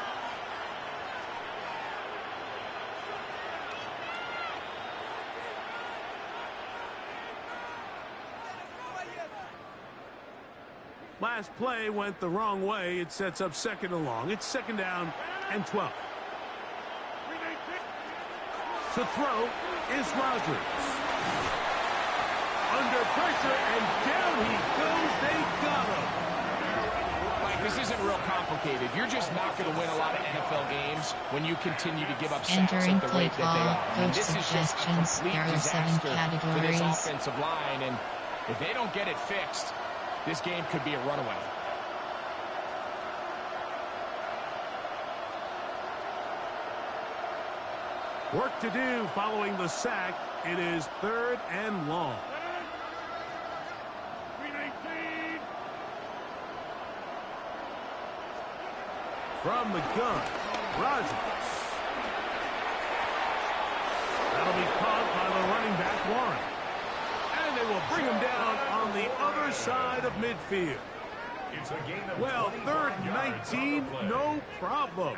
Last play went the wrong way. It sets up 2nd and long. It's 2nd down and 12. To throw is Rodgers. Under pressure, and down he goes. They got him. Mike, this isn't real complicated. You're just not going to win a lot of NFL games when you continue to give up sacks Entering at the play rate that they call. are. I mean, Coach this is just a suggestions. complete There are 7 disaster for this categories. offensive line, and if they don't get it fixed, this game could be a runaway. Work to do following the sack. It is 3rd and long. From the gun, Rodgers. That'll be caught by the running back, Warren. And they will bring him down on the other side of midfield. Well, 3rd and 19, no problem.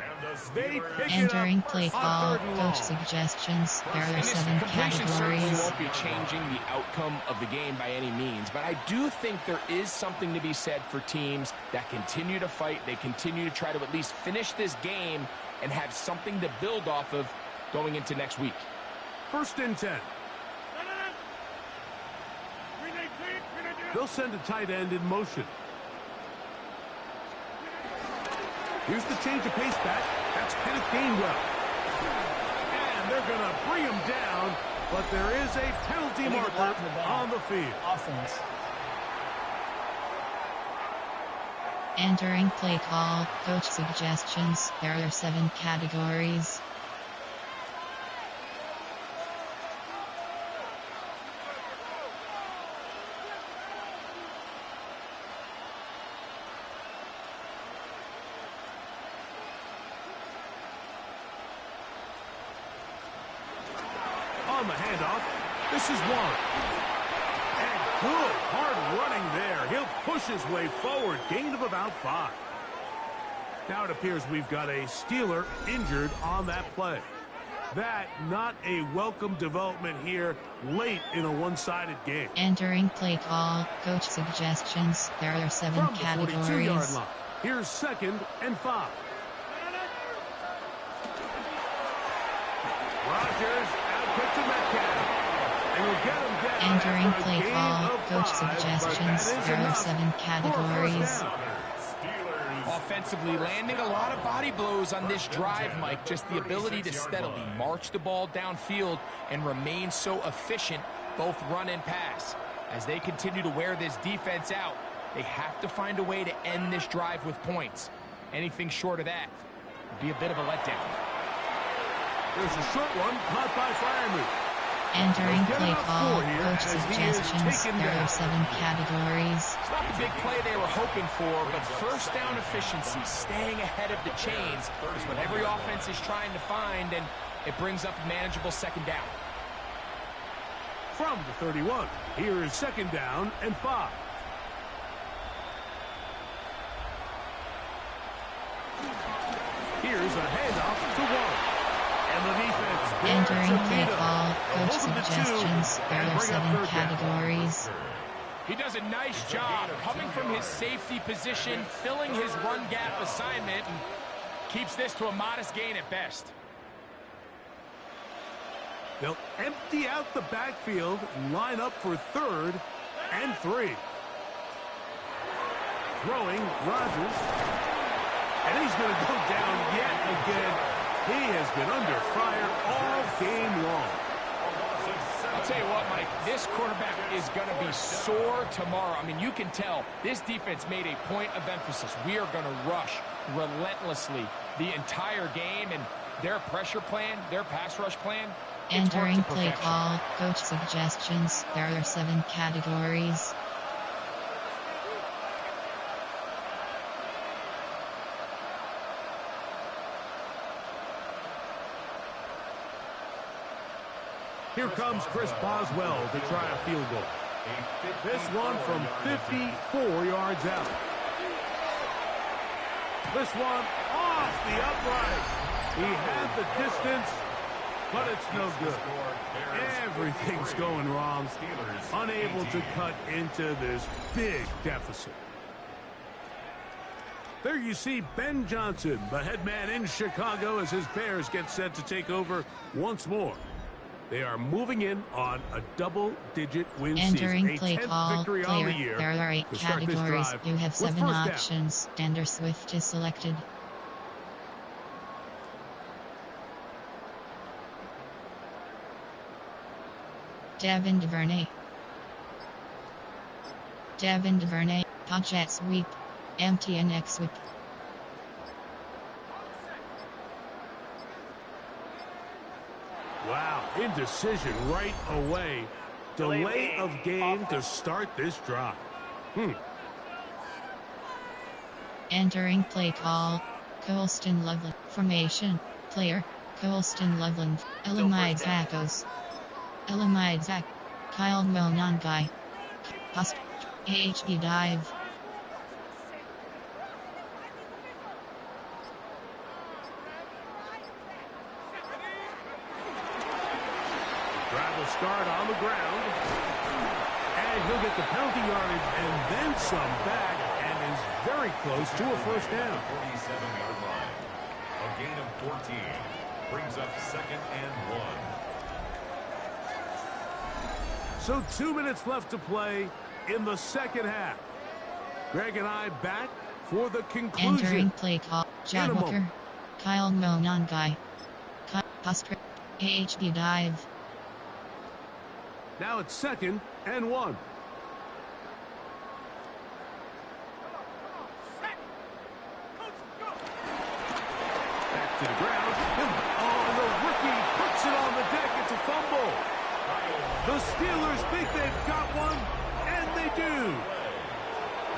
They pick it Entering up play on call. 3rd and Coach long. suggestions. There are And this 7 completion certainly categories. won't be changing the outcome of the game by any means, but I do think there is something to be said for teams that continue to fight. They continue to try to at least finish this game and have something to build off of going into next week. 1st and 10. They'll send a tight end in motion. Here's the change of pace back. That's Kenneth Gainwell. And they're going to bring him down, but there is a penalty marker on the field. Offense. Entering play call. Coach suggestions. There are 7 categories. On the handoff, this is Warren. And good hard running there. He'll push his way forward. Gain of about 5. Now it appears we've got a Steeler injured on that play. That not a welcome development here late in a one-sided game. Entering play call. Coach suggestions. There are 7 From the 42-yard categories. line, here's 2nd and 5. Rodgers out quick to Metcalf. And we'll get him down Entering after a play gain call, of coach 5, but suggestions, that is there are enough 7 for a categories. first down. Offensively, landing a lot of body blows on this drive, Mike. Just the ability to steadily march the ball downfield and remain so efficient, both run and pass. As they continue to wear this defense out, they have to find a way to end this drive with points. Anything short of that would be a bit of a letdown. There's a short one caught by Freiermuth. Entering play call, coach suggestions, there are 7 categories. It's not the big play they were hoping for, but first down efficiency, staying ahead of the chains, is what every offense is trying to find, and it brings up a manageable second down. From the 31, here is second down and 5. Here's a handoff to Warren. And the defense Entering play call, coach suggestions, there are 7 categories. He does a nice job coming from his safety position, filling his run gap assignment, and keeps this to a modest gain at best. They'll empty out the backfield and line up for 3rd and 3. Throwing Rodgers. And he's going to go down yet again. He has been under fire all game long. I'll tell you what, Mike, this quarterback is going to be sore tomorrow. I mean, you can tell this defense made a point of emphasis. We are going to rush relentlessly the entire game, and their pressure plan, their pass rush plan, Entering play call, coach suggestions, there are 7 categories. Here comes Chris Boswell to try a field goal. This one from 54 yards out. This one off the upright. He had the distance, but it's no good. Everything's going wrong. Unable to cut into this big deficit. There you see Ben Johnson, the head man in Chicago, as his Bears get set to take over once more. They are moving in on a double-digit win Entering season, play a 10th call, victory on the player, year. there are 8 To start this categories. drive You have with 7 first down. options. Dander Swift is selected. Devin DuVernay. Devin DuVernay, jet sweep, empty and X sweep. Wow, indecision right away. Delay of game to start this drive. Entering play call, Colston Loveland. Formation, player, Colston Loveland. Elamide Zakos. Elamide Zak. Kyle Monangai. Post. AHB dive. Drive will start on the ground. And he'll get the penalty yardage and then some back, and is very close to a first down. 47-yard line. A gain of 14 brings up 2nd and 1. So 2 minutes left to play in the second half. Greg and I back for the conclusion. Entering play call, John Walker. Kyle Monangai. Post. AHB dive. Now it's 2nd and 1. Back to the ground. Oh, and the rookie puts it on the deck. It's a fumble. The Steelers think they've got one, and they do.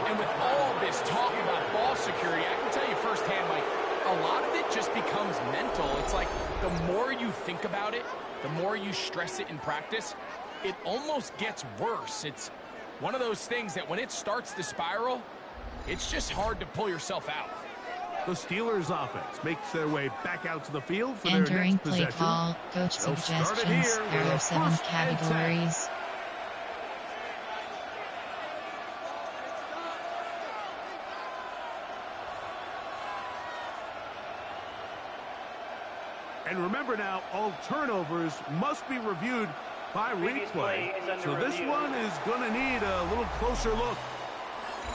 And with all this talk about ball security, I can tell you firsthand, Mike, a lot of it just becomes mental. It's like the more you think about it, the more you stress it in practice, it almost gets worse. It's one of those things that when it starts to spiral, it's just hard to pull yourself out. The Steelers offense makes their way back out to the field for Entering their next play possession. call, coach They'll start it suggestions, here there with are a 7 first and 10. categories. And remember now, all turnovers must be reviewed by Previous play replay. is under So this review. one is going to need a little closer look.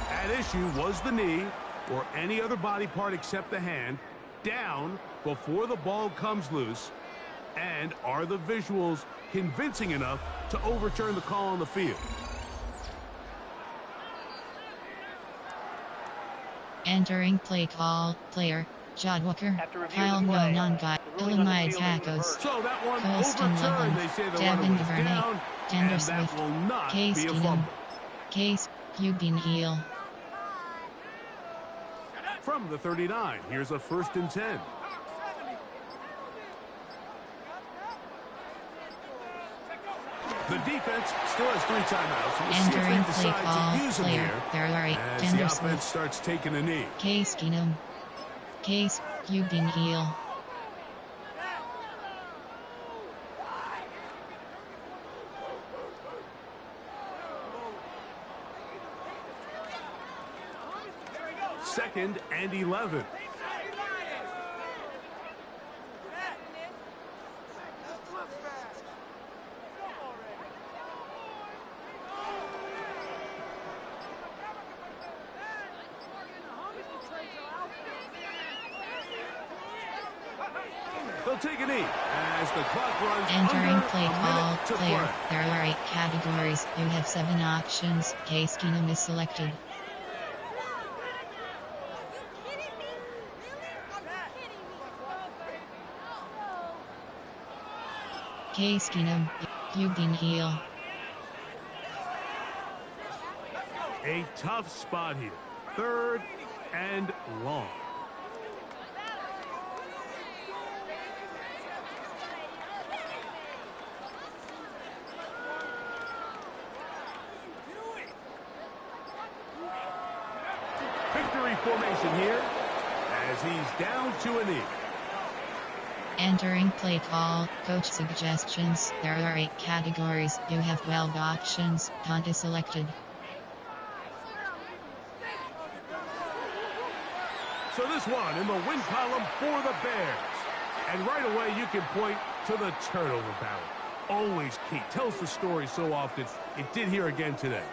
At issue was the knee or any other body part except the hand down before the ball comes loose. And are the visuals convincing enough to overturn the call on the field? Entering play call, player, Jod Walker, After reviewing Kyle the play, Nonongai, the ruling on the Illinois field is Tacos, reversed. So that one Colston overturned. Loveland, They say the Devin runner was DuVernay, down, Tender and that Swift, will not Case be a Keenum, fumble. Case Hubin Heel. From the 39, here's a 1st and 10. The defense still has 3 timeouts. We'll see if Entering they play decide call, to use them player, here there are 8, as the Tender offense Swift, starts taking a knee. Case Keenum, Case Hubin Heel. Second and 11. They'll take a knee as the clock runs Entering under play a call, minute to player, play. there are 8 categories. You have 7 options. Case Keenum is selected. Case Keenum, Hubin Heel. A tough spot here. 3rd and long. Victory formation here as he's down to a knee. Entering play call, coach suggestions. There are 8 categories. You have 12 options. Punt is selected. So this one in the win column for the Bears. And right away you can point to the turnover battle. Always key. Tells the story so often. It did here again today.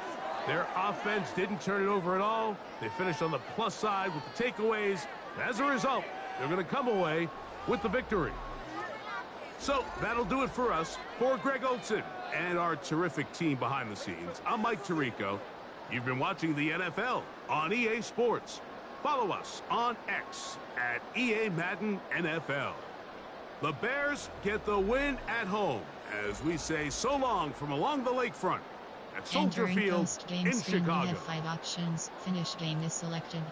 Their offense didn't turn it over at all. They finished on the plus side with the takeaways. As a result, they're going to come away with the victory. So that'll do it for us. For Greg Olson and our terrific team behind the scenes, I'm Mike Tirico. You've been watching the NFL on EA Sports. Follow us on X at EA Madden NFL. The Bears get the win at home as we say so long from along the lakefront at Soldier Entering Field post-game in screen. You Chicago. have 5 options. Finish game is selected.